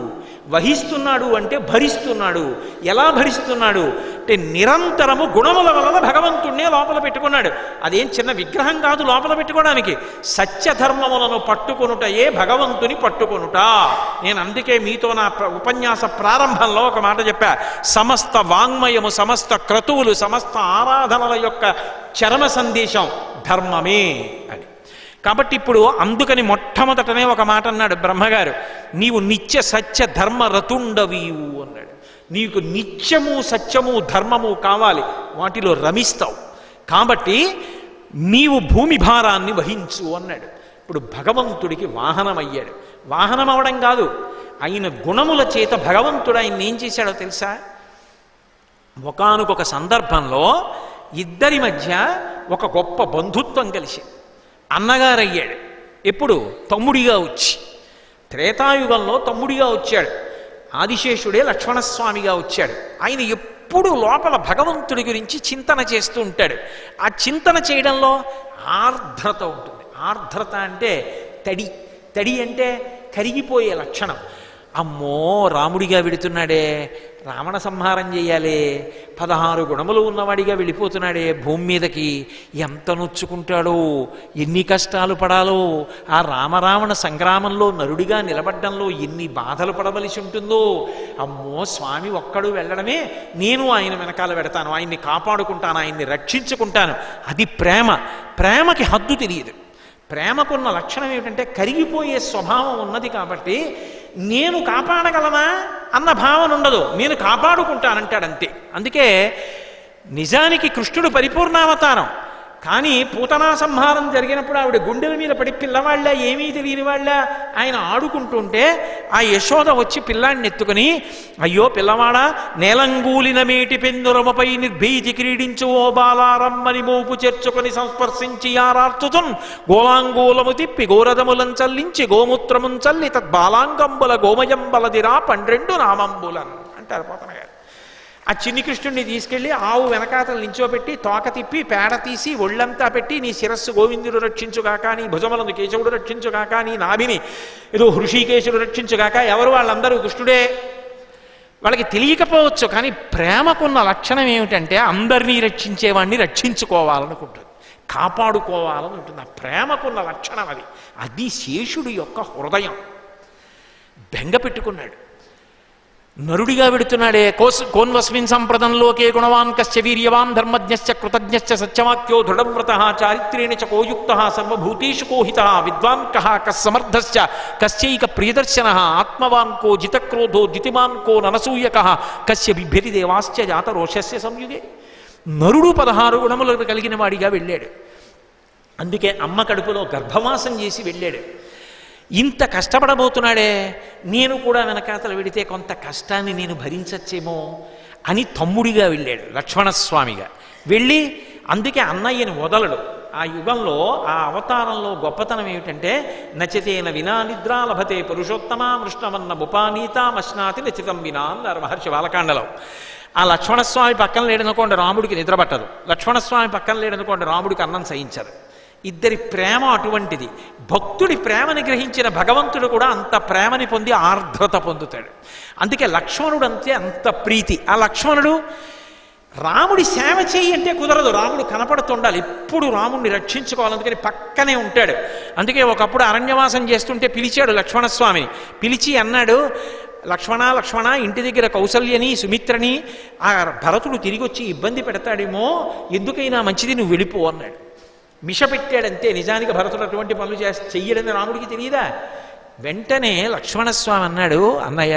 వహిస్తున్నాడు అంటే భరిస్తున్నాడు. ఎలా భరిస్తున్నాడు అంటే నిరంతరము గుణముల వలన భగవంతుణ్ణే లోపల పెట్టుకున్నాడు. అదేం చిన్న విగ్రహం కాదు లోపల పెట్టుకోవడానికి. సత్యధర్మములను పట్టుకొనుటయే భగవంతుని పట్టుకొనుట. నేను అందుకే మీతో నా ఉపన్యాస ప్రారంభంలో ఒక మాట చెప్పా, సమస్త వాంగ్మయము, సమస్త క్రతువులు, సమస్త ఆరాధనల యొక్క చరమ సందేశం ధర్మమే అని. కాబట్టి ఇప్పుడు అందుకని మొట్టమొదటనే ఒక మాట అన్నాడు బ్రహ్మగారు, నీవు నిత్య సత్య ధర్మ రతుండవీవు అన్నాడు. నీకు నిత్యము సత్యము ధర్మము కావాలి, వాటిలో రమిస్తావు. కాబట్టి నీవు భూమి భారాన్ని వహించు అన్నాడు. ఇప్పుడు భగవంతుడికి వాహనం అయ్యాడు. వాహనం అవడం కాదు, ఆయన గుణముల చేత భగవంతుడు ఆయన ఏం చేశాడో తెలుసా? ఒకానొక సందర్భంలో ఇద్దరి మధ్య ఒక గొప్ప బంధుత్వం కలిసి అన్నగారయ్యాడు. ఎప్పుడు? తమ్ముడిగా వచ్చి. త్రేతాయుగంలో తమ్ముడిగా వచ్చాడు. ఆదిశేషుడే లక్ష్మణస్వామిగా వచ్చాడు. ఆయన ఎప్పుడు లోపల భగవంతుడి గురించి చింతన చేస్తూ ఉంటాడు. ఆ చింతన చేయడంలో ఆర్ద్రత ఉంటుంది. ఆర్ద్రత అంటే తడి, తడి అంటే కరిగిపోయే లక్షణం. అమ్మో రాముడిగా వెడుతున్నాడే, రావణ సంహారం చేయాలి, 16 గుణములు ఉన్నవాడిగా వెళ్ళిపోతున్నాడే భూమి మీదకి, ఎంత నొచ్చుకుంటాడో, ఎన్ని కష్టాలు పడాలో, ఆ రామరావణ సంగ్రామంలో నరుడిగా నిలబడ్డంలో ఎన్ని బాధలు పడవలసి ఉంటుందో. అమ్మో స్వామి ఒక్కడు వెళ్ళడమే, నేను ఆయన వెనకాల పెడతాను, ఆయన్ని కాపాడుకుంటాను, ఆయన్ని రక్షించుకుంటాను. అది ప్రేమ. ప్రేమకి హద్దు తెలియదు. ప్రేమకున్న లక్షణం ఏమిటంటే కరిగిపోయే స్వభావం ఉన్నది కాబట్టి నేను కాపాడగలనా అన్న భావన ఉండదు, నేను కాపాడుకుంటానంటాడంతే. అందుకే నిజానికి కృష్ణుడు పరిపూర్ణావతారం, కానీ పూతనా సంహారం జరిగినప్పుడు ఆవిడ గుండెల మీద పడి పిల్లవాళ్ళ ఏమీ తెలియని వాళ్ళ ఆయన ఆడుకుంటుంటే ఆ యశోద వచ్చి పిల్లాడిని ఎత్తుకుని, అయ్యో పిల్లవాడా, నేలంగూలిన మేటి పెందురమపై నిర్భీతి క్రీడించు ఓ బాలారమ్మని మోపు చేర్చుకొని సంస్పర్శించి యారార్చుతున్ గోలాంగూలము తిప్పి గోరదములం చల్లించి గోమూత్రమున్ చల్లి తద్బాలాంగంబుల గోమయంబలదిరా 12 నామంబులన్ అంటారు పోతన గారు. ఆ చిన్ని కృష్ణుడిని తీసుకెళ్ళి ఆవు వెనకాతలు నించోబెట్టి తోక తిప్పి పేడ తీసి ఒళ్ళంతా పెట్టి, నీ శిరస్సు గోవిందుడు రక్షించుగాక, నీ భుజములందు కేశవుడు రక్షించుగాక, నీ నాభిని ఏదో హృషికేశుడు రక్షించుగాక. ఎవరు వాళ్ళందరూ కృష్ణుడే. వాళ్ళకి తెలియకపోవచ్చు, కానీ ప్రేమకున్న లక్షణం ఏమిటంటే అందరినీ రక్షించేవాడిని రక్షించుకోవాలనుకుంటుంది, కాపాడుకోవాలని ఉంటుంది. ఆ ప్రేమకున్న లక్షణం అది. అది శేషుడి యొక్క హృదయం. బెంగ పెట్టుకున్నాడు, నరుడిగా వెడుతున్నాడే. కోన్వస్మిన్ సంప్రదంలోకే గుణవాన్ కశ్చ వీర్యవాన్ ధర్మజ్ఞశ్చ కృతజ్ఞశ్చ సత్యవాక్యో దృఢవ్రతః చారిత్రేణ చ కోయుక్తః సర్వభూతేషు కోహితః విద్వాన్ కః కస్సమర్థశ్చ కశ్చైక ప్రియదర్శనః ఆత్మవాన్ కో జితక్రోధో దితిమాన్ కో ననసూయకః కశ్య బిభ్యతి దేవాశ్చ జాతరోషస్య సంయుగే. నరుడు 16 గుణములు కలిగిన వాడిగా వెళ్ళాడు. అందుకే అమ్మ కడుపులో గర్భవాసం చేసి వెళ్ళాడు. ఇంత కష్టపడబోతున్నాడే, నేను కూడా వెనకాతలు వెడితే కొంత కష్టాన్ని నేను భరించచ్చేమో అని తమ్ముడిగా వెళ్ళాడు, లక్ష్మణస్వామిగా వెళ్ళి. అందుకే అన్నయ్యని వదలడు. ఆ యుగంలో ఆ అవతారంలో గొప్పతనం ఏమిటంటే నచతేన వినా నిద్రా లభతే పురుషోత్తమా మృష్ణమన్న ముపానీతామశ్నాతి నచితం వినా అన్నారు మహర్షి బాలకాండలో. ఆ లక్ష్మణస్వామి పక్కన లేడనుకోండి రాముడికి నిద్ర పట్టదు, లక్ష్మణస్వామి పక్కన లేడనుకోండి రాముడికి అన్నం సహించదు. ఇద్దరి ప్రేమ అటువంటిది. భక్తుడి ప్రేమని గ్రహించిన భగవంతుడు కూడా అంత ప్రేమని పొంది ఆర్ద్రత పొందుతాడు. అందుకే లక్ష్మణుడు అంతే అంత ప్రీతి. ఆ లక్ష్మణుడు రాముడి సేవ చేయి అంటే కుదరదు, రాముడు కనపడుతుండాలి, ఎప్పుడు రాముడిని రక్షించుకోవాలి. అందుకని పక్కనే ఉంటాడు. అందుకే ఒకప్పుడు అరణ్యవాసం చేస్తుంటే పిలిచాడు లక్ష్మణస్వామిని. పిలిచి అన్నాడు, లక్ష్మణ లక్ష్మణ, ఇంటి దగ్గర కౌసల్యని సుమిత్రని ఆ భరతుడు తిరిగి వచ్చి ఇబ్బంది పెడతాడేమో, ఎందుకైనా మంచిది నువ్వు వెళ్ళిపో అన్నాడు. మిష పెట్టాడంతే. నిజానికి భరతుడు అటువంటి పనులు చెయ్యడని రాముడికి తెలియదా? వెంటనే లక్ష్మణస్వామి అన్నాడు, అన్నయ్య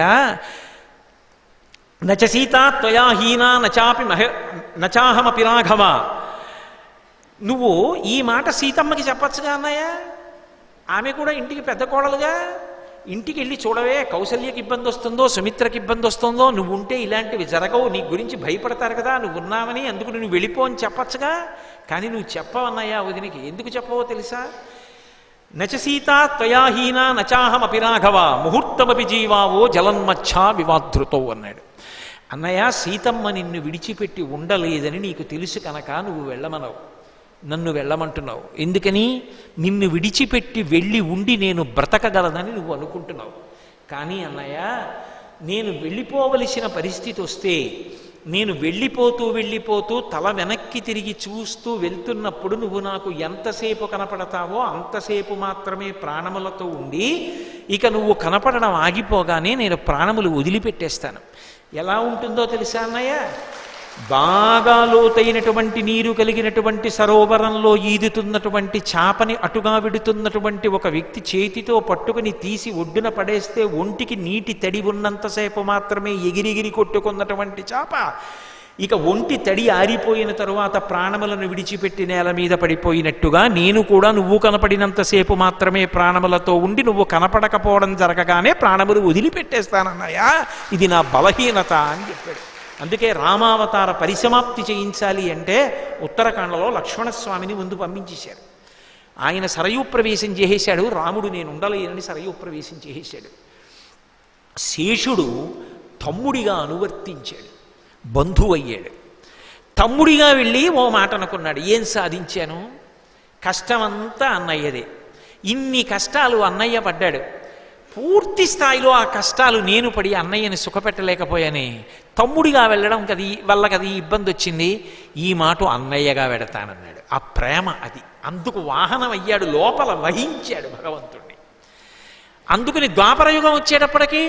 నచ సీతా త్వయా హీనా నచాపి నచాహమపి రాఘవ. నువ్వు ఈ మాట సీతమ్మకి చెప్పచ్చుగా అన్నయ్య, ఆమె కూడా ఇంటికి పెద్ద కోడలుగా. ఇంటికి వెళ్ళి చూడవే, కౌసల్యకి ఇబ్బంది వస్తుందో సుమిత్రకి ఇబ్బంది వస్తుందో, నువ్వు ఉంటే ఇలాంటివి జరగవు, నీ గురించి భయపడతారు కదా, నువ్వు ఉన్నావని, అందుకు నువ్వు వెళ్ళిపో అని చెప్పచ్చుగా. కానీ నువ్వు చెప్పవన్నయ్యా వదినికి. ఎందుకు చెప్పవో తెలుసా? నచ సీతా త్వయా హీనా నచాహమపి రాఘవ ముహూర్తమపి జీవావో జలన్మచ్చా వివాధృతో అన్నాడు. అన్నయ్య సీతమ్మ నిన్ను విడిచిపెట్టి ఉండలేదని నీకు తెలుసు కనుక నువ్వు వెళ్ళమనవు, నన్ను వెళ్ళమంటున్నావు. ఎందుకని? నిన్ను విడిచిపెట్టి వెళ్ళి ఉండి నేను బ్రతకగలదని నువ్వు అనుకుంటున్నావు. కానీ అన్నయ్య నేను వెళ్ళిపోవలసిన పరిస్థితి వస్తే, నేను వెళ్ళిపోతూ తల వెనక్కి తిరిగి చూస్తూ వెళ్తున్నప్పుడు నువ్వు నాకు ఎంతసేపు కనపడతావో అంతసేపు మాత్రమే ప్రాణములతో ఉండి, ఇక నువ్వు కనపడడం ఆగిపోగానే నేను ప్రాణములు వదిలిపెట్టేస్తాను. ఎలా ఉంటుందో తెలుసా అన్నయ్య? బాగా లోతైనటువంటి నీరు కలిగినటువంటి సరోవరంలో ఈదుతున్నటువంటి చాపని అటుగా విడుతున్నటువంటి ఒక వ్యక్తి చేతితో పట్టుకుని తీసి ఒడ్డున పడేస్తే ఒంటికి నీటి తడి ఉన్నంతసేపు మాత్రమే ఎగిరిగిరి కొట్టుకున్నటువంటి చాప ఇక ఒంటి తడి ఆరిపోయిన తరువాత ప్రాణములను విడిచిపెట్టి నేల మీద పడిపోయినట్టుగా నేను కూడా నువ్వు కనపడినంతసేపు మాత్రమే ప్రాణములతో ఉండి నువ్వు కనపడకపోవడం జరగగానే ప్రాణములు వదిలిపెట్టేస్తానన్నాయా, ఇది నా బలహీనత అని చెప్పాడు. అందుకే రామావతార పరిసమాప్తి చేయించాలి అంటే ఉత్తరాఖండలో లక్ష్మణస్వామిని ముందు పంపించేశారు. ఆయన సరయూ ప్రవేశం చేసేశాడు. రాముడు నేను ఉండలేనని సరయూ ప్రవేశం చేసేశాడు. శేషుడు తమ్ముడిగా అనువర్తించాడు, బంధువయ్యాడు. తమ్ముడిగా వెళ్ళి ఓ మాట అనుకున్నాడు, ఏం సాధించాను? కష్టమంతా అన్నయ్యదే. ఇన్ని కష్టాలు అన్నయ్య పడ్డాడు. పూర్తి స్థాయిలో ఆ కష్టాలు నేను పడి అన్నయ్యని సుఖపెట్టలేకపోయానే, తమ్ముడిగా వెళ్ళడం వల్ల కదా ఇబ్బంది వచ్చింది, ఈ మాట అన్నయ్యగా వెడతానన్నాడు. ఆ ప్రేమ అది, అందుకు వాహనం అయ్యాడు, లోపల వహించాడు భగవంతుడిని. అందుకని ద్వాపరయుగం వచ్చేటప్పటికీ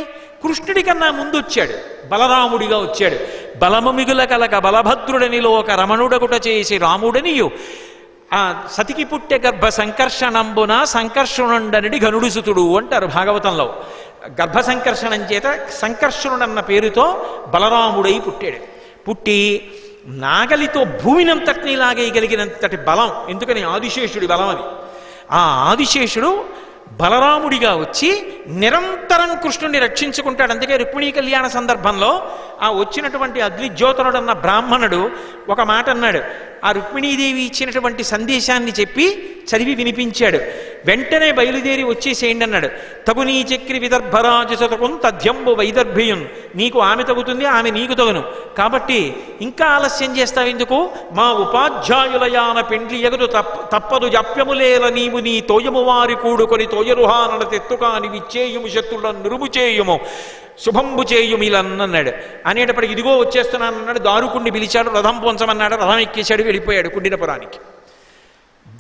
కృష్ణుడి కన్నా ముందు వచ్చాడు, బలరాముడిగా వచ్చాడు. బలము మిగుల కలక బలభద్రుడనిలో ఒక రమణుడగుట చేసి రాముడనియు ఆ సతికి పుట్టె గర్భ సంకర్షణంబున సంకర్షణుండనడి ఘనుడుసుతుడు అంటారు భాగవతంలో. గర్భ సంకర్షణం చేత సంకర్షణుడన్న పేరుతో బలరాముడై పుట్టాడు. పుట్టి నాగలితో భూమినంతటినీ లాగేయగలిగినంతటి బలం, ఎందుకని ఆదిశేషుడి బలం అది. ఆ ఆదిశేషుడు బలరాముడిగా వచ్చి నిరంతరం కృష్ణుడిని రక్షించుకుంటాడు. అందుకే రుక్మిణీ కళ్యాణ సందర్భంలో ఆ వచ్చినటువంటి అగ్నిజ్యోతనుడన్న బ్రాహ్మణుడు ఒక మాట అన్నాడు. ఆ రుక్మిణీదేవి ఇచ్చినటువంటి సందేశాన్ని చెప్పి చదివి వినిపించాడు. వెంటనే బయలుదేరి వచ్చేసేయండి అన్నాడు. తగు నీ చక్రి విదర్భరాజసతకున్ తథ్యంబు వైదర్భియున్, నీకు ఆమె తగుతుంది, ఆమె నీకు తగును, కాబట్టి ఇంకా ఆలస్యం చేస్తావెందుకు, మా ఉపాధ్యాయులయాన పెండ్లి ఎగురు తప్పదు జప్యములేల నీవు నీ తోయము వారి కూడుకొని తోయరుహానల తెత్తుకాని విచ్చేయుము శత్రులను నురుము చేయుము శుభంబు చేయుమిలన్నాడు. అనేటప్పటికి ఇదిగో వచ్చేస్తున్నానన్నాడు. దారుకుండి పిలిచాడు, రథం పొంచమన్నాడు, రథం ఎక్కేశాడు, వెళ్ళిపోయాడు కుండినపురానికి.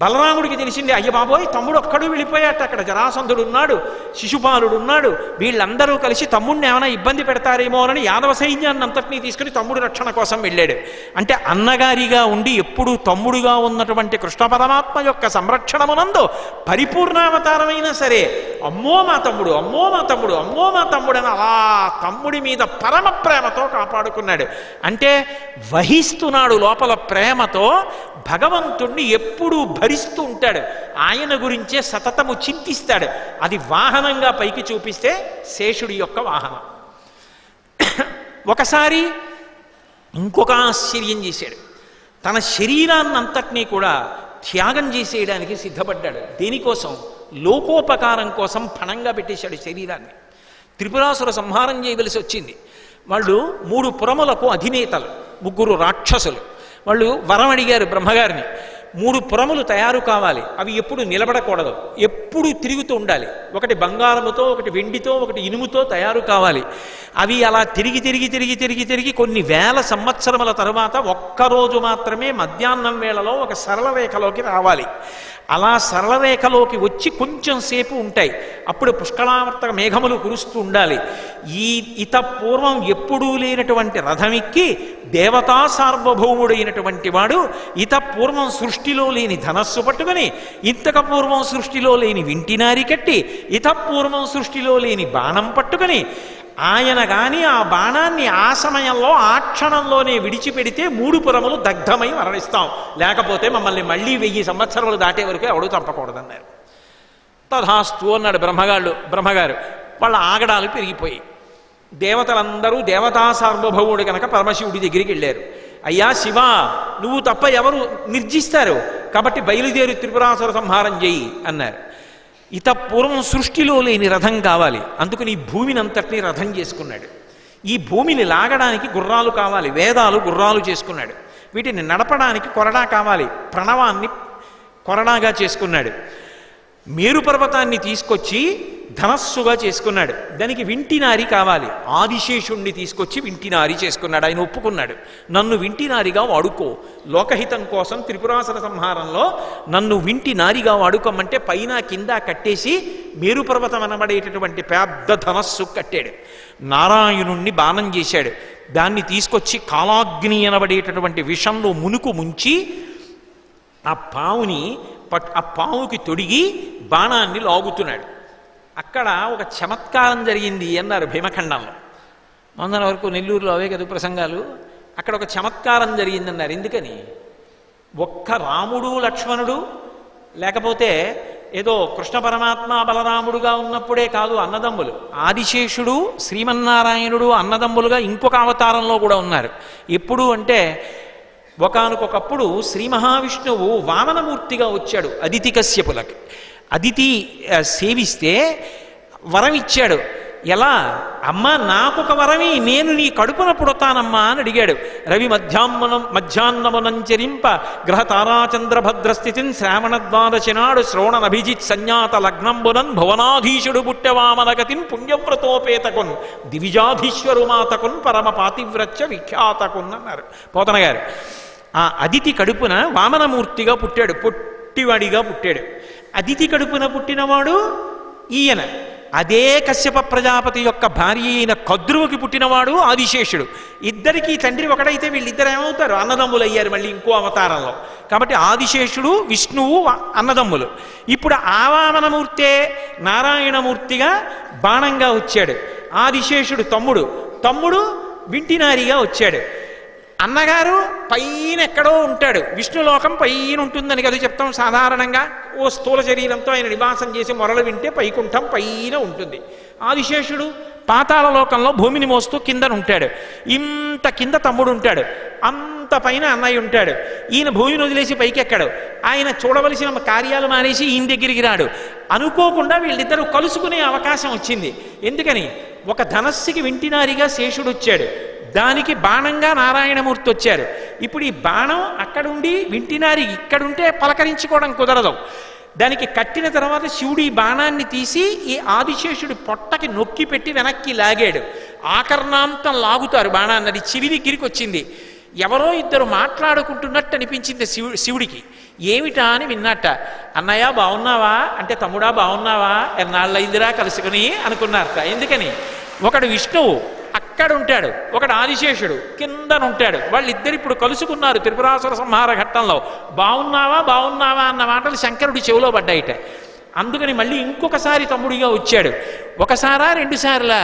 బలరాముడికి తెలిసింది, అయ్య బాబోయ్ తమ్ముడు ఒక్కడు వెళ్ళిపోయాట, అక్కడ జరాసంధుడు ఉన్నాడు, శిశుపాలుడు ఉన్నాడు, వీళ్ళందరూ కలిసి తమ్ముడిని ఏమైనా ఇబ్బంది పెడతారేమో అని యాదవ సైన్యాన్ని అంతటినీ తీసుకుని తమ్ముడు రక్షణ కోసం వెళ్ళాడు. అంటే అన్నగారిగా ఉండి ఎప్పుడూ తమ్ముడుగా ఉన్నటువంటి కృష్ణ పరమాత్మ యొక్క సంరక్షణమునందు పరిపూర్ణావతారమైనా సరే అమ్మో మా తమ్ముడు, అమ్మో మా తమ్ముడు, అమ్మో మా తమ్ముడు అని అలా తమ్ముడి మీద పరమ ప్రేమతో కాపాడుకున్నాడు. అంటే వహిస్తున్నాడు లోపల ప్రేమతో, భగవంతుణ్ణి ఎప్పుడూ భరిస్తూ ఉంటాడు, ఆయన గురించే సతతము చింతిస్తాడు. అది వాహనంగా పైకి చూపిస్తే శేషుడి యొక్క వాహనం. ఒకసారి ఇంకొక ఆశ్చర్యం చేశాడు. తన శరీరాన్నంతటినీ కూడా త్యాగం చేసేయడానికి సిద్ధపడ్డాడు. దేనికోసం? లోకోపకారం కోసం పణంగా పెట్టేశాడు శరీరాన్ని. త్రిపురాసుర సంహారం చేయవలసి వచ్చింది. వాళ్ళు 3 పురములకు అధినేతలు, 3 రాక్షసులు. వాళ్ళు వరం అడిగారు బ్రహ్మగారిని, 3 పురములు తయారు కావాలి, అవి ఎప్పుడు నిలబడకూడదు, ఎప్పుడు తిరుగుతూ ఉండాలి, ఒకటి బంగారముతో, ఒకటి వెండితో, ఒకటి ఇనుముతో తయారు కావాలి. అవి అలా తిరిగి తిరిగి తిరిగి తిరిగి తిరిగి కొన్ని వేల సంవత్సరముల తరువాత ఒక్కరోజు మాత్రమే మధ్యాహ్నం వేళలో ఒక సరళ రేఖలోకి రావాలి. అలా సరళ రేఖలోకి వచ్చి కొంచెం సేపు ఉంటాయి, అప్పుడు పుష్కళావర్తక మేఘములు కురుస్తూ ఉండాలి. ఇత పూర్వం ఎప్పుడూ లేనటువంటి రథమిక్కి దేవతా సార్వభౌముడైనటువంటి వాడు ఇత పూర్వం సృష్టిలో లేని ధనస్సు పట్టుకుని, ఇంతక పూర్వం సృష్టిలో లేని వింటినారి కట్టి, ఇత పూర్వం సృష్టిలో లేని బాణం పట్టుకుని, ఆయన కానీ ఆ బాణాన్ని ఆ సమయంలో ఆ క్షణంలోనే విడిచిపెడితే 3 పురములు దగ్ధమై మరణిస్తాం, లేకపోతే మమ్మల్ని మళ్ళీ 1000 సంవత్సరములు దాటే వరకు ఎవడూ చంపకూడదన్నారు. తథాస్తు అన్నాడు బ్రహ్మగారు. వాళ్ళ ఆగడాలు పెరిగిపోయి దేవతలందరూ దేవతా సార్వభౌముడు కనుక పరమశివుడి దగ్గరికి వెళ్ళారు. అయ్యా శివ, నువ్వు తప్ప ఎవరు నిర్జిస్తారు, కాబట్టి బయలుదేరి త్రిపురాసుర సంహారం చేయి అన్నారు. ఇత పూర్వం సృష్టిలో లేని రథం కావాలి, అందుకని ఈ భూమిని అంతటినీ రథం చేసుకున్నాడు. ఈ భూమిని లాగడానికి గుర్రాలు కావాలి, వేదాలు గుర్రాలు చేసుకున్నాడు. వీటిని నడపడానికి కొరడా కావాలి, ప్రణవాన్ని కొరడాగా చేసుకున్నాడు. మేరు పర్వతాన్ని తీసుకొచ్చి ధనస్సుగా చేసుకున్నాడు. దానికి వింటినారి కావాలి, ఆదిశేషుణ్ణి తీసుకొచ్చి వింటినారి చేసుకున్నాడు. ఆయన ఒప్పుకున్నాడు, నన్ను వింటినారిగా వాడుకో, లోకహితం కోసం త్రిపురాసుర సంహారంలో నన్ను వింటినారిగా వాడుకోమంటే పైన కింద కట్టేసి మేరు పర్వతం అనబడేటటువంటి పెద్ద ధనస్సు కట్టాడు. నారాయణుణ్ణి బాణం చేశాడు. దాన్ని తీసుకొచ్చి కాలాగ్ని అనబడేటటువంటి విషంలో మునుకు ముంచి ఆ పావుకి తొడిగి బాణాన్ని లాగుతున్నాడు. అక్కడ ఒక చమత్కారం జరిగింది అన్నారు భీమఖండంలో. మొన్న వరకు నెల్లూరులో అవే కదా ప్రసంగాలు. అక్కడ ఒక చమత్కారం జరిగిందన్నారు. ఎందుకని? ఒక్క రాముడు లక్ష్మణుడు, లేకపోతే ఏదో కృష్ణ పరమాత్మ బలరాముడుగా ఉన్నప్పుడే కాదు, అన్నదమ్ములు ఆదిశేషుడు శ్రీమన్నారాయణుడు అన్నదమ్ములుగా ఇంకొక అవతారంలో కూడా ఉన్నారు. ఎప్పుడు అంటే ఒకానొకప్పుడు శ్రీ మహావిష్ణువు వామనమూర్తిగా వచ్చాడు అదితి కశ్యపులకి. అదితి సేవిస్తే వరం ఇచ్చాడు, ఎలా? అమ్మ నాకొక వరమి, నేను నీ కడుపున పుడతానమ్మా అని అడిగాడు. రవి మధ్యాహ్నమునంచరింప గ్రహ తారాచంద్రభద్రస్థితిన్ శ్రావణద్వాదశినాడు శ్రవణనభిజిత్ సంజ్ఞాత లగ్నంబునన్ భువనాధీశుడు పుట్టవామనగతిన్ పుణ్యవ్రతోపేతకున్ దివిజాధీశ్వరు మాతకున్ పరమ పాతివ్రత్య విఖ్యాతకున్ అన్నారు పోతన గారు. ఆ అదితి కడుపున వామనమూర్తిగా పుట్టాడు, పొట్టివాడిగా పుట్టాడు. అదితి కడుపున పుట్టినవాడు ఈయన. అదే కశ్యప ప్రజాపతి యొక్క భార్య అయిన కద్రువుకి పుట్టినవాడు ఆదిశేషుడు. ఇద్దరికీ తండ్రి ఒకడైతే వీళ్ళిద్దరు ఏమవుతారు? అన్నదమ్ములు అయ్యారు మళ్ళీ ఇంకో అవతారంలో. కాబట్టి ఆదిశేషుడు విష్ణువు అన్నదమ్ములు. ఇప్పుడు ఆవామనమూర్తే నారాయణమూర్తిగా బాణంగా వచ్చాడు. ఆదిశేషుడు తమ్ముడు వింటినారిగా వచ్చాడు. అన్నగారు పైన ఎక్కడో ఉంటాడు, విష్ణులోకం పైన ఉంటుందని కదా చెప్తాం సాధారణంగా. ఓ స్థూల శరీరంతో ఆయన నివాసం చేసి మొరలు వింటే వైకుంఠం పైన ఉంటుంది. ఆదిశేషుడు పాతాళ లోకంలో భూమిని మోస్తూ కిందన ఉంటాడు. ఇంత కింద తమ్ముడు ఉంటాడు, అంత పైన అన్నయ్య ఉంటాడు. ఈయన భూమిని వదిలేసి పైకి ఎక్కడు. ఆయన చూడవలసిన కార్యాలు మానేసి ఈయన దగ్గరికి రాడు. అనుకోకుండా వీళ్ళిద్దరూ కలుసుకునే అవకాశం వచ్చింది. ఎందుకని? ఒక ధనస్సుకి వింటినారిగా శేషుడు వచ్చాడు, దానికి బాణంగా నారాయణమూర్తి వచ్చారు. ఇప్పుడు ఈ బాణం అక్కడుండి వింటినారి ఇక్కడుంటే పలకరించుకోవడం కుదరదు. దానికి కట్టిన తర్వాత శివుడు ఈ బాణాన్ని తీసి ఈ ఆదిశేషుడి పొట్టకి నొక్కి పెట్టి వెనక్కి లాగాడు. ఆకర్ణాంతం లాగుతారు బాణాన్ని, అది చివి దగ్గరికి వచ్చింది. ఎవరో ఇద్దరు మాట్లాడుకుంటున్నట్టు అనిపించింది శివుడికి. ఏమిటా అని విన్నట్ట. అన్నయ్య బాగున్నావా అంటే, తమ్ముడా బాగున్నావా, ఎన్నాళ్ళైందిరా కలుసుకుని అనుకున్నారట. ఎందుకని? ఒకడు విష్ణువు అక్కడ ఉంటాడు, ఒకడు ఆదిశేషుడు కిందనుంటాడు. వాళ్ళిద్దరు ఇప్పుడు కలుసుకున్నారు త్రిపురాసుర సంహార ఘట్టంలో. బాగున్నావా అన్న మాటలు శంకరుడి చెవిలో పడ్డాయిట. అందుకని మళ్ళీ ఇంకొకసారి తమ్ముడిగా వచ్చాడు. ఒకసారా రెండుసార్లా?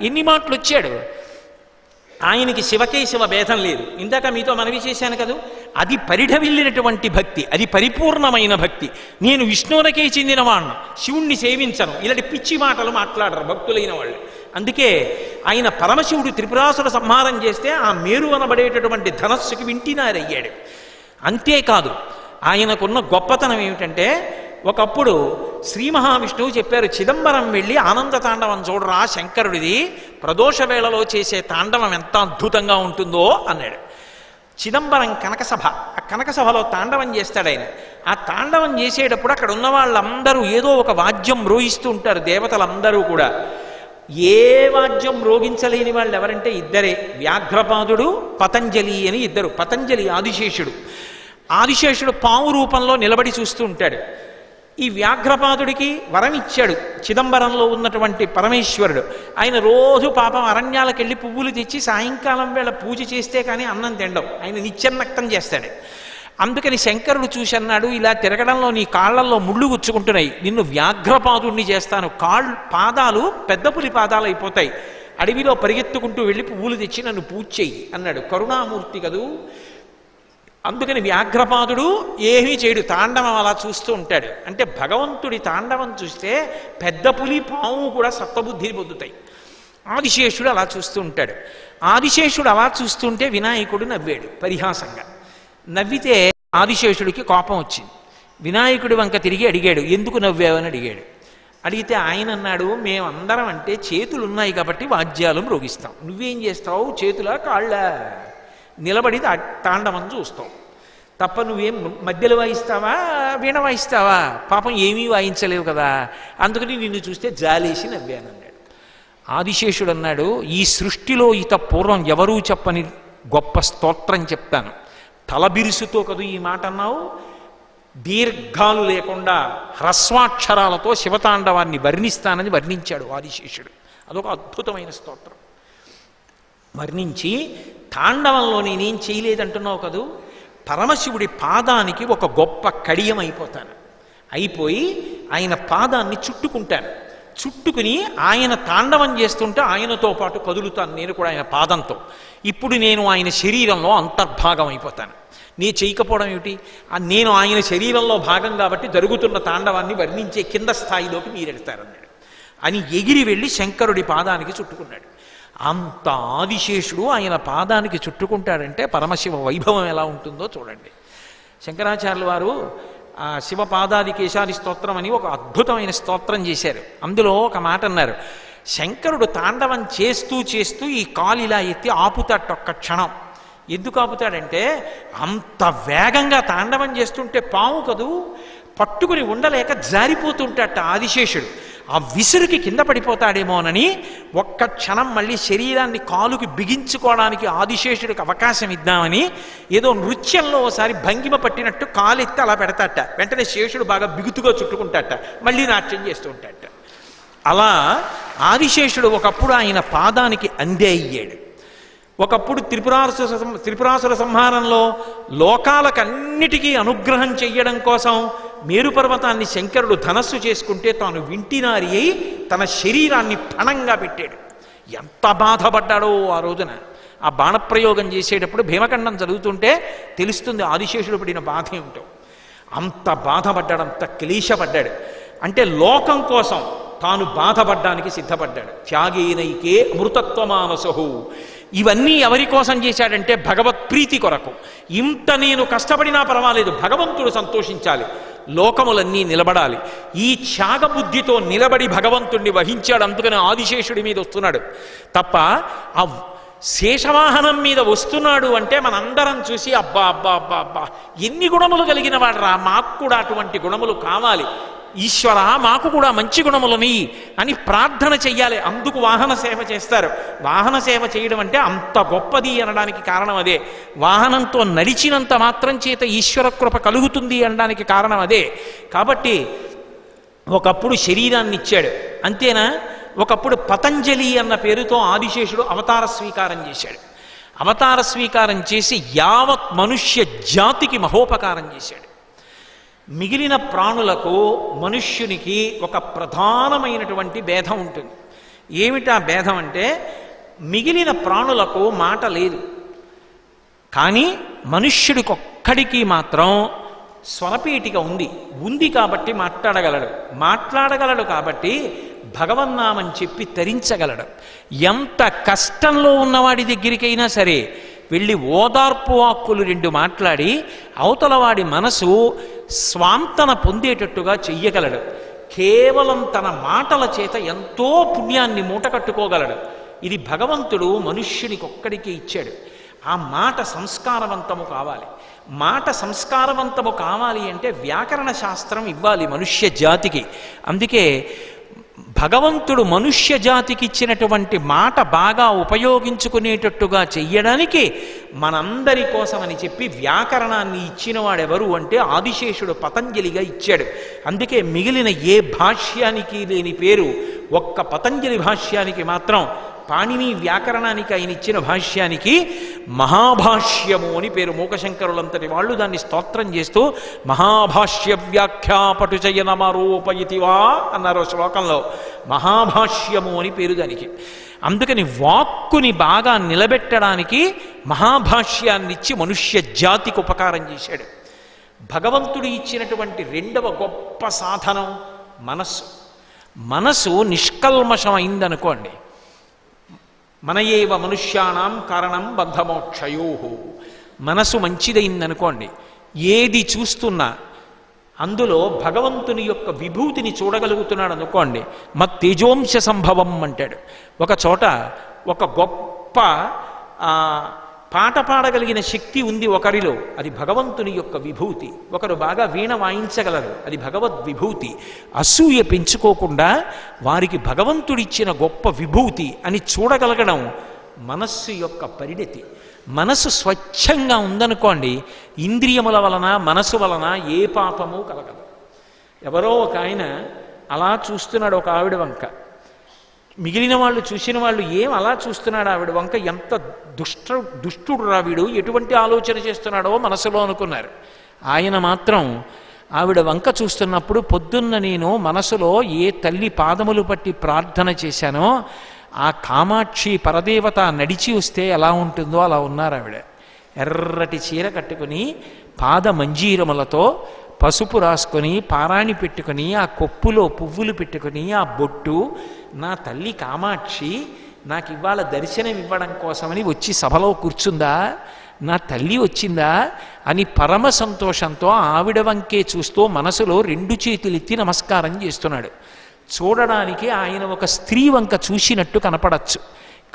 ఎన్ని మాటలు వచ్చాడు? ఆయనకి శివకేశవ భేదం లేదు. ఇందాక మీతో మనవి చేశాను కదా, అది పరిఢవిల్లినటువంటి భక్తి, అది పరిపూర్ణమైన భక్తి. నేను విష్ణువునకే చెందినవాణ్ణు, శివుణ్ణి సేవించను, ఇలాంటి పిచ్చి మాటలు మాట్లాడరు భక్తులైన వాళ్ళు. అందుకే ఆయన పరమశివుడు త్రిపురాసుర సంహారం చేస్తే ఆ మేరు అనబడేటటువంటి ధనస్సుకి వింటినారయ్యాడు. అంతేకాదు, ఆయనకున్న గొప్పతనం ఏమిటంటే, ఒకప్పుడు శ్రీ మహావిష్ణువు చెప్పారు, చిదంబరం వెళ్ళి ఆనంద తాండవం చూడరా శంకరుడిది, ప్రదోష వేళలో చేసే తాండవం ఎంత అద్భుతంగా ఉంటుందో అన్నాడు. చిదంబరం కనకసభ, ఆ కనకసభలో తాండవం చేస్తాడు ఆయన. ఆ తాండవం చేసేటప్పుడు అక్కడ ఉన్న వాళ్ళందరూ ఏదో ఒక వాద్యం మ్రోగిస్తూ ఉంటారు, దేవతలందరూ కూడా. ఏ వాద్యం మ్రోగించలేని వాళ్ళు ఎవరంటే ఇద్దరే, వ్యాఘ్రపాదుడు పతంజలి అని ఇద్దరు. పతంజలి ఆదిశేషుడు పాము రూపంలో నిలబడి చూస్తూ ఉంటాడు. ఈ వ్యాఘ్రపాదుడికి వరం ఇచ్చాడు చిదంబరంలో ఉన్నటువంటి పరమేశ్వరుడు. ఆయన రోజు పాపం అరణ్యాలకు వెళ్ళి పువ్వులు తెచ్చి సాయంకాలం వేళ పూజ చేస్తే కానీ అన్నం తినడం, ఆయన నిత్యన్నక్తం చేస్తాడు. అందుకని శంకరుడు చూసి అన్నాడు, ఇలా తిరగడంలో నీ కాళ్లల్లో ముళ్ళు గుచ్చుకుంటున్నాయి, నిన్ను వ్యాఘ్రపాదుడిని చేస్తాను, పాదాలు పెద్ద పులి పాదాలు అయిపోతాయి, అడవిలో పరిగెత్తుకుంటూ వెళ్ళి పువ్వులు తెచ్చి నన్ను పూజ చెయ్యి అన్నాడు. కరుణామూర్తి కదూ. అందుకని వ్యాఘ్రపాదుడు ఏమీ చేయడు, తాండవం అలా చూస్తూ ఉంటాడు. అంటే భగవంతుడి తాండవం చూస్తే పెద్ద పులి పాము కూడా సత్వబుద్ధిని పొందుతాయి. ఆదిశేషుడు అలా చూస్తూ ఉంటాడు. ఆదిశేషుడు అలా చూస్తుంటే వినాయకుడు నవ్వాడు పరిహాసంగా. నవ్వితే ఆదిశేషుడికి కోపం వచ్చింది. వినాయకుడి వంక తిరిగి అడిగాడు, ఎందుకు నవ్వావని అడిగాడు. అడిగితే ఆయన అన్నాడు, మేమందరం అంటే చేతులు ఉన్నాయి కాబట్టి వాద్యాలు మ్రోగిస్తాం, నువ్వేం చేస్తావు, చేతులా కాళ్ళ నిలబడి తాండవం చూస్తావు తప్ప నువ్వేం మధ్యలో వాయిస్తావా, వీణ వాయిస్తావా, పాపం ఏమీ వాయించలేవు కదా, అందుకని నిన్ను చూస్తే జాలేసి నవ్వానన్నాడు. ఆదిశేషుడు అన్నాడు, ఈ సృష్టిలో ఇత పూర్వం ఎవరూ చెప్పని గొప్ప స్తోత్రం చెప్తాను. తలబిరుసుతో కదూ ఈ మాట అన్నావు, దీర్ఘాలు లేకుండా హ్రస్వాక్షరాలతో శివతాండవాన్ని వర్ణిస్తానని వర్ణించాడు ఆదిశేషుడు. అదొక అద్భుతమైన స్తోత్రం. వర్ణించి తాండవంలో నేనేం చేయలేదంటున్నావు కదూ, పరమశివుడి పాదానికి ఒక గొప్ప కడియం అయిపోతాను, అయిపోయి ఆయన పాదాన్ని చుట్టుకుంటాను, చుట్టుకుని ఆయన తాండవం చేస్తుంటే ఆయనతో పాటు కదులుతాను నేను కూడా ఆయన పాదంతో. ఇప్పుడు నేను ఆయన శరీరంలో అంతర్భాగం అయిపోతాను. నీ చేయకపోవడం ఏమిటి, నేను ఆయన శరీరంలో భాగం కాబట్టి జరుగుతున్న తాండవాన్ని వర్ణించే కింద స్థాయిలోకి మీరెడతారన్నాడు అని ఎగిరి వెళ్ళి శంకరుడి పాదానికి చుట్టుకున్నాడు. అంత ఆదిశేషుడు ఆయన పాదానికి చుట్టుకుంటాడంటే పరమశివ వైభవం ఎలా ఉంటుందో చూడండి. శంకరాచార్యుల వారు ఆ శివపాదాది కేశాది స్తోత్రం అని ఒక అద్భుతమైన స్తోత్రం చేశారు. అందులో ఒక మాట అన్నారు, శంకరుడు తాండవం చేస్తూ చేస్తూ ఈ కాలు ఇలా ఎత్తి ఆపుతాడు ఒక్క క్షణం. ఎందుకు ఆపుతాడంటే అంత వేగంగా తాండవం చేస్తుంటే పాము కదూ, పట్టుకుని ఉండలేక జారిపోతుంటాట ఆదిశేషుడు. ఆ విసురుకి కింద పడిపోతాడేమోనని ఒక్క క్షణం మళ్ళీ శరీరాన్ని కాలుకి బిగించుకోవడానికి ఆదిశేషుడికి అవకాశం ఇద్దామని ఏదో నృత్యంలో ఒకసారి భంగిమ పట్టినట్టు కాలెత్తి అలా పెడతాట. వెంటనే శేషుడు బాగా బిగుతుగా చుట్టుకుంటాట, మళ్ళీ నాట్యం చేస్తూ ఉంటాట. అలా ఆదిశేషుడు ఒకప్పుడు ఆయన పాదానికి అందే అయ్యాడు. ఒకప్పుడు త్రిపురాసుర సంహారంలో లోకాలకన్నిటికీ అనుగ్రహం చెయ్యడం కోసం మేరు పర్వతాన్ని శంకరుడు ధనస్సు చేసుకుంటే తాను వింటినారి అయి తన శరీరాన్ని పణంగా పెట్టాడు. ఎంత బాధపడ్డాడో ఆ రోజున. ఆ బాణప్రయోగం చేసేటప్పుడు భీమఖండం చదువుతుంటే తెలుస్తుంది ఆదిశేషుడు పడిన బాధ ఏమిటో. అంత బాధపడ్డాడు, అంత క్లేశపడ్డాడు. అంటే లోకం కోసం తాను బాధపడ్డానికి సిద్ధపడ్డాడు. త్యాగేనైకే అమృతత్వమానసహు. ఇవన్నీ ఎవరి కోసం చేశాడంటే భగవత్ప్రీతి కొరకు. ఇంత నేను కష్టపడినా పర్వాలేదు, భగవంతుడు సంతోషించాలి, లోకములన్నీ నిలబడాలి. ఈ త్యాగబుద్ధితో నిలబడి భగవంతుణ్ణి వహించాడు. అందుకని ఆదిశేషుడి మీద వస్తున్నాడు తప్ప ఆ శేషవాహనం మీద వస్తున్నాడు అంటే మనందరం చూసి అబ్బా అబ్బా అబ్బా అబ్బా ఎన్ని గుణములు కలిగిన వాడరా, మాకు కూడా అటువంటి గుణములు కావాలి, ఈశ్వర మాకు కూడా మంచి గుణములని అని ప్రార్థన చెయ్యాలి. అందుకు వాహన సేవ చేస్తారు. వాహన సేవ చేయడం అంటే అంత గొప్పది అనడానికి కారణం అదే. వాహనంతో నడిచినంత మాత్రం చేత ఈశ్వర కృప కలుగుతుంది అనడానికి కారణం అదే. కాబట్టి ఒకప్పుడు శరీరాన్ని ఇచ్చాడు, అంతేనా? ఒకప్పుడు పతంజలి అన్న పేరుతో ఆదిశేషుడు అవతార స్వీకారం చేశాడు. అవతార స్వీకారం చేసి యావత్ మనుష్య జాతికి మహోపకారం చేశాడు. మిగిలిన ప్రాణులకు మనుష్యునికి ఒక ప్రధానమైనటువంటి భేదం ఉంటుంది. ఏమిటా భేదం అంటే మిగిలిన ప్రాణులకు మాట లేదు, కానీ మనుష్యుడికొక్కడికి మాత్రం స్వరపేటిక ఉంది కాబట్టి మాట్లాడగలడు కాబట్టి భగవన్నామం చెప్పి తరించగలడు. ఎంత కష్టంలో ఉన్నవాడి దగ్గరికైనా సరే వెళ్ళి ఓదార్పు వాక్కులు 2 మాట్లాడి అవతలవాడి మనసు స్వాంతన పొందేటట్టుగా చెయ్యగలడు. కేవలం తన మాటల చేత ఎంతో పుణ్యాన్ని మూటకట్టుకోగలడు. ఇది భగవంతుడు మనుష్యునికి ఒక్కడికి ఇచ్చాడు. ఆ మాట సంస్కారవంతము కావాలి. మాట సంస్కారవంతము కావాలి అంటే వ్యాకరణ శాస్త్రం ఇవ్వాలి మనుష్య జాతికి. అందుకే భగవంతుడు మనుష్య జాతికి ఇచ్చినటువంటి మాట బాగా ఉపయోగించుకునేటట్టుగా చెయ్యడానికి మనందరి కోసమని చెప్పి వ్యాకరణాన్ని ఇచ్చిన వాడెవరు అంటే ఆదిశేషుడు పతంజలిగా ఇచ్చాడు. అందుకే మిగిలిన ఏ భాష్యానికి లేని పేరు ఒక్క పతంజలి భాష్యానికి మాత్రం, పాణిని వ్యాకరణానికి ఆయన ఇచ్చిన భాష్యానికి మహాభాష్యము అని పేరు. మూకశంకరులంతటి వాళ్ళు దాన్ని స్తోత్రం చేస్తూ మహాభాష్య వ్యాఖ్యాపటుచయనమరూపయితివా అన్నారు శ్లోకంలో. మహాభాష్యము అని పేరు దానికి. అందుకని వాక్కుని బాగా నిలబెట్టడానికి మహాభాష్యాన్ని ఇచ్చి మనుష్య జాతికి ఉపకారం చేశాడు. భగవంతుడు ఇచ్చినటువంటి 2వ గొప్ప సాధనం మనస్సు. మనసు నిష్కల్మషమైందనుకోండి, మనయేవ మనుష్యానాం కారణం బంధమోక్షయో. మనసు మంచిదైందనుకోండి, ఏది చూస్తున్నా అందులో భగవంతుని యొక్క విభూతిని చూడగలుగుతున్నాడు అనుకోండి. తేజోంశ సంభవం అంటాడు. ఒక చోట ఒక గొప్ప పాట పాడగలిగిన శక్తి ఉంది ఒకరిలో, అది భగవంతుని యొక్క విభూతి. ఒకరు బాగా వీణ వాయించగలరు, అది భగవద్ విభూతి. అసూయ పెంచుకోకుండా వారికి భగవంతుడిచ్చిన గొప్ప విభూతి అని చూడగలగడం మనస్సు యొక్క పరిణతి. మనసు స్వచ్ఛంగా ఉందనుకోండి, ఇంద్రియముల వలన మనసు వలన ఏ పాపము కలగదు. ఎవరో ఒక ఆయన అలా చూస్తున్నాడు ఒక ఆవిడ వంక. మిగిలిన వాళ్ళు చూసిన వాళ్ళు ఏం అలా చూస్తున్నాడు ఆవిడ వంక, ఎంత దుష్టుడు రా వీడు, ఎటువంటి ఆలోచన చేస్తున్నాడో మనసులో అనుకున్నారు. ఆయన మాత్రం ఆవిడ వంక చూస్తున్నప్పుడు పొద్దున్న నేను మనసులో ఏ తల్లి పాదములు పట్టి ప్రార్థన చేశానో ఆ కామాక్షి పరదేవత నడిచి వస్తే ఎలా ఉంటుందో అలా ఉన్నారు ఆవిడ. ఎర్రటి చీర కట్టుకుని పాద మంజీరములతో పసుపు రాసుకొని పారాణి పెట్టుకుని ఆ కొప్పులో పువ్వులు పెట్టుకుని ఆ బొట్టు, నా తల్లి కామాక్షి నాకు ఇవాళ దర్శనం ఇవ్వడం కోసమని వచ్చి సభలో కూర్చుందా, నా తల్లి వచ్చిందా అని పరమ సంతోషంతో ఆవిడ వంకే చూస్తూ మనసులో 2 చేతులెత్తి నమస్కారం చేస్తున్నాడు. చూడడానికి ఆయన ఒక స్త్రీ వంక చూసినట్టు కనపడచ్చు,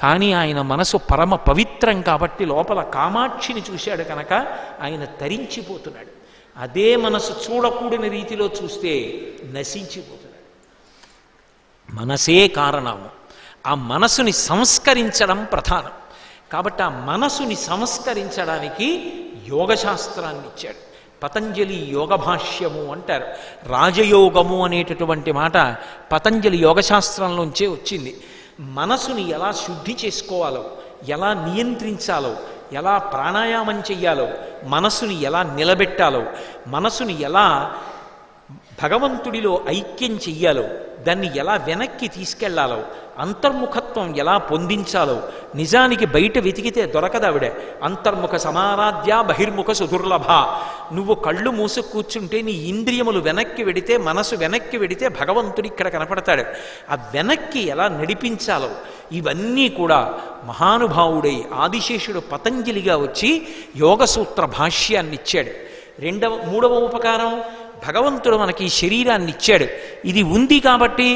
కానీ ఆయన మనసు పరమ పవిత్రం కాబట్టి లోపల కామాక్షిని చూశాడు కనుక ఆయన తరించిపోతున్నాడు. అదే మనసు చూడకూడని రీతిలో చూస్తే నశించిపోతున్నాడు. మనసే కారణము. ఆ మనసుని సంస్కరించడం ప్రధానం. కాబట్టి ఆ మనసుని సంస్కరించడానికి యోగశాస్త్రాన్ని ఇచ్చాడు. పతంజలి యోగ భాష్యము అంటారు. రాజయోగము అనేటటువంటి మాట పతంజలి యోగశాస్త్రంలోంచే వచ్చింది. మనసుని ఎలా శుద్ధి చేసుకోవాలో, ఎలా నియంత్రించాలో, ఎలా ప్రాణాయామం చెయ్యాలో, మనసుని ఎలా నిలబెట్టాలో, మనసుని ఎలా భగవంతుడిలో ఐక్యం చెయ్యాలో, దాన్ని ఎలా వెనక్కి తీసుకెళ్లాలో, అంతర్ముఖత్వం ఎలా పొందించాలో, నిజానికి బయట వెతికితే దొరకదావిడ. అంతర్ముఖ సమారాధ్య బహిర్ముఖ సుదుర్లభ. నువ్వు కళ్ళు మూసు కూర్చుంటే నీ ఇంద్రియములు వెనక్కి వెడితే, మనసు వెనక్కి వెడితే భగవంతుడు ఇక్కడ కనపడతాడు. ఆ వెనక్కి ఎలా నడిపించాలో ఇవన్నీ కూడా మహానుభావుడై ఆదిశేషుడు పతంజలిగా వచ్చి యోగసూత్ర భాష్యాన్ని ఇచ్చాడు. మూడవ ఉపకారం, భగవంతుడు మనకి శరీరాన్ని ఇచ్చాడు. ఇది ఉంది కాబట్టి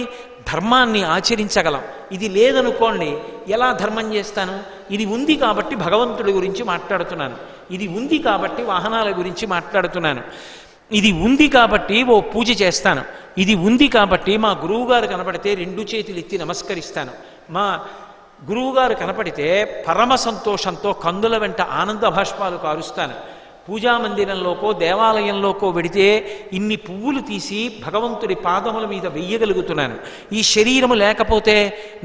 ధర్మాన్ని ఆచరించగలం. ఇది లేదనుకోండి, ఎలా ధర్మం చేస్తాను? ఇది ఉంది కాబట్టి భగవంతుడి గురించి మాట్లాడుతున్నాను, ఇది ఉంది కాబట్టి వాహనాల గురించి మాట్లాడుతున్నాను, ఇది ఉంది కాబట్టి ఓ పూజ చేస్తాను, ఇది ఉంది కాబట్టి మా గురువుగారు కనపడితే 2 చేతులు ఎత్తి నమస్కరిస్తాను, మా గురువుగారు కనపడితే పరమ సంతోషంతో కందుల వెంట ఆనంద భాష్పాలు కారుస్తాను, పూజామందిరంలోకో దేవాలయంలోకో వెడితే ఇన్ని పువ్వులు తీసి భగవంతుడి పాదముల మీద వెయ్యగలుగుతున్నాను. ఈ శరీరము లేకపోతే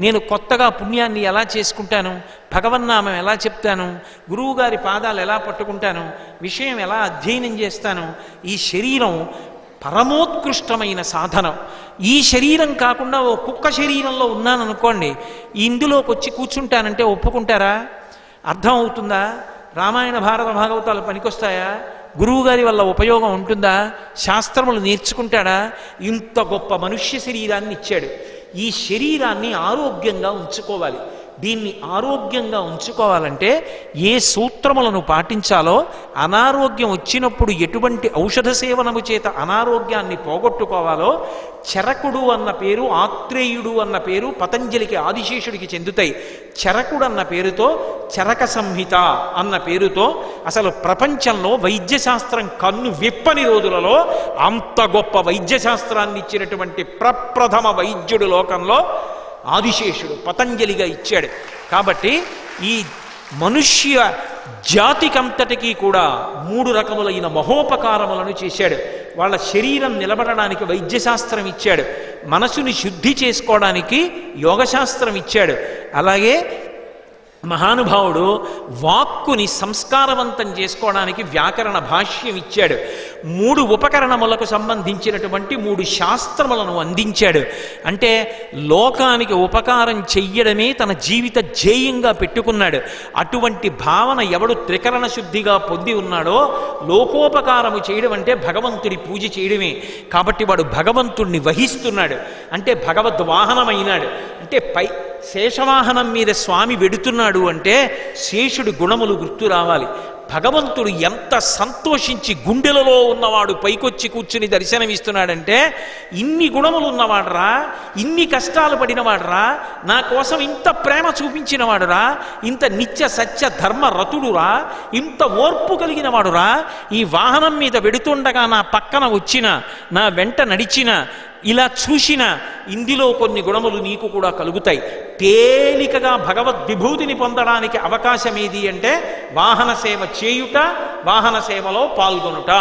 నేను కొత్తగా పుణ్యాన్ని ఎలా చేసుకుంటాను? భగవన్నామం ఎలా చెప్తాను? గురువుగారి పాదాలు ఎలా పట్టుకుంటాను? విషయం ఎలా అధ్యయనం చేస్తాను? ఈ శరీరం పరమోత్కృష్టమైన సాధనం. ఈ శరీరం కాకుండా ఓ కుక్క శరీరంలో ఉన్నాననుకోండి, ఇందులోకి వచ్చి కూర్చుంటానంటే ఒప్పుకుంటారా? అర్థం అవుతుందా? రామాయణ భారత భాగవతాలు పనికొస్తాయా? గురువుగారి వల్ల ఉపయోగం ఉంటుందా? శాస్త్రములు నేర్చుకుంటాడా? ఇంత గొప్ప మనుష్య శరీరాన్ని ఇచ్చాడు. ఈ శరీరాన్ని ఆరోగ్యంగా ఉంచుకోవాలి. దీన్ని ఆరోగ్యంగా ఉంచుకోవాలంటే ఏ సూత్రములను పాటించాలో, అనారోగ్యం వచ్చినప్పుడు ఎటువంటి ఔషధ సేవనము చేత అనారోగ్యాన్ని పోగొట్టుకోవాలో, చరకుడు అన్న పేరు, ఆత్రేయుడు అన్న పేరు పతంజలికి ఆదిశేషుడికి చెందుతాయి. చరకుడు అన్న పేరుతో చరక సంహిత అన్న పేరుతో అసలు ప్రపంచంలో వైద్యశాస్త్రం కన్ను విప్పని రోజులలో అంత గొప్ప వైద్యశాస్త్రాన్ని ఇచ్చినటువంటి ప్రప్రథమ వైద్యుడు లోకంలో ఆదిశేషుడు పతంజలిగా ఇచ్చాడు. కాబట్టి ఈ మనుష్య జాతికంతటికీ కూడా 3 రకములైన మహోపకారములను చేశాడు. వాళ్ళ శరీరం నిలబడడానికి వైద్యశాస్త్రం ఇచ్చాడు, మనసుని శుద్ధి చేసుకోవడానికి యోగశాస్త్రం ఇచ్చాడు, అలాగే మహానుభావుడు వాక్కుని సంస్కారవంతం చేసుకోవడానికి వ్యాకరణ భాష్యం ఇచ్చాడు. 3 ఉపకరణములకు సంబంధించినటువంటి 3 శాస్త్రములను అందించాడు. అంటే లోకానికి ఉపకారం చెయ్యడమే తన జీవిత ధ్యేయంగా పెట్టుకున్నాడు. అటువంటి భావన ఎవడు త్రికరణ శుద్ధిగా పొంది ఉన్నాడో, లోకోపకారము చేయడం అంటే భగవంతుడి పూజ చేయడమే. కాబట్టి వాడు భగవంతుణ్ణి వహిస్తున్నాడు, అంటే భగవద్వాహనమైనాడు. అంటే శేషవాహనం మీద స్వామి వెడుతున్నాడు అంటే శేషుడి గుణములు గుర్తు రావాలి. భగవంతుడు ఎంత సంతోషించి గుండెలలో ఉన్నవాడు పైకొచ్చి కూర్చుని దర్శనమిస్తున్నాడంటే, ఇన్ని గుణములు ఉన్నవాడురా, ఇన్ని కష్టాలు పడినవాడురా, నా కోసం ఇంత ప్రేమ చూపించినవాడురా, ఇంత నిత్య సత్య ధర్మ రతుడురా, ఇంత ఓర్పు కలిగిన వాడురా, ఈ వాహనం మీద వెడుతుండగా నా పక్కన వచ్చిన, నా వెంట నడిచిన, ఇలా చూసిన, ఇందులో కొన్ని గుణములు నీకు కూడా కలుగుతాయి. తేలికగా భగవద్విభూతిని పొందడానికి అవకాశం ఏది అంటే వాహన సేవ చేయుట, వాహన సేవలో పాల్గొనుట.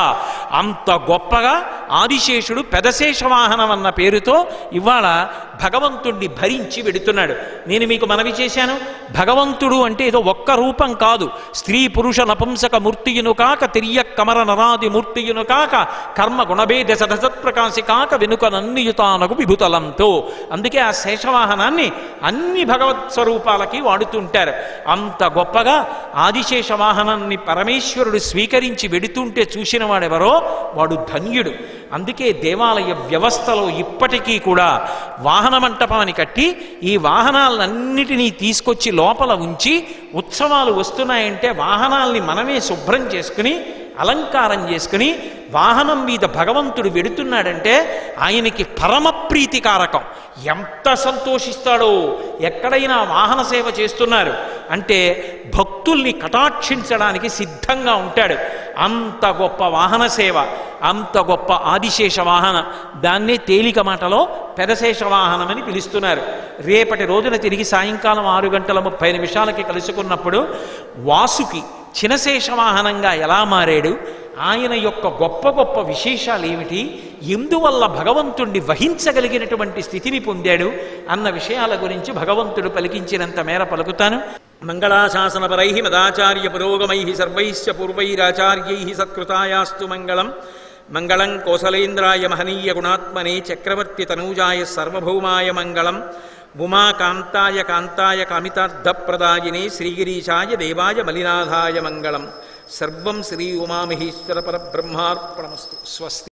అంత గొప్పగా ఆదిశేషుడు పెదశేష వాహనం అన్న పేరుతో ఇవాళ భగవంతుణ్ణి భరించి వెడుతున్నాడు. నేను మీకు మనవి చేశాను, భగవంతుడు అంటే ఏదో ఒక్క రూపం కాదు. స్త్రీ పురుష నపుంసక మూర్తియును కాక, తిర్య కమర నరాది మూర్తియును కాక, కర్మ గుణభేద సదసత్ప్రకాశి కాక, వెనుక నన్నియుతానకు విభుతలంతో. అందుకే ఆ శేషవాహనాన్ని అన్ని భగవత్ స్వరూపాలకి వాడుతుంటారు. అంత గొప్పగా ఆదిశేష వాహనాన్ని పరమేశ్వరుడు స్వీకరించి వెడుతుంటే చూసిన వాడెవరో వాడు ధన్యుడు. అందుకే దేవాలయ వ్యవస్థలో ఇప్పటికీ కూడా వాహన మంటపాన్ని కట్టి ఈ వాహనాలన్నిటినీ తీసుకొచ్చి లోపల ఉంచి, ఉత్సవాలు వస్తున్నాయంటే వాహనాల్ని మనమే శుభ్రం చేసుకుని అలంకారం చేసుకుని వాహనం మీద భగవంతుడు వెడుతున్నాడంటే ఆయనకి పరమ ప్రీతికారకం. ఎంత సంతోషిస్తాడో. ఎక్కడైనా వాహన సేవ చేస్తున్నారు అంటే భక్తుల్ని కటాక్షించడానికి సిద్ధంగా ఉంటాడు. అంత గొప్ప వాహన సేవ, అంత గొప్ప ఆదిశేష వాహన. దాన్నే తేలిక మాటలో పెదశేష వాహనం అని పిలుస్తున్నారు. రేపటి రోజున తిరిగి సాయంకాలం 6:30 కలుసుకున్నప్పుడు వాసుకి చినశేష వాహనంగా ఎలా మారాడు, ఆయన యొక్క గొప్ప గొప్ప విశేషాలు ఏమిటి, ఎందువల్ల భగవంతుణ్ణి వహించగలిగినటువంటి స్థితిని పొందాడు అన్న విషయాల గురించి భగవంతుడు పలికించినంత మేర పలుకుతాను. మంగళాశాసనపరై మదాచార్య పురోగమై సర్వైశ్చ పూర్వైరాచార్యై సత్కృతాయాస్తు మంగళం. మంగళం కోసలేంద్రాయ మహనీయ గుణాత్మనే చక్రవర్తి తనూజాయ సర్వభౌమాయ మంగళం. ఉమాకాంతాయ కాంతాయ కామితార్థప్రదాయినే శ్రీగిరీశాయ దేవాయ మలినాథాయ మంగళం. సర్వం శ్రీ ఉమామహేశ్వర పరబ్రహ్మార్పణమస్తు. స్వస్తి.